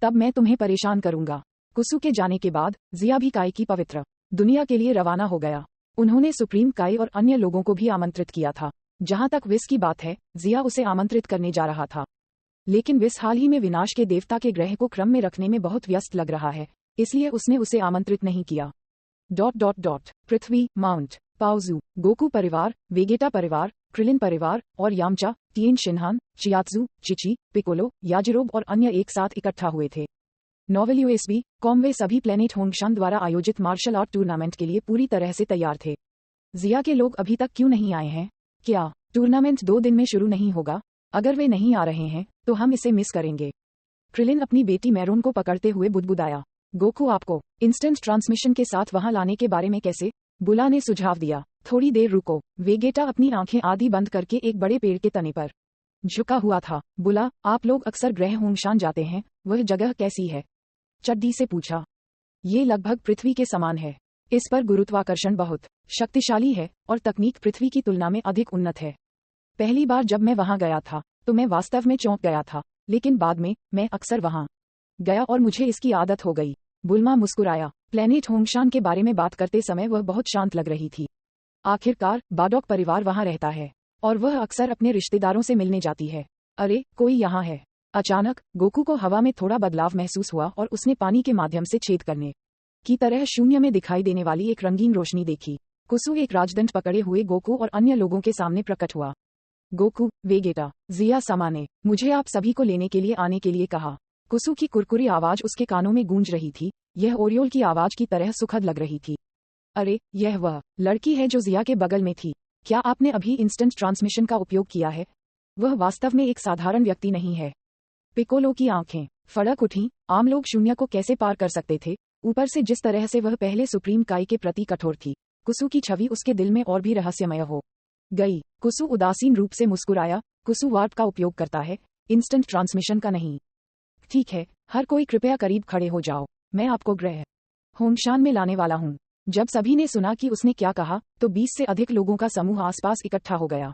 तब मैं तुम्हें परेशान करूंगा। कुसु के जाने के बाद जिया भी काई की पवित्र दुनिया के लिए रवाना हो गया। उन्होंने सुप्रीम काई और अन्य लोगों को भी आमंत्रित किया था। जहां तक विस की बात है, जिया उसे आमंत्रित करने जा रहा था, लेकिन विस हाल ही में विनाश के देवता के ग्रह को क्रम में रखने में बहुत व्यस्त लग रहा है, इसलिए उसने उसे आमंत्रित नहीं किया। पृथ्वी, माउंट पाउजू, गोकू परिवार, वेगेटा परिवार, क्रिलिन परिवार और यामचा, टिएन शिनहान, चियात्सु, चिची, पिकोलो, याजिरोब और अन्य एक साथ इकट्ठा हुए थे। नोवेल यूएसबी कॉम वे सभी प्लेनेट होंगशान द्वारा आयोजित मार्शल आर्ट टूर्नामेंट के लिए पूरी तरह से तैयार थे। जिया के लोग अभी तक क्यों नहीं आए हैं? क्या टूर्नामेंट 2 दिन में शुरू नहीं होगा? अगर वे नहीं आ रहे हैं तो हम इसे मिस करेंगे। क्रिलिन अपनी बेटी मैरोन को पकड़ते हुए बुदबुदाया। गोकू आपको इंस्टेंट ट्रांसमिशन के साथ वहां लाने के बारे में कैसे? बुला ने सुझाव दिया। थोड़ी देर रुको। वेगेटा अपनी आंखें आधी बंद करके एक बड़े पेड़ के तने पर झुका हुआ था। बुला, आप लोग अक्सर ग्रह होंगशान जाते हैं, वह जगह कैसी है? चड्डी से पूछा। ये लगभग पृथ्वी के समान है। इस पर गुरुत्वाकर्षण बहुत शक्तिशाली है और तकनीक पृथ्वी की तुलना में अधिक उन्नत है। पहली बार जब मैं वहां गया था तो मैं वास्तव में चौंक गया था, लेकिन बाद में मैं अक्सर वहां गया और मुझे इसकी आदत हो गई। बुल्मा मुस्कुराया। प्लेनेट होंगशान के बारे में बात करते समय वह बहुत शांत लग रही थी। आखिरकार बाडॉक परिवार वहां रहता है और वह अक्सर अपने रिश्तेदारों से मिलने जाती है। अरे, कोई यहाँ है। अचानक गोकू को हवा में थोड़ा बदलाव महसूस हुआ और उसने पानी के माध्यम से छेद करने की तरह शून्य में दिखाई देने वाली एक रंगीन रोशनी देखी। कुसु एक राजदंड पकड़े हुए गोकू और अन्य लोगों के सामने प्रकट हुआ। गोकू, वेगेटा, जिया समा ने मुझे आप सभी को लेने के लिए आने के लिए कहा। कुसु की कुरकुरी आवाज उसके कानों में गूंज रही थी। यह ओरियोल की आवाज की तरह सुखद लग रही थी। अरे, यह वह लड़की है जो जिया के बगल में थी। क्या आपने अभी इंस्टेंट ट्रांसमिशन का उपयोग किया है? वह वास्तव में एक साधारण व्यक्ति नहीं है। पिकोलो की आंखें फड़क उठी। आम लोग शून्य को कैसे पार कर सकते थे? ऊपर से जिस तरह से वह पहले सुप्रीम काई के प्रति कठोर थी, कुसु की छवि उसके दिल में और भी रहस्यमय हो गई। कुसु उदासीन रूप से मुस्कुराया। कुसु वार्प का उपयोग करता है, इंस्टेंट ट्रांसमिशन का नहीं। ठीक है, हर कोई कृपया करीब खड़े हो जाओ। मैं आपको ग्रह होंगशान में लाने वाला हूँ। जब सभी ने सुना कि उसने क्या कहा तो 20 से अधिक लोगों का समूह आसपास इकट्ठा हो गया।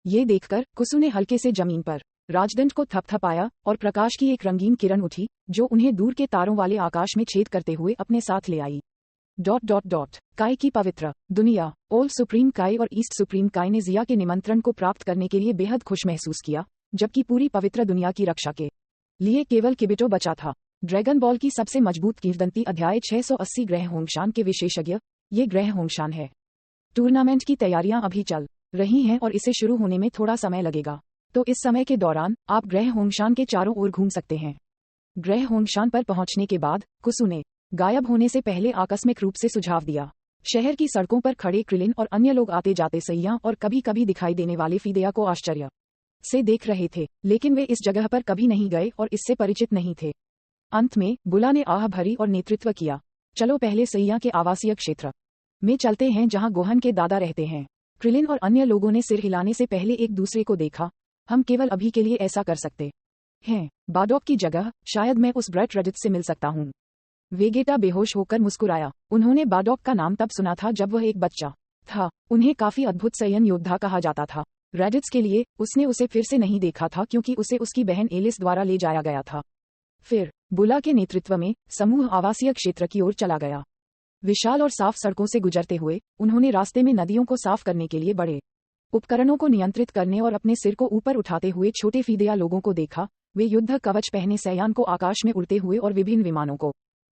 ये देखकर कुसु ने हल्के से जमीन पर राजदंड को थपथपाया और प्रकाश की एक रंगीन किरण उठी जो उन्हें दूर के तारों वाले आकाश में छेद करते हुए अपने साथ ले आई। काई की पवित्र दुनिया। ओल्ड सुप्रीम काई और ईस्ट सुप्रीम काई ने जिया के निमंत्रण को प्राप्त करने के लिए बेहद खुश महसूस किया, जबकि पूरी पवित्र दुनिया की रक्षा के लिए केवल किबिटो बचा था। ड्रैगन बॉल की सबसे मजबूत किंवदंती अध्याय 680 ग्रह होंगशान के विशेषज्ञ। ये ग्रह होंगशान है। टूर्नामेंट की तैयारियां अभी चल रही हैं और इसे शुरू होने में थोड़ा समय लगेगा, तो इस समय के दौरान आप ग्रह होंगशान के चारों ओर घूम सकते हैं। ग्रह होंगशान पर पहुंचने के बाद कुसु ने गायब होने से पहले आकस्मिक रूप से सुझाव दिया। शहर की सड़कों पर खड़े क्रिलिन और अन्य लोग आते जाते सैया और कभी कभी दिखाई देने वाले फिदेया को आश्चर्य से देख रहे थे, लेकिन वे इस जगह पर कभी नहीं गए और इससे परिचित नहीं थे। अंत में बुला ने आह भरी और नेतृत्व किया। चलो पहले सैया के आवासीय क्षेत्र में चलते हैं जहां गोहन के दादा रहते हैं। क्रिलिन और अन्य लोगों ने सिर हिलाने से पहले एक दूसरे को देखा। हम केवल अभी के लिए ऐसा कर सकते हैं। बाडॉक की जगह शायद मैं उस ब्रेट रेडिथ से मिल सकता हूँ। वेगेटा बेहोश होकर मुस्कुराया। उन्होंने बाडॉक का नाम तब सुना था जब वह एक बच्चा था। उन्हें काफी अद्भुत सैयन योद्धा कहा जाता था। रेडिथ्स के लिए उसने उसे फिर से नहीं देखा था क्योंकि उसे उसकी बहन एलिस द्वारा ले जाया गया था। फिर बुला के नेतृत्व में समूह आवासीय क्षेत्र की ओर चला गया। विशाल और साफ सड़कों से गुजरते हुए उन्होंने रास्ते में नदियों को साफ करने के लिए बड़े उपकरणों को नियंत्रित करने और अपने सिर को ऊपर उठाते हुए छोटे फिदेया लोगों को देखा। वे युद्ध कवच पहने सैयान को आकाश में उड़ते हुए और विभिन्न विमानों को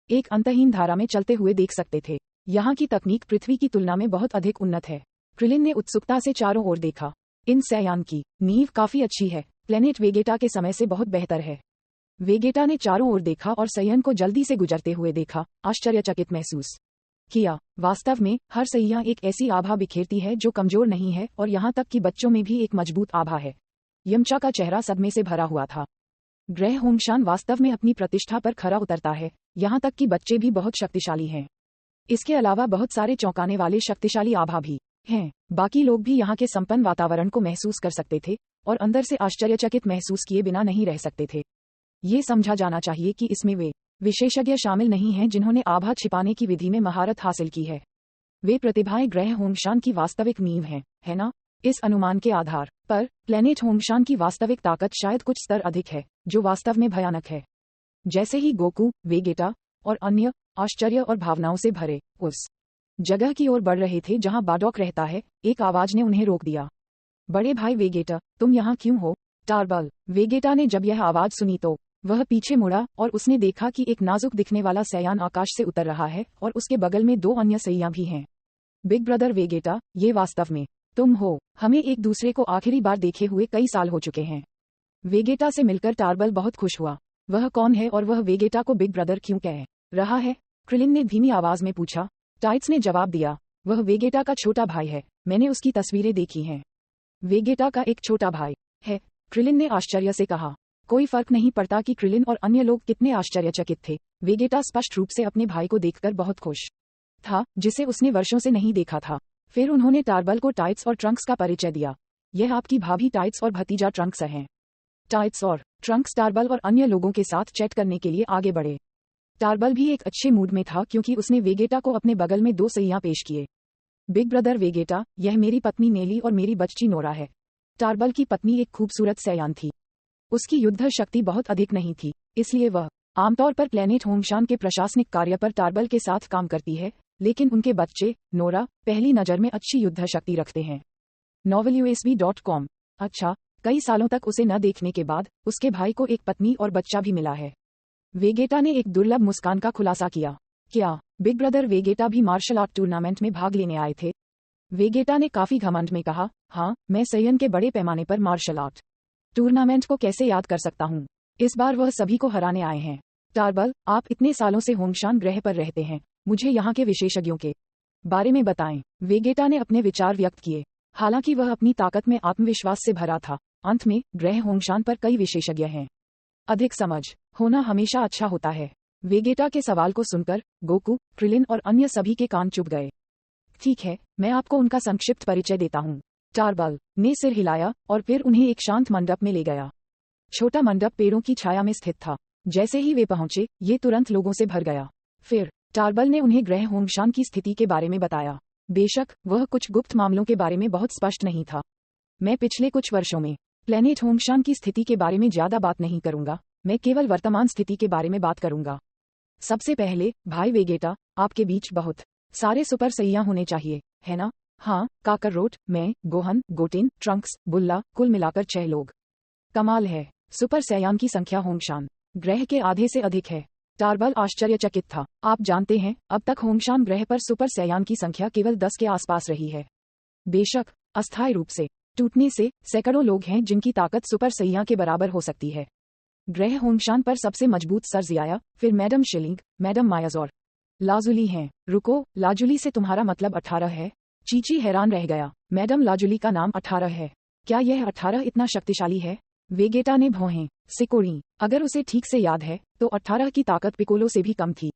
एक अंतहीन धारा में चलते हुए देख सकते थे। यहाँ की तकनीक पृथ्वी की तुलना में बहुत अधिक उन्नत है। क्रिलिन ने उत्सुकता से चारों ओर देखा। इन सैयान की नींव काफी अच्छी है। प्लेनेट वेगेटा के समय से बहुत बेहतर है। वेगेटा ने चारों ओर देखा और सैयन को जल्दी से गुजरते हुए देखा। आश्चर्यचकित महसूस किया। वास्तव में हर सैया एक ऐसी आभा बिखेरती है जो कमजोर नहीं है और यहाँ तक कि बच्चों में भी एक मजबूत आभा है। यमचा का चेहरा सदमे से भरा हुआ था। ग्रह होंगशान वास्तव में अपनी प्रतिष्ठा पर खरा उतरता है। यहाँ तक कि बच्चे भी बहुत शक्तिशाली हैं। इसके अलावा बहुत सारे चौंकाने वाले शक्तिशाली आभा भी हैं। बाकी लोग भी यहाँ के संपन्न वातावरण को महसूस कर सकते थे और अंदर से आश्चर्यचकित महसूस किए बिना नहीं रह सकते थे। ये समझा जाना चाहिए कि इसमें वे विशेषज्ञ शामिल नहीं हैं जिन्होंने आभा छिपाने की विधि में महारत हासिल की है। वे प्रतिभाएं ग्रह होंगशान की वास्तविक नींव हैं, है ना? इस अनुमान के आधार पर प्लेनेट होंगशान की वास्तविक ताकत शायद कुछ स्तर अधिक है, जो वास्तव में भयानक है। जैसे ही गोकू, वेगेटा और अन्य आश्चर्य और भावनाओं से भरे उस जगह की ओर बढ़ रहे थे जहां बाडॉक रहता है, एक आवाज ने उन्हें रोक दिया। बड़े भाई वेगेटा, तुम यहाँ क्यों हो? टार्बल। वेगेटा ने जब यह आवाज सुनी तो वह पीछे मुड़ा और उसने देखा कि एक नाजुक दिखने वाला सयान आकाश से उतर रहा है और उसके बगल में 2 अन्य सैयां भी हैं। बिग ब्रदर वेगेटा, ये वास्तव में तुम हो? हमें एक दूसरे को आखिरी बार देखे हुए कई साल हो चुके हैं। वेगेटा से मिलकर टार्बल बहुत खुश हुआ। वह कौन है और वह वेगेटा को बिग ब्रदर क्यों कह रहा है? क्रिलिन ने धीमी आवाज में पूछा। टाइट्स ने जवाब दिया, वह वेगेटा का छोटा भाई है, मैंने उसकी तस्वीरें देखी हैं। वेगेटा का एक छोटा भाई है? क्रिलिन ने आश्चर्य से कहा। कोई फर्क नहीं पड़ता कि क्रिलिन और अन्य लोग कितने आश्चर्यचकित थे। वेगेटा स्पष्ट रूप से अपने भाई को देखकर बहुत खुश था, जिसे उसने वर्षों से नहीं देखा था। फिर उन्होंने टार्बल को टाइट्स और ट्रंक्स का परिचय दिया। यह आपकी भाभी टाइट्स और भतीजा ट्रंक्स हैं। टाइट्स और ट्रंक्स टार्बल और अन्य लोगों के साथ चैट करने के लिए आगे बढ़े। टार्बल भी एक अच्छे मूड में था क्योंकि उसने वेगेटा को अपने बगल में 2 सैयां पेश किए। बिग ब्रदर वेगेटा, यह मेरी पत्नी नेली और मेरी बच्ची नोरा है। टार्बल की पत्नी एक खूबसूरत सयान थी। उसकी युद्ध शक्ति बहुत अधिक नहीं थी, इसलिए वह आमतौर पर प्लेनेट होंगशान के प्रशासनिक कार्य पर टार्बल के साथ काम करती है, लेकिन उनके बच्चे, नोरा, पहली नज़र में अच्छी युद्ध शक्ति रखते हैं। novelUSB.com। अच्छा, कई सालों तक उसे न देखने के बाद उसके भाई को एक पत्नी और बच्चा भी मिला है। वेगेटा ने एक दुर्लभ मुस्कान का खुलासा किया। क्या बिग ब्रदर वेगेटा भी मार्शल आर्ट टूर्नामेंट में भाग लेने आए थे? वेगेटा ने काफी घमंड में कहा, हाँ, मैं सयन के बड़े पैमाने पर मार्शल आर्ट टूर्नामेंट को कैसे याद कर सकता हूँ। इस बार वह सभी को हराने आए हैं। टार्बल, आप इतने सालों से होंगशान ग्रह पर रहते हैं, मुझे यहाँ के विशेषज्ञों के बारे में बताएं। वेगेटा ने अपने विचार व्यक्त किए। हालांकि वह अपनी ताकत में आत्मविश्वास से भरा था, अंत में ग्रह होंगशान पर कई विशेषज्ञ हैं। अधिक समझ होना हमेशा अच्छा होता है। वेगेटा के सवाल को सुनकर गोकू, क्रिलिन और अन्य सभी के कान चुप गए। ठीक है, मैं आपको उनका संक्षिप्त परिचय देता हूँ। टार्बल ने सिर हिलाया और फिर उन्हें एक शांत मंडप में ले गया। छोटा मंडप पेड़ों की छाया में स्थित था। जैसे ही वे पहुंचे, ये तुरंत लोगों से भर गया। फिर टार्बल ने उन्हें ग्रह होंगशान की स्थिति के बारे में बताया। बेशक वह कुछ गुप्त मामलों के बारे में बहुत स्पष्ट नहीं था। मैं पिछले कुछ वर्षों में प्लेनेट होंगशान की स्थिति के बारे में ज्यादा बात नहीं करूंगा, मैं केवल वर्तमान स्थिति के बारे में बात करूंगा। सबसे पहले, भाई वेगेटा, आपके बीच बहुत सारे सुपर सैयां होने चाहिए, है ना? हाँ, काकररोट, मैं, गोहन, गोटेन, ट्रंक्स, बुल्ला, कुल मिलाकर 6 लोग। कमाल है, सुपर सैयान की संख्या होंगशान ग्रह के आधे से अधिक है। टार्बल आश्चर्यचकित था। आप जानते हैं, अब तक होंगशान ग्रह पर सुपर सैयान की संख्या केवल 10 के आसपास रही है। बेशक अस्थायी रूप से टूटने से सैकड़ों लोग हैं जिनकी ताकत सुपर सैया के बराबर हो सकती है। ग्रह होंगशान पर सबसे मजबूत सर जियाया, फिर मैडम शिलिंग, मैडम मायाज और लाजुली हैं। रुको, लाजुली से तुम्हारा मतलब 18 है? चीची हैरान रह गया। मैडम लाजुली का नाम 18 है? क्या यह 18 इतना शक्तिशाली है? वेगेटा ने भौहें सिकोड़ी। अगर उसे ठीक से याद है तो 18 की ताकत पिकोलो से भी कम थी।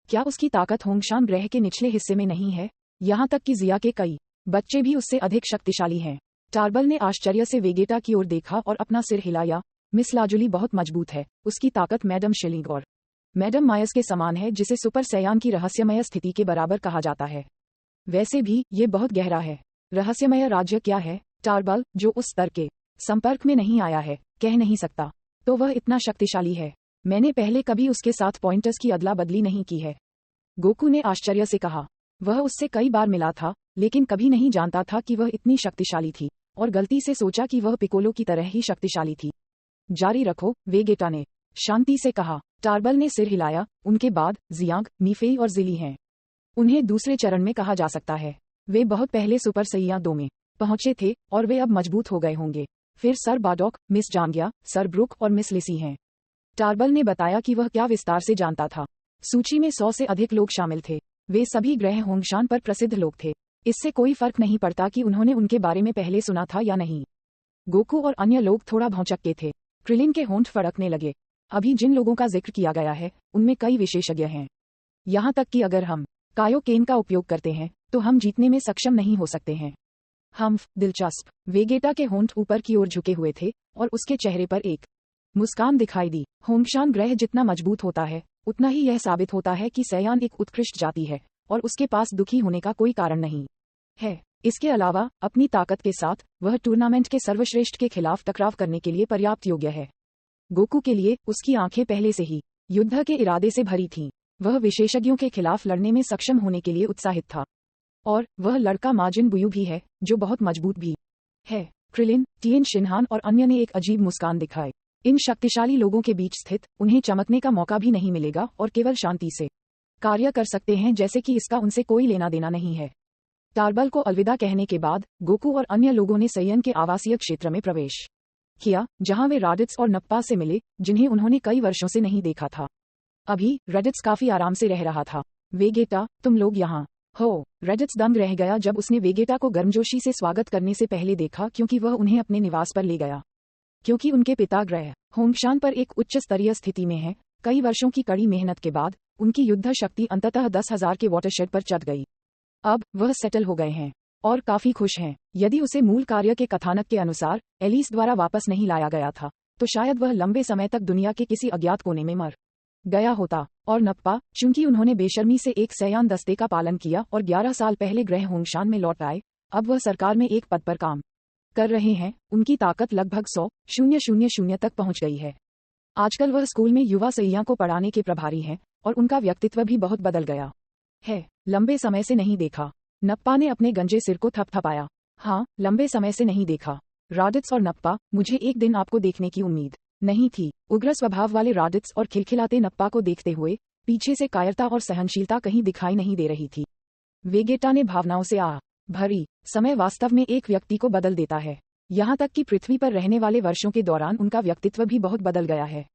क्या उसकी ताकत होंगशान ग्रह के निचले हिस्से में नहीं है? यहाँ तक कि जिया के कई बच्चे भी उससे अधिक शक्तिशाली हैं। टार्बल ने आश्चर्य से वेगेटा की ओर देखा और अपना सिर हिलाया। मिस लाजुली बहुत मजबूत है, उसकी ताकत मैडम शिलिंग और मैडम मायस के समान है, जिसे सुपर सैयान की रहस्यमय स्थिति के बराबर कहा जाता है। वैसे भी ये बहुत गहरा है। रहस्यमय राज्य क्या है? टार्बल, जो उस स्तर के संपर्क में नहीं आया है, कह नहीं सकता। तो वह इतना शक्तिशाली है? मैंने पहले कभी उसके साथ पॉइंटर्स की अदला बदली नहीं की है। गोकू ने आश्चर्य से कहा। वह उससे कई बार मिला था, लेकिन कभी नहीं जानता था कि वह इतनी शक्तिशाली थी, और गलती से सोचा कि वह पिकोलो की तरह ही शक्तिशाली थी। जारी रखो, वेगेटा ने शांति से कहा। टार्बल ने सिर हिलाया। उनके बाद जियांग, मीफेई और जिली हैं। उन्हें दूसरे चरण में कहा जा सकता है। वे बहुत पहले सुपर सैया 2 में पहुंचे थे और वे अब मजबूत हो गए होंगे। फिर सर बाडॉक, मिस जांगिया, सर ब्रुक और मिस लिसी हैं। टार्बल ने बताया कि वह क्या विस्तार से जानता था। सूची में 100 से अधिक लोग शामिल थे। वे सभी ग्रह होंगशान पर प्रसिद्ध लोग थे। इससे कोई फर्क नहीं पड़ता कि उन्होंने उनके बारे में पहले सुना था या नहीं। गोकू और अन्य लोग थोड़ा भौचक्के थे। क्रिलिन के होंठ फड़कने लगे। अभी जिन लोगों का जिक्र किया गया है, उनमें कई विशेषज्ञ हैं। यहाँ तक कि अगर हम कायोकेन का उपयोग करते हैं, तो हम जीतने में सक्षम नहीं हो सकते हैं। दिलचस्प। वेगेटा के होंठ ऊपर की ओर झुके हुए थे और उसके चेहरे पर एक मुस्कान दिखाई दी। होंगशान ग्रह जितना मजबूत होता है, उतना ही यह साबित होता है कि सैयान एक उत्कृष्ट जाति है और उसके पास दुखी होने का कोई कारण नहीं है। इसके अलावा अपनी ताकत के साथ वह टूर्नामेंट के सर्वश्रेष्ठ के खिलाफ टकराव करने के लिए पर्याप्त योग्य है। गोकू के लिए उसकी आंखें पहले से ही युद्ध के इरादे से भरी थीं। वह विशेषज्ञों के खिलाफ लड़ने में सक्षम होने के लिए उत्साहित था। और वह लड़का माजिन बुयू भी है, जो बहुत मजबूत भी है। क्रिलिन, टिएन शिनहान और अन्य ने एक अजीब मुस्कान दिखाई। इन शक्तिशाली लोगों के बीच स्थित उन्हें चमकने का मौका भी नहीं मिलेगा और केवल शांति से कार्य कर सकते हैं, जैसे कि इसका उनसे कोई लेना देना नहीं है। टार्बल को अलविदा कहने के बाद गोकू और अन्य लोगों ने सैयन के आवासीय क्षेत्र में प्रवेश किया, जहां वे राडित्स और नप्पा से मिले, जिन्हें उन्होंने कई वर्षों से नहीं देखा था। अभी रेडिट्स काफी आराम से रह रहा था। वेगेटा, तुम लोग यहाँ हो? रेडिट्स दंग रह गया जब उसने वेगेटा को गर्मजोशी से स्वागत करने से पहले देखा, क्योंकि वह उन्हें अपने निवास पर ले गया। क्योंकि उनके पिता ग्रह होंगशान पर एक उच्च स्तरीय स्थिति में है, कई वर्षों की कड़ी मेहनत के बाद उनकी युद्ध शक्ति अंततः 10,000 के वाटरशेड पर चढ़ गई। अब वह सेटल हो गए हैं और काफी खुश हैं। यदि उसे मूल कार्य के कथानक के अनुसार एलिस द्वारा वापस नहीं लाया गया था, तो शायद वह लंबे समय तक दुनिया के किसी अज्ञात कोने में मर गया होता। और नप्पा, चूंकि उन्होंने बेशर्मी से एक सैयान दस्ते का पालन किया और 11 साल पहले ग्रह होंगशान में लौट आए, अब वह सरकार में एक पद पर काम कर रहे हैं। उनकी ताकत लगभग 100,000 तक पहुंच गई है। आजकल वह स्कूल में युवा सैया को पढ़ाने के प्रभारी हैं और उनका व्यक्तित्व भी बहुत बदल गया है। लंबे समय से नहीं देखा। नप्पा ने अपने गंजे सिर को थपथपाया। हाँ, लंबे समय से नहीं देखा। राडित्स और नप्पा, मुझे एक दिन आपको देखने की उम्मीद नहीं थी। उग्र स्वभाव वाले राडित्स और खिलखिलाते नप्पा को देखते हुए पीछे से कायरता और सहनशीलता कहीं दिखाई नहीं दे रही थी। वेगेटा ने भावनाओं से भरी समय वास्तव में एक व्यक्ति को बदल देता है। यहाँ तक कि पृथ्वी पर रहने वाले वर्षों के दौरान उनका व्यक्तित्व भी बहुत बदल गया है।